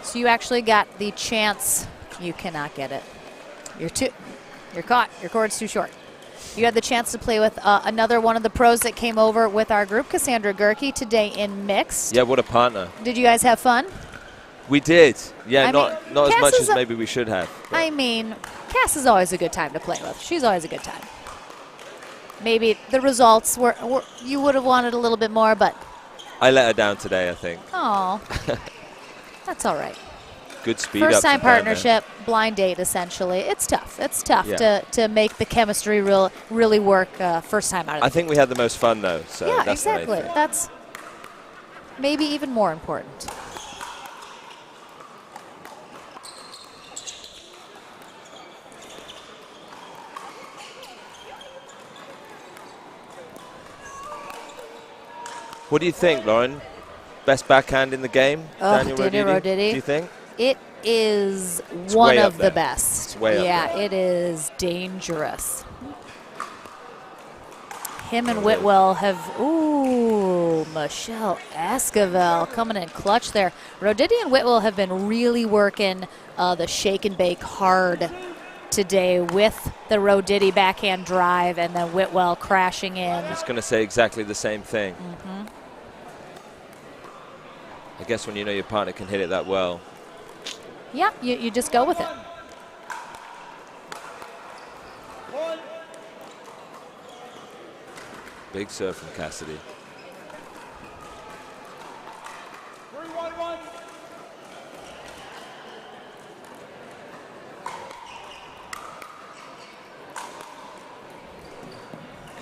So you actually got the chance. You cannot get it. You're caught. Your cord's too short. You had the chance to play with another one of the pros that came over with our group, Cassandra Gerke, today in mixed.
Yeah, what a partner.
Did you guys have fun?
We did. Yeah, not as
Cass
much
is
as maybe we should have.
I mean, Cass is always a good time to play with. She's always a good time. Maybe the results were you would have wanted a little bit more, but.
I let her down today, I think.
Oh, that's all right.
Good speed
First
up
time
to down
partnership, blind date essentially. It's tough. It's tough
Yeah.
to make the chemistry really work first time out of
I think we had the most fun though, so
yeah,
that's the main
exactly.
thing.
That's maybe even more important.
What do you think, Lauren? Best backhand in the game?
Oh,
Daniel
Roditi.
Do you think?
It is
It's
one
way up
of the
there.
best.
Way up
yeah,
there.
it is dangerous. Him and Whitwell have, ooh, Michelle Esquivel coming in clutch there. Roditi and Whitwell have been really working the shake and bake hard today with the Roditi backhand drive and then Whitwell crashing in.
I was going to say exactly the same thing.
Mm-hmm.
I guess when you know your partner can hit it that well.
Yeah, you just go with it.
Big serve from Cassidy.
3-1-1.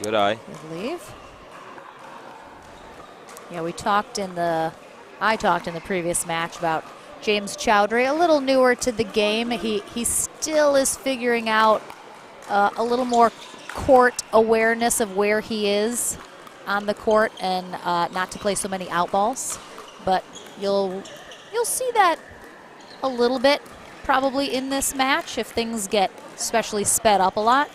Good eye.
Good leave. Yeah, I talked in the previous match about James Chowdhury, a little newer to the game. He still is figuring out a little more court awareness of where he is on the court and not to play so many out balls. But you'll see that a little bit probably in this match if things get especially sped up a lot.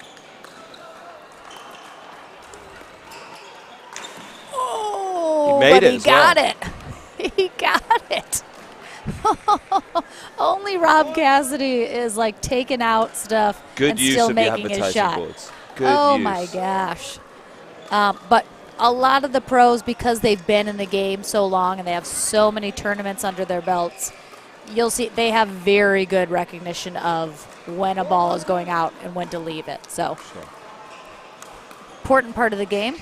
Oh,
He made
but
it
he
as
got
well.
it. He got it. Only Rob Cassidy is like taking out stuff
Good
and
use
still
of the
making his
advertising
shot.
boards. Good
Oh
use.
my gosh. But a lot of the pros, because they've been in the game so long and they have so many tournaments under their belts, you'll see they have very good recognition of when a ball is going out and when to leave it. So,
Sure.
important part of the game.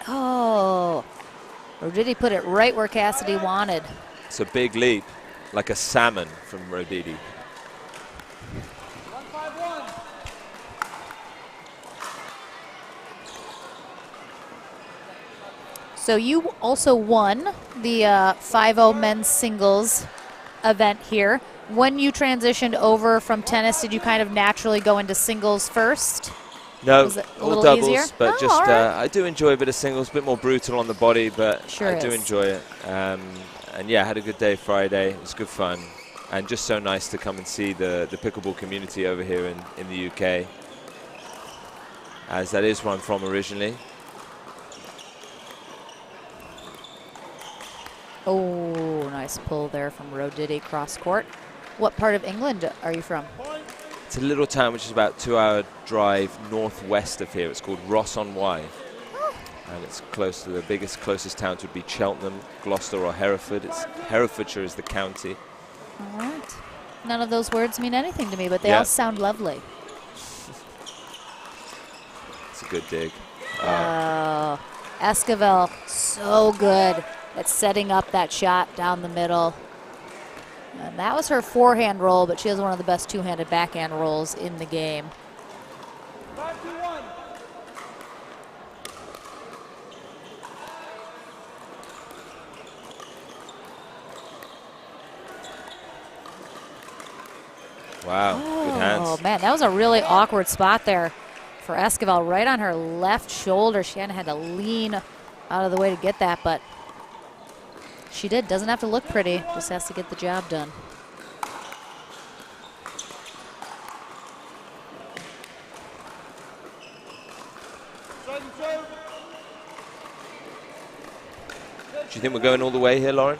Oh, or did he put it right where Cassidy wanted?
It's a big leap, like a salmon from Roditi.
1-5-1.
So you also won the 5-0 men's singles event here. When you transitioned over from tennis, did you kind of naturally go into singles first?
No,
Was it a
all
little
doubles,
easier?
but
Oh,
just
all right.
I do enjoy a bit of singles, a bit more brutal on the body, but
Sure
I do
is.
enjoy it.
And yeah, had a good day Friday. It was good fun. And just so nice to come and see the pickleball community over here in the UK, as that is where I'm from originally.
Oh, nice pull there from Roditi cross court. What part of England are you from?
It's a little town which is about 2-hour drive northwest of here. It's called Ross-on-Wye. And it's close to the closest towns would be Cheltenham, Gloucester, or Hereford. Herefordshire is the county.
All right. None of those words mean anything to me, but they
Yeah.
all sound lovely.
It's a good dig.
Esquivel, so good at setting up that shot down the middle. And that was her forehand roll, but she has one of the best two-handed backhand rolls in the game.
5-2-1.
Wow, good hands.
Oh, man, that was a really awkward spot there for Esquivel, right on her left shoulder. She had to lean out of the way to get that, but she did. Doesn't have to look pretty, just has to get the job done.
Do you think we're going all the way here, Lauren?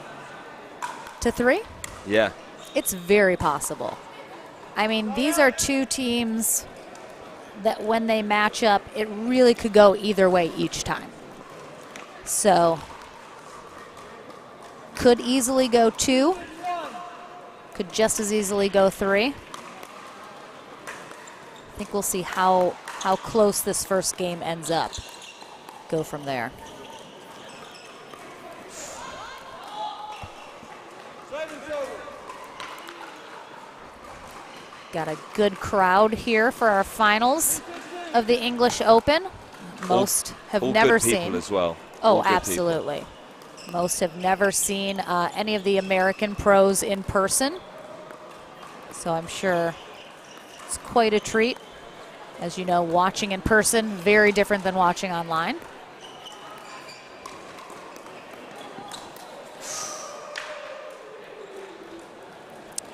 To 3?
Yeah.
It's very possible. I mean, these are two teams that when they match up, it really could go either way each time. So, could easily go 2. Could just as easily go 3. I think we'll see how close this first game ends up. Go from there. Got a good crowd here for our finals of the English Open. Most have never
good people
seen.
As well.
Oh,
All good
absolutely. Most have never seen any of the American pros in person. So I'm sure it's quite a treat. As you know, watching in person, very different than watching online.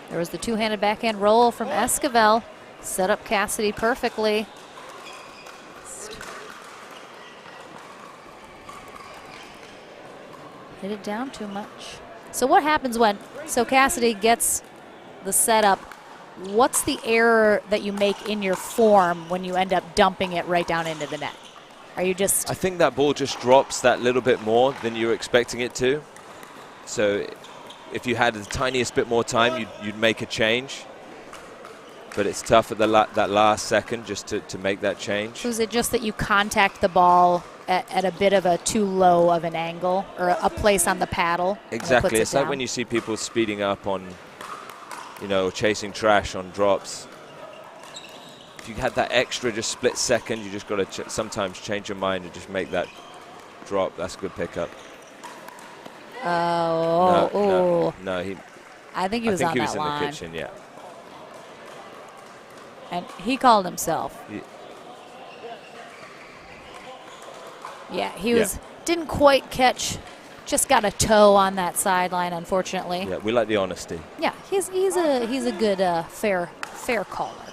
There was the two-handed backhand roll from Esquivel. Set up Cassidy perfectly. Hit it down too much. So what happens when, so Cassidy gets the setup, what's the error that you make in your form when you end up dumping it right down into the net? Are you just...
I think that ball just drops that little bit more than you were expecting it to. So if you had the tiniest bit more time, you'd make a change. But it's tough at that last second just to make that change.
So is it just that you contact the ball at a bit of a too low of an angle or a place on the paddle?
Exactly. It's like when you see people speeding up on, you know, chasing trash on drops. If you had that extra just split second, you just got to sometimes change your mind and just make that drop. That's a good pickup.
Oh,
no,
I think he was on that line.
I think he was in the kitchen, yeah.
And he called himself. Yeah, he was didn't quite catch, just got a toe on that sideline, unfortunately.
Yeah, we like the honesty.
Yeah, he's a good fair caller.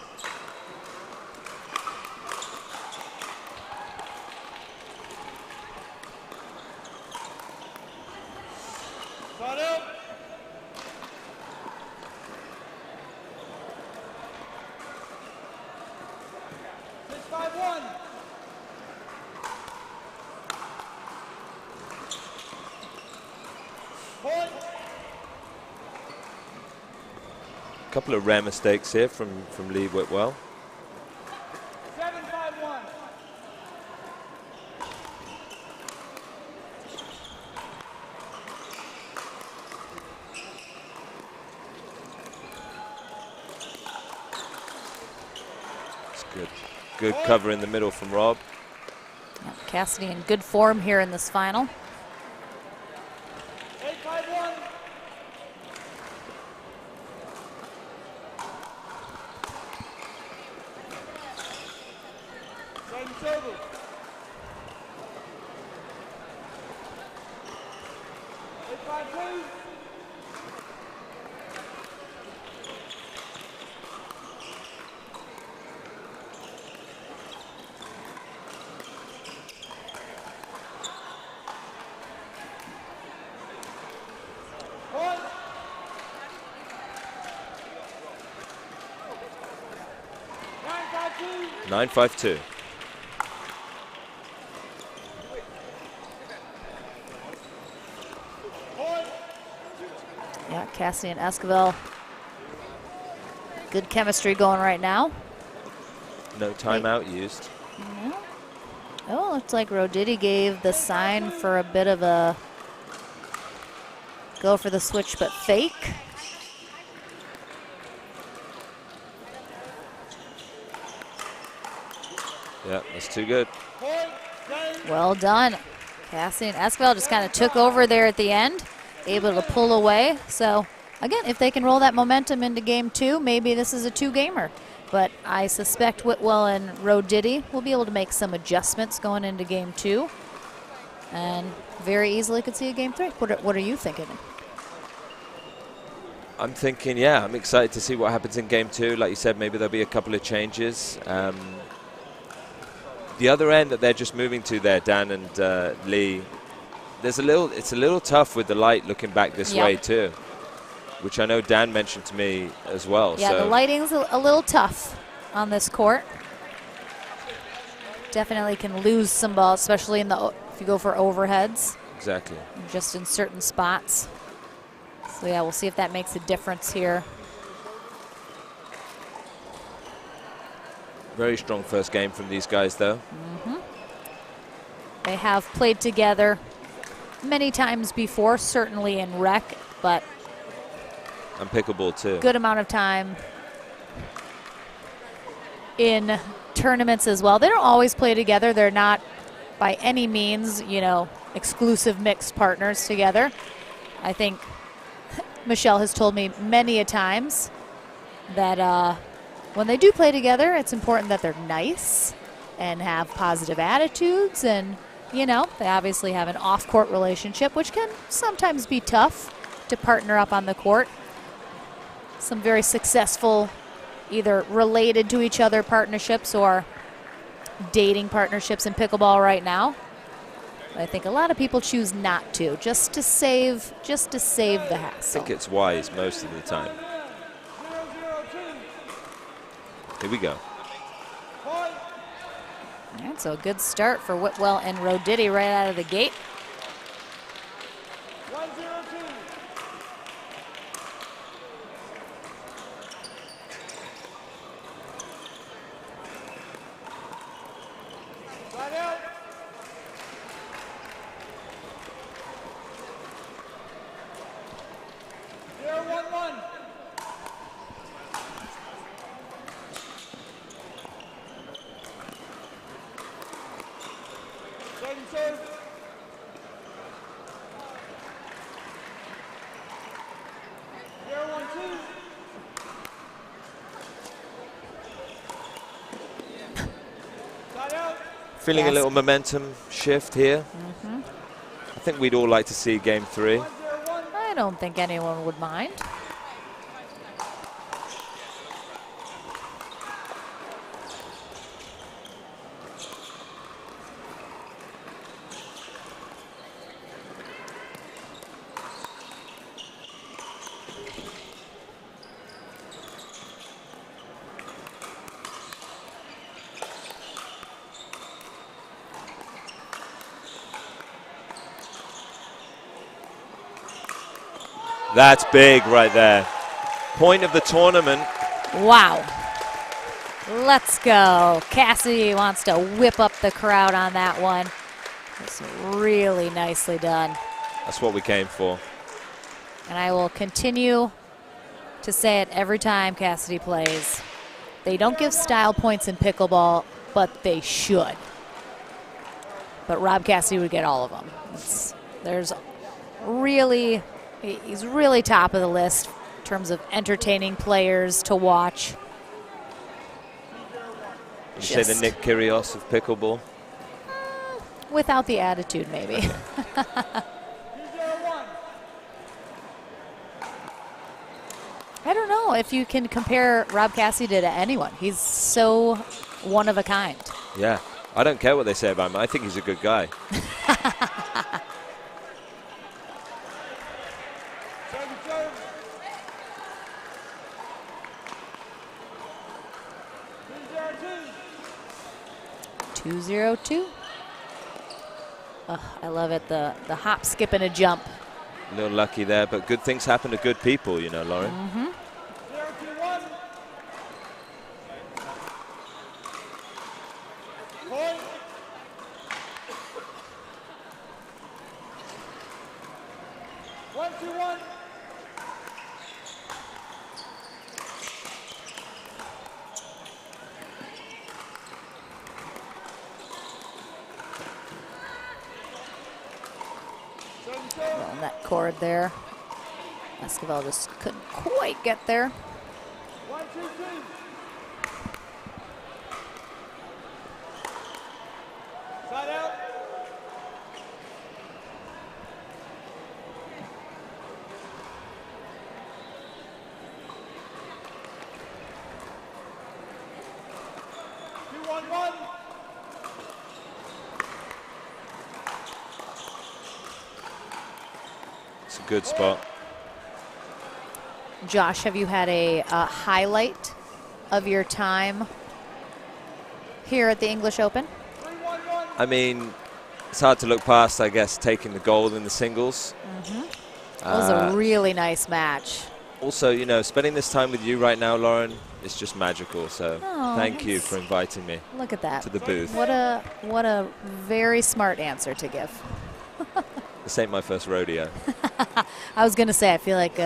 A couple of rare mistakes here from Lee Whitwell.
7-5-1.
It's good. Good cover in the middle from Rob.
Yeah, Cassidy in good form here in this final.
8-5-1. Serve. 8-5-2.
9-5-2.
Yeah, Cassidy and Esquivel. Good chemistry going right now.
No timeout used.
No. Oh, looks like Roditi gave the sign for a bit of a go for the switch, but fake.
Yeah, that's too good.
Well done. Cassidy and Esquivel just kind of took over there at the end, able to pull away. So, again, if they can roll that momentum into game 2, maybe this is a 2-gamer. But I suspect Whitwell and Roditi will be able to make some adjustments going into game 2. And very easily could see a game 3. What are you thinking?
I'm thinking, yeah, I'm excited to see what happens in game 2. Like you said, maybe there'll be a couple of changes. The other end that they're just moving to there, Dan and Lee, it's a little tough with the light looking back this way too, which I know Dan mentioned to me as well.
Yeah,
so
the lighting's a little tough on this court. Definitely can lose some balls, especially if you go for overheads.
Exactly.
Just in certain spots. So yeah, we'll see if that makes a difference here.
Very strong first game from these guys, though.
They have played together many times before, certainly in rec, but
And pickleball, too.
good amount of time in tournaments as well. They don't always play together. They're not by any means, exclusive mixed partners together. I think Michelle has told me many a times that when they do play together, it's important that they're nice and have positive attitudes. And, they obviously have an off-court relationship, which can sometimes be tough to partner up on the court. Some very successful, either related to each other partnerships or dating partnerships in pickleball right now. But I think a lot of people choose not to, just to save the hassle.
I think it's wise most of the time. Here we go.
That's a good start for Whitwell and Roditi right out of the gate.
Feeling a little momentum shift here. I think we'd all like to see game 3.
I don't think anyone would mind.
That's big right there. Point of the tournament.
Wow. Let's go. Cassidy wants to whip up the crowd on that one. It's really nicely done.
That's what we came for.
And I will continue to say it every time Cassidy plays. They don't give style points in pickleball, but they should. But Rob Cassidy would get all of them. He's really top of the list in terms of entertaining players to watch.
You say the Nick Kyrgios of pickleball?
Without the attitude, maybe.
Okay.
I don't know if you can compare Rob Cassidy to anyone. He's so one of a kind.
Yeah. I don't care what they say about him. I think he's a good guy.
2-0-2. I love it, the hop, skip, and a jump.
A little lucky there, but good things happen to good people, you know, Lauren.
Mm-hmm.
0-2-1. Point. One, 2-1.
On that cord there. Esquivel just couldn't quite get there.
1, 2, 3. Side out. Two, 1-1.
It's a good spot.
Josh, have you had a highlight of your time here at the English Open?
I mean, it's hard to look past, I guess, taking the gold in the singles.
Mm-hmm. That was a really nice match.
Also, you know, spending this time with you right now, Lauren, it's just magical. So
Oh,
thank you for inviting me.
Look at that.
To the booth.
What a very smart answer to give.
This ain't my first rodeo.
I was gonna say, I feel like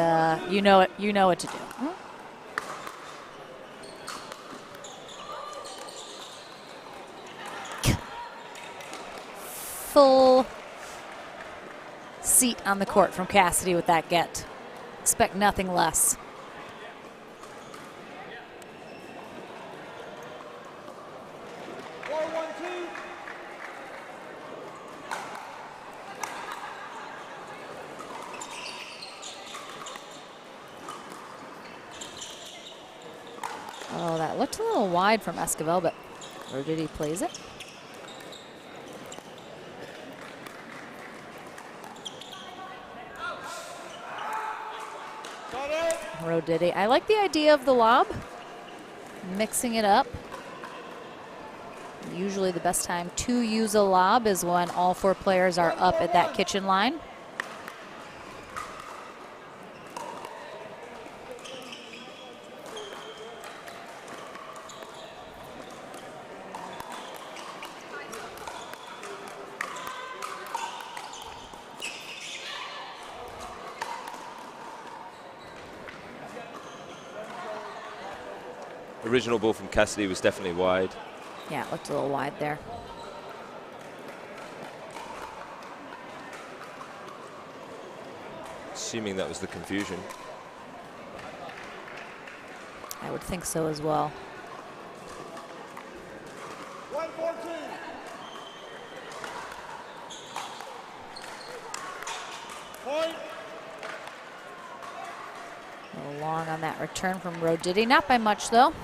you know what to do. Full seat on the court from Cassidy with that get. Expect nothing less. Oh, that looked a little wide from Esquivel, but or did he plays it? Roditi. I like the idea of the lob, mixing it up. Usually the best time to use a lob is when all four players are up at that kitchen line.
Original ball from Cassidy was definitely wide.
Yeah, it looked a little wide there.
Assuming that was the confusion.
I would think so as well.
114. Point.
A little long on that return from Roditi. Not by much, though.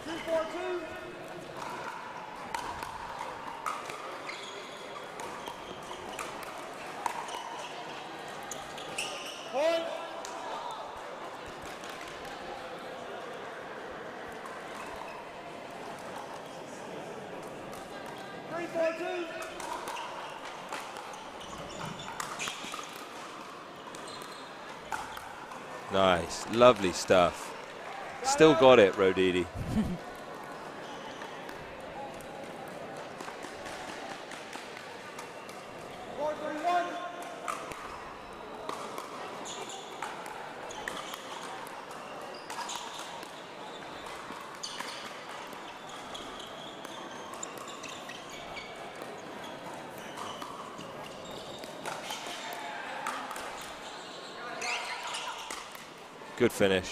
2-4-2. Point. 3-4-2.
Nice, lovely stuff. Still got it, Roditi. Good finish.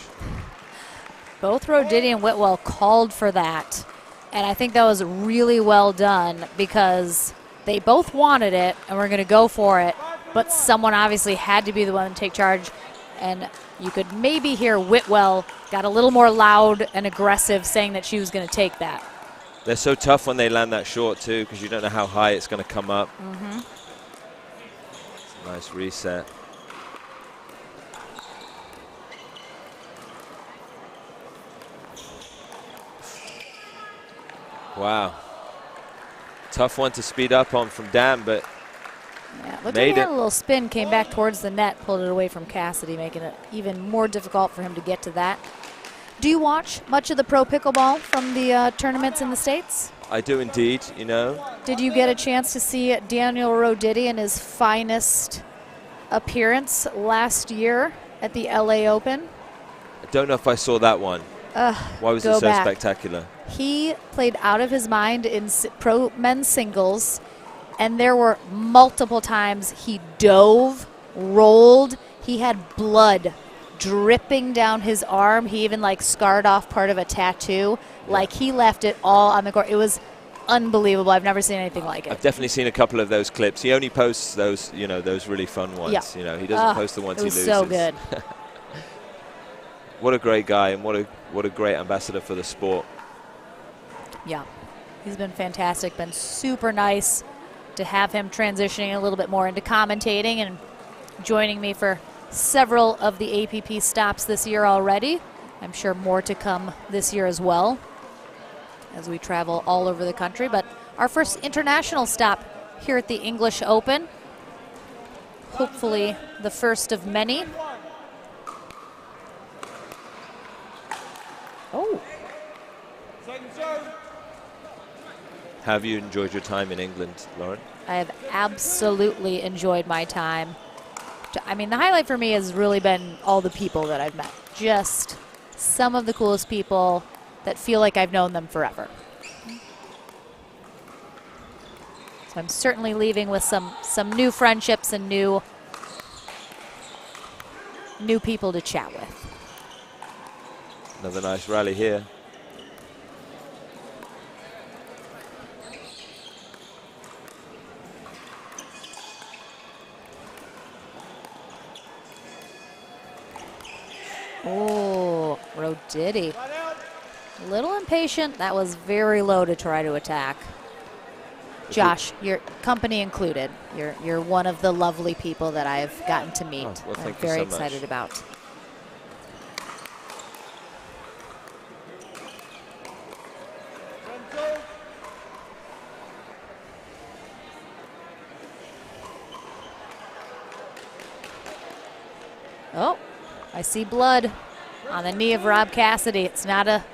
Both Roditi and Whitwell called for that. And I think that was really well done because they both wanted it and were going to go for it. But someone obviously had to be the one to take charge. And you could maybe hear Whitwell got a little more loud and aggressive saying that she was going to take that.
They're so tough when they land that short too because you don't know how high it's going to come up.
Mm-hmm.
Nice reset. Wow. Tough one to speed up on from Dan, but
yeah, looked like
made
he had
it.
a little spin, came back towards the net, pulled it away from Cassidy, making it even more difficult for him to get to that. Do you watch much of the pro pickleball from the tournaments in the States?
I do indeed, you know.
Did you get a chance to see Daniel Roditi in his finest appearance last year at the LA Open?
I don't know if I saw that one. Why was it so
back.
spectacular?
He played out of his mind in pro men's singles, and there were multiple times he dove, rolled. He had blood dripping down his arm. He even like scarred off part of a tattoo. Yeah. Like he left it all on the court. It was unbelievable. I've never seen anything like it.
I've definitely seen a couple of those clips. He only posts those, you know, those really fun ones.
Yeah.
You know, he doesn't post the ones he loses.
It was so good.
What a great guy, and what a great ambassador for the sport.
Yeah, he's been fantastic, been super nice to have him transitioning a little bit more into commentating and joining me for several of the APP stops this year already. I'm sure more to come this year as well as we travel all over the country. But our first international stop here at the English Open, hopefully the first of many. Oh.
Have you enjoyed your time in England, Lauren?
I have absolutely enjoyed my time. I mean, the highlight for me has really been all the people that I've met. Just some of the coolest people that feel like I've known them forever. So I'm certainly leaving with some new friendships and new people to chat with.
Another nice rally here.
Oh, Roditi. A little impatient. That was very low to try to attack. Josh, your company included. You're one of the lovely people that I've gotten to meet.
Oh, well,
I'm
thank you
very
so
excited
much.
about. Oh, I see blood on the knee of Rob Cassidy. It's not a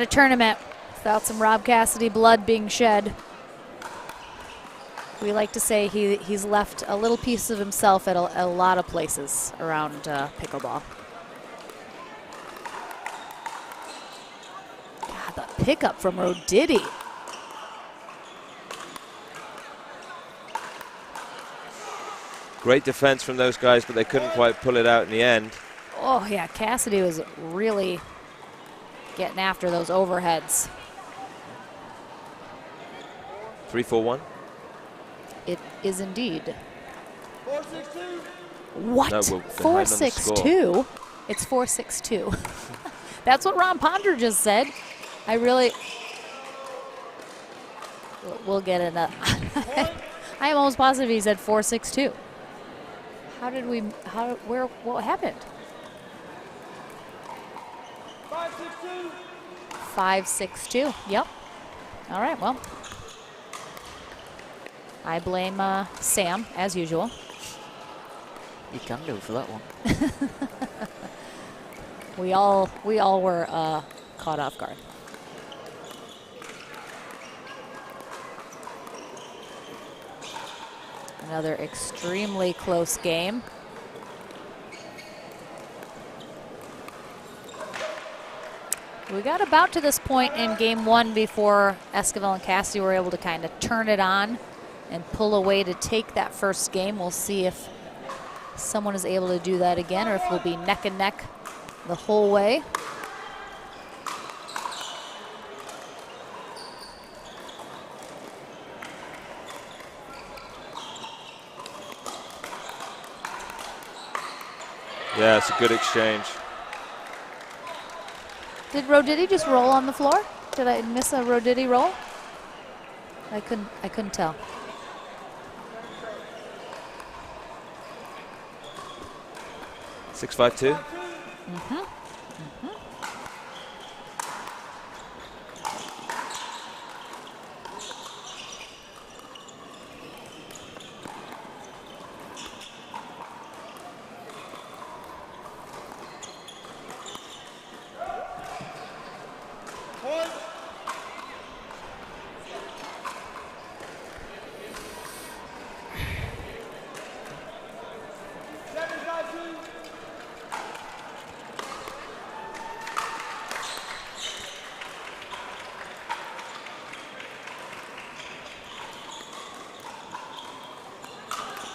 tournament without some Rob Cassidy blood being shed. We like to say he's left a little piece of himself at a lot of places around pickleball. God, the pickup from Roditi.
Great defense from those guys, but they couldn't quite pull it out in the end.
Oh, yeah, Cassidy was really getting after those overheads.
3-4-1.
It is indeed.
4-6-2.
What?
No, we're behind on the score.
4-6-2? It's 4-6-2. That's what Ron Ponder just said. I really... We'll get it up. I am almost positive he said 4-6-2. How did we... what happened?
5-6-2.
5-6-2. Yep. All right, well. I blame Sam, as usual.
You can do for that one.
We all were caught off guard. Another extremely close game. We got about to this point in game one before Esquivel and Cassidy were able to kind of turn it on and pull away to take that first game. We'll see if someone is able to do that again or if we'll be neck and neck the whole way.
Yeah, it's a good exchange.
Did Roditi just roll on the floor? Did I miss a Roditi roll? I couldn't tell.
Six, 5-2.
Mm-hmm.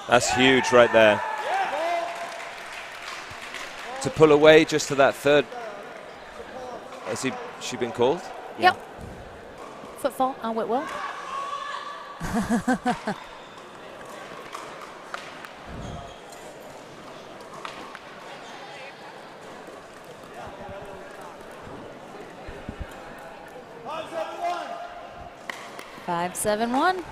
That's huge right there. To pull away just to that third. Has she been called?
Yep. Footfall on Whitwell. Five, 7-1.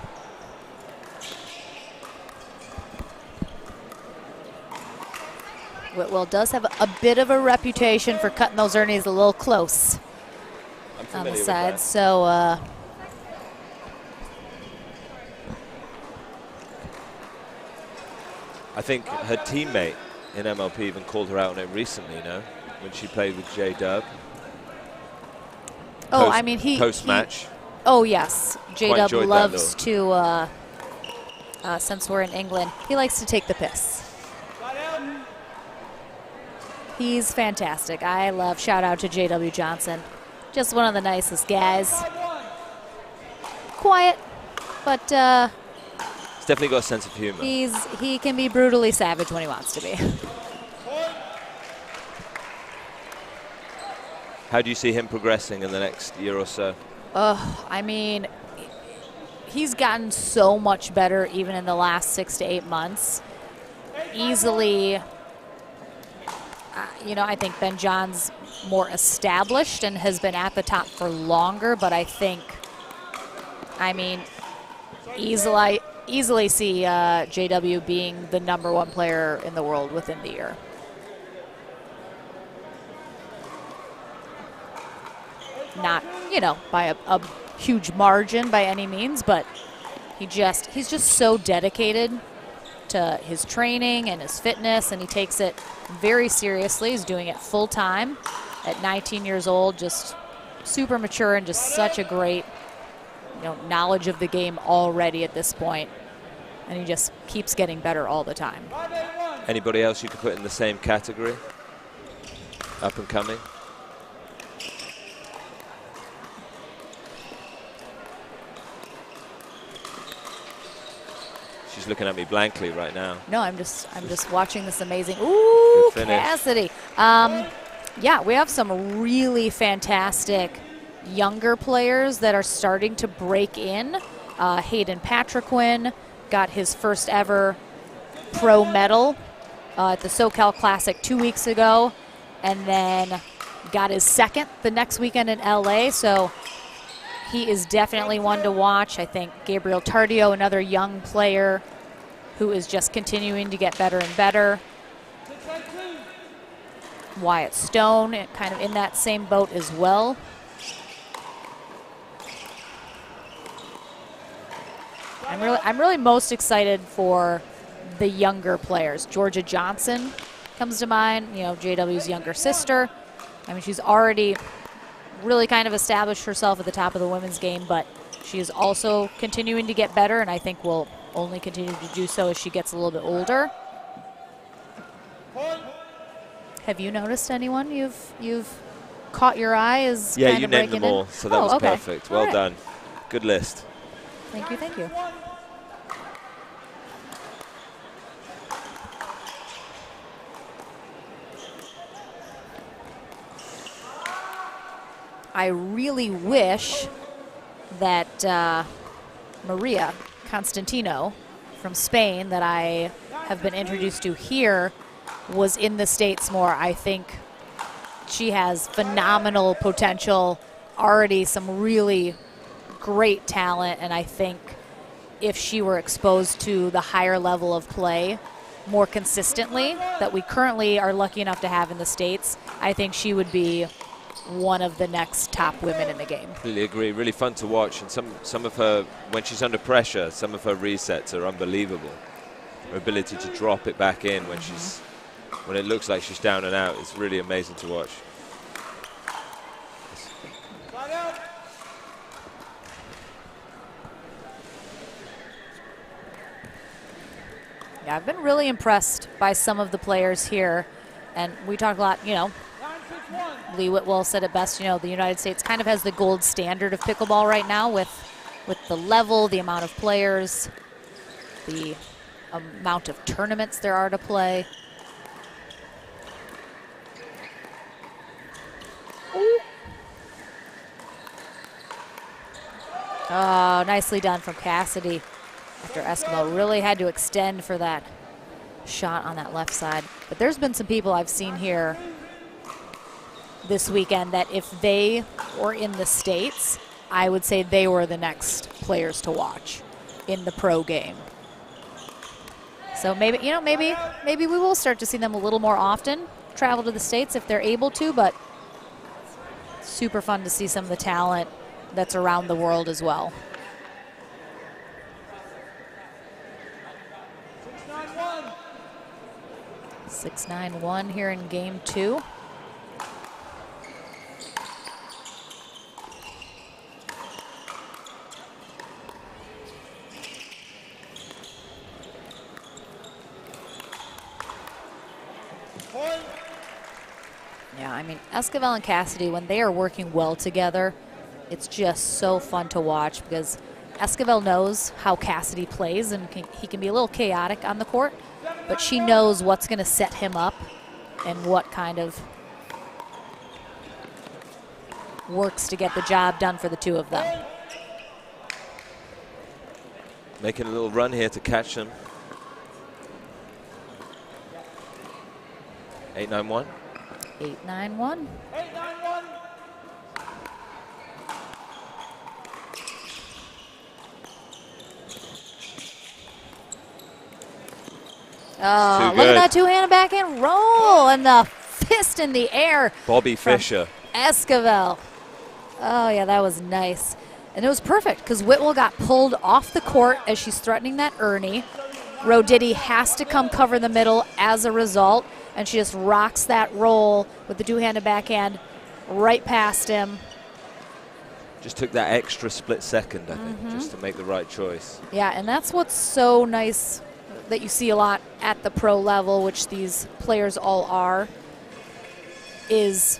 Whitwell does have a bit of a reputation for cutting those earnings a little close on the side. So
I think her teammate in MLP even called her out on it recently, when she played with J-Dub.
Oh, I mean,
post-match.
Oh, yes. J-Dub loves to, since we're in England, he likes to take the piss. He's fantastic. I love, shout out to J.W. Johnson. Just one of the nicest guys. Quiet, but
he's definitely got a sense of humor.
He can be brutally savage when he wants to be.
How do you see him progressing in the next year or so?
I mean, he's gotten so much better even in the last 6 to 8 months. Easily, I think Ben John's more established and has been at the top for longer, but I think, easily see JW being the #1 player in the world within the year. Not, by a huge margin by any means, but he's just so dedicated to his training and his fitness, and he takes it very seriously. He's doing it full time at 19 years old, just super mature and just such a great, knowledge of the game already at this point. And he just keeps getting better all the time.
Anybody else you could put in the same category? Up and coming? She's looking at me blankly right now.
No, I'm just watching this amazing. Ooh, Cassidy. Yeah, we have some really fantastic younger players that are starting to break in. Hayden Patriquin got his first ever pro medal at the SoCal Classic 2 weeks ago, and then got his second the next weekend in LA. So he is definitely one to watch. I think Gabriel Tardio, another young player who is just continuing to get better and better. Wyatt Stone, kind of in that same boat as well. I'm really most excited for the younger players. Georgia Johnson comes to mind, JW's younger sister. I mean, she's already really kind of established herself at the top of the women's game, but she is also continuing to get better, and I think will only continue to do so as she gets a little bit older. Have you noticed anyone you've caught your eye as
yeah,
kind
you
of
named them all, so that was
okay.
perfect. Well done. Good list.
Thank you, thank you. I really wish that Maria Constantino from Spain, that I have been introduced to here, was in the States more. I think she has phenomenal potential, already some really great talent, and I think if she were exposed to the higher level of play more consistently that we currently are lucky enough to have in the States, I think she would be one of the next top women in the game.
Completely agree. Really fun to watch, and some of her, when she's under pressure, some of her resets are unbelievable. Her ability to drop it back in when when it looks like she's down and out is really amazing to watch.
Yeah, I've been really impressed by some of the players here, and we talked a lot, Lee Whitwell said it best, the United States kind of has the gold standard of pickleball right now with the level, the amount of players, the amount of tournaments there are to play. Ooh. Oh, nicely done from Cassidy after Esquivel really had to extend for that shot on that left side. But there's been some people I've seen here this weekend that if they were in the States, I would say they were the next players to watch in the pro game. So maybe, you know, maybe we will start to see them a little more often, travel to the States if they're able to, but super fun to see some of the talent that's around the world as well. 6-9-1 here in game 2. Yeah, I mean, Esquivel and Cassidy, when they are working well together, it's just so fun to watch because Esquivel knows how Cassidy plays, and he can be a little chaotic on the court, but she knows what's going to set him up and what kind of works to get the job done for the two of them.
Making a little run here to catch them. 8-9-1.
8-9-1.
8-9-1.
Oh, look at that two-handed backhand roll and the fist in the air.
Bobby Fischer.
Esquivel. Oh, yeah, that was nice. And it was perfect because Whitwell got pulled off the court as she's threatening that Ernie. Roditi has to come cover the middle as a result, and she just rocks that roll with the two-handed backhand right past him.
Just took that extra split second, I think, just to make the right choice.
Yeah, and that's what's so nice that you see a lot at the pro level, which these players all are, is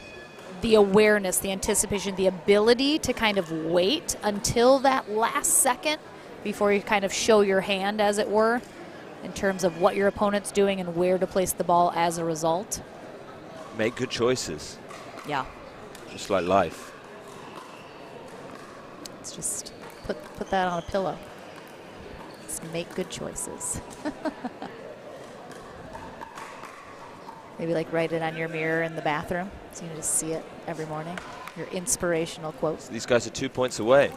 the awareness, the anticipation, the ability to kind of wait until that last second before you kind of show your hand, as it were, in terms of what your opponent's doing and where to place the ball as a result.
Make good choices.
Yeah.
Just like life.
Let's just put that on a pillow. Just make good choices. Maybe like write it on your mirror in the bathroom so you can just see it every morning. Your inspirational quotes.
These guys are 2 points away.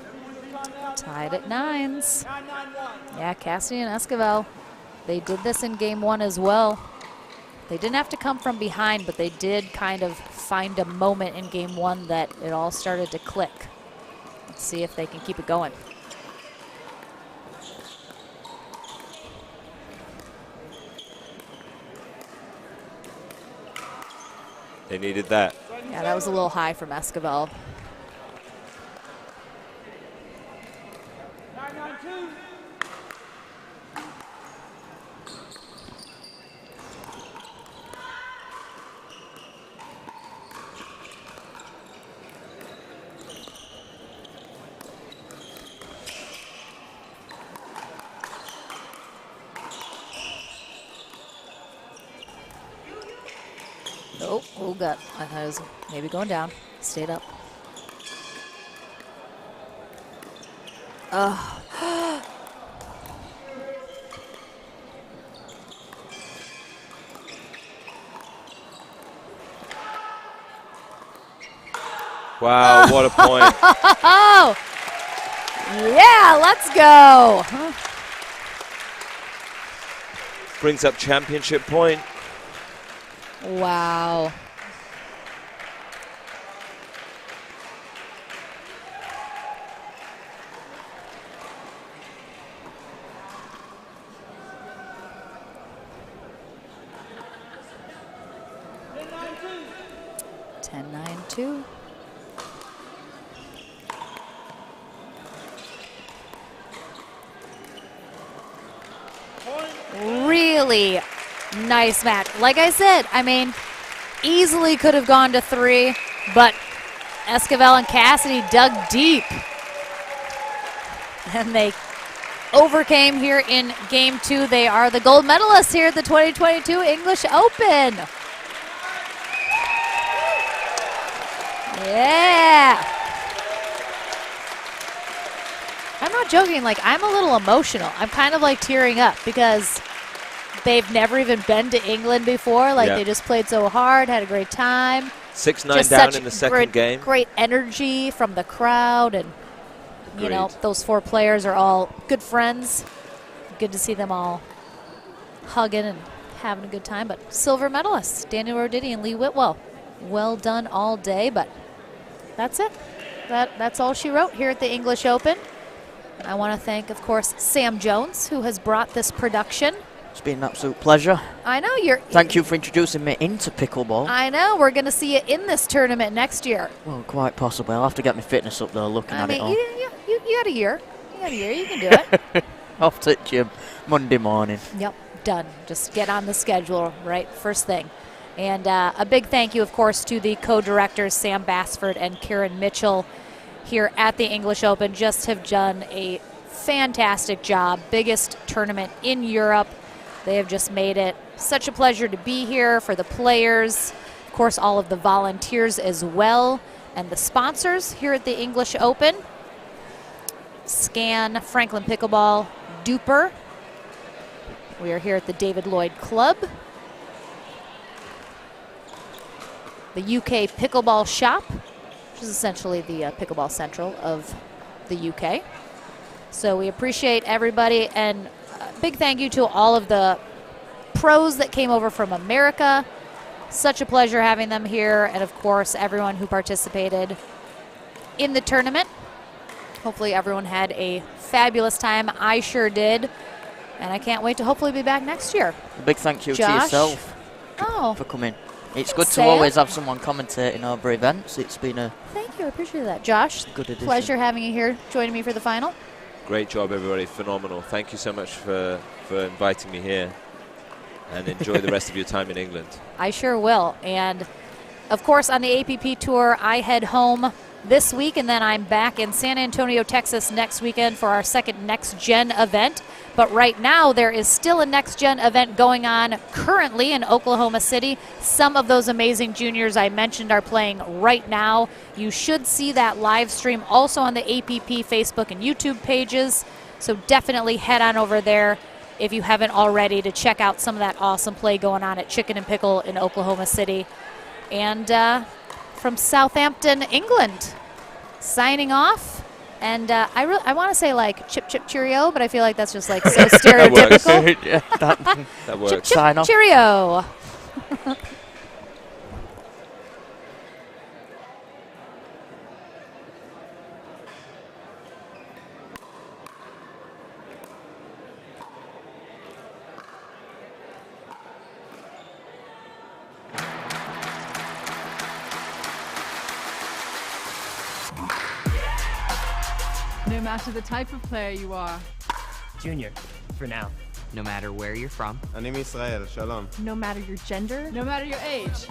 Tied at 9s. Yeah, Cassidy and Esquivel. They did this in game 1 as well. They didn't have to come from behind, but they did kind of find a moment in game 1 that it all started to click. Let's see if they can keep it going.
They needed that.
Yeah, that was a little high from Esquivel.
9-9-2.
Oh, gut. I thought it was maybe going down. Stayed up. Oh.
Wow, what a point.
Oh, yeah, let's go.
Brings up championship point.
Wow. Ten, 9-2. Really nice match. Like I said, I mean, easily could have gone to 3, but Esquivel and Cassidy dug deep. And they overcame here in Game 2. They are the gold medalists here at the 2022 English Open. Yeah. I'm not joking, like I'm a little emotional. I'm kind of like tearing up because they've never even been to England before. Like they just played so hard, had a great time.
6-9 down in the second game.
Great energy from the crowd, and you know, those 4 players are all good friends. Good to see them all hugging and having a good time. But silver medalists, Daniel Roditi and Lee Whitwell. Well done all day, but that's it. That's all she wrote here at the English Open. I want to thank, of course, Sam Jones, who has brought this production.
It's been an absolute pleasure.
I know
Thank you for introducing me into pickleball.
I know. We're going to see you in this tournament next year.
Well, quite possibly. I'll have to get my fitness up though, looking at it all.
You got a year. You got a year. You can do it.
Off to the gym Monday morning.
Yep, done. Just get on the schedule, right? First thing. And a big thank you, of course, to the co-directors, Sam Bassford and Karen Mitchell, here at the English Open. Just have done a fantastic job. Biggest tournament in Europe. They have just made it such a pleasure to be here for the players, of course, all of the volunteers as well, and the sponsors here at the English Open. Scan, Franklin Pickleball, DUPR. We are here at the David Lloyd Club. The UK Pickleball Shop, which is essentially the Pickleball Central of the UK. So we appreciate everybody, and a big thank you to all of the pros that came over from America. Such a pleasure having them here, and of course everyone who participated in the tournament. Hopefully everyone had a fabulous time. I sure did, and I can't wait to hopefully be back next year.
A big thank you to
Josh?
yourself for coming. It's good to
Sam?
always have someone commentating over events. It's been a
Thank you, I appreciate that. Josh,
good addition.
pleasure having you here, joining me for the final.
Great job, everybody. Phenomenal. Thank you so much for inviting me here. And enjoy the rest of your time in England.
I sure will. And, of course, on the APP Tour, I head home this week, and then I'm back in San Antonio, Texas next weekend for our second Next Gen event. But right now, there is still a Next Gen event going on currently in Oklahoma City. Some of those amazing juniors I mentioned are playing right now. You should see that live stream also on the APP Facebook and YouTube pages. So definitely head on over there if you haven't already to check out some of that awesome play going on at Chicken and Pickle in Oklahoma City. And from Southampton, England, signing off. And I want to say like chip chip cheerio, but I feel like that's just like so stereotypical.
That works.
Chip chip cheerio.
No matter the type of player you are.
Junior, for now.
No matter where you're from.
אני מישראל, שלום.
No matter your gender. No matter your age.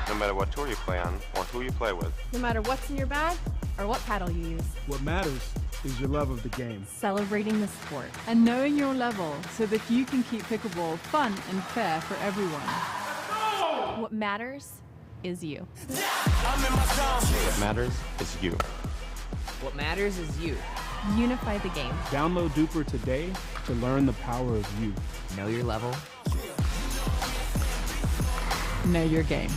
No matter what tour you play on or who you play with.
No matter what's in your bag or what paddle you use.
What matters is your love of the game.
Celebrating the sport. And knowing your level so that you can keep pickleball fun and fair for everyone. What matters is you.
What matters is you.
What matters is you.
Unify the game.
Download DUPR today to learn the power of you.
Know your level.
Know your game.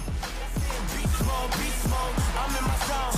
I'm in my zone.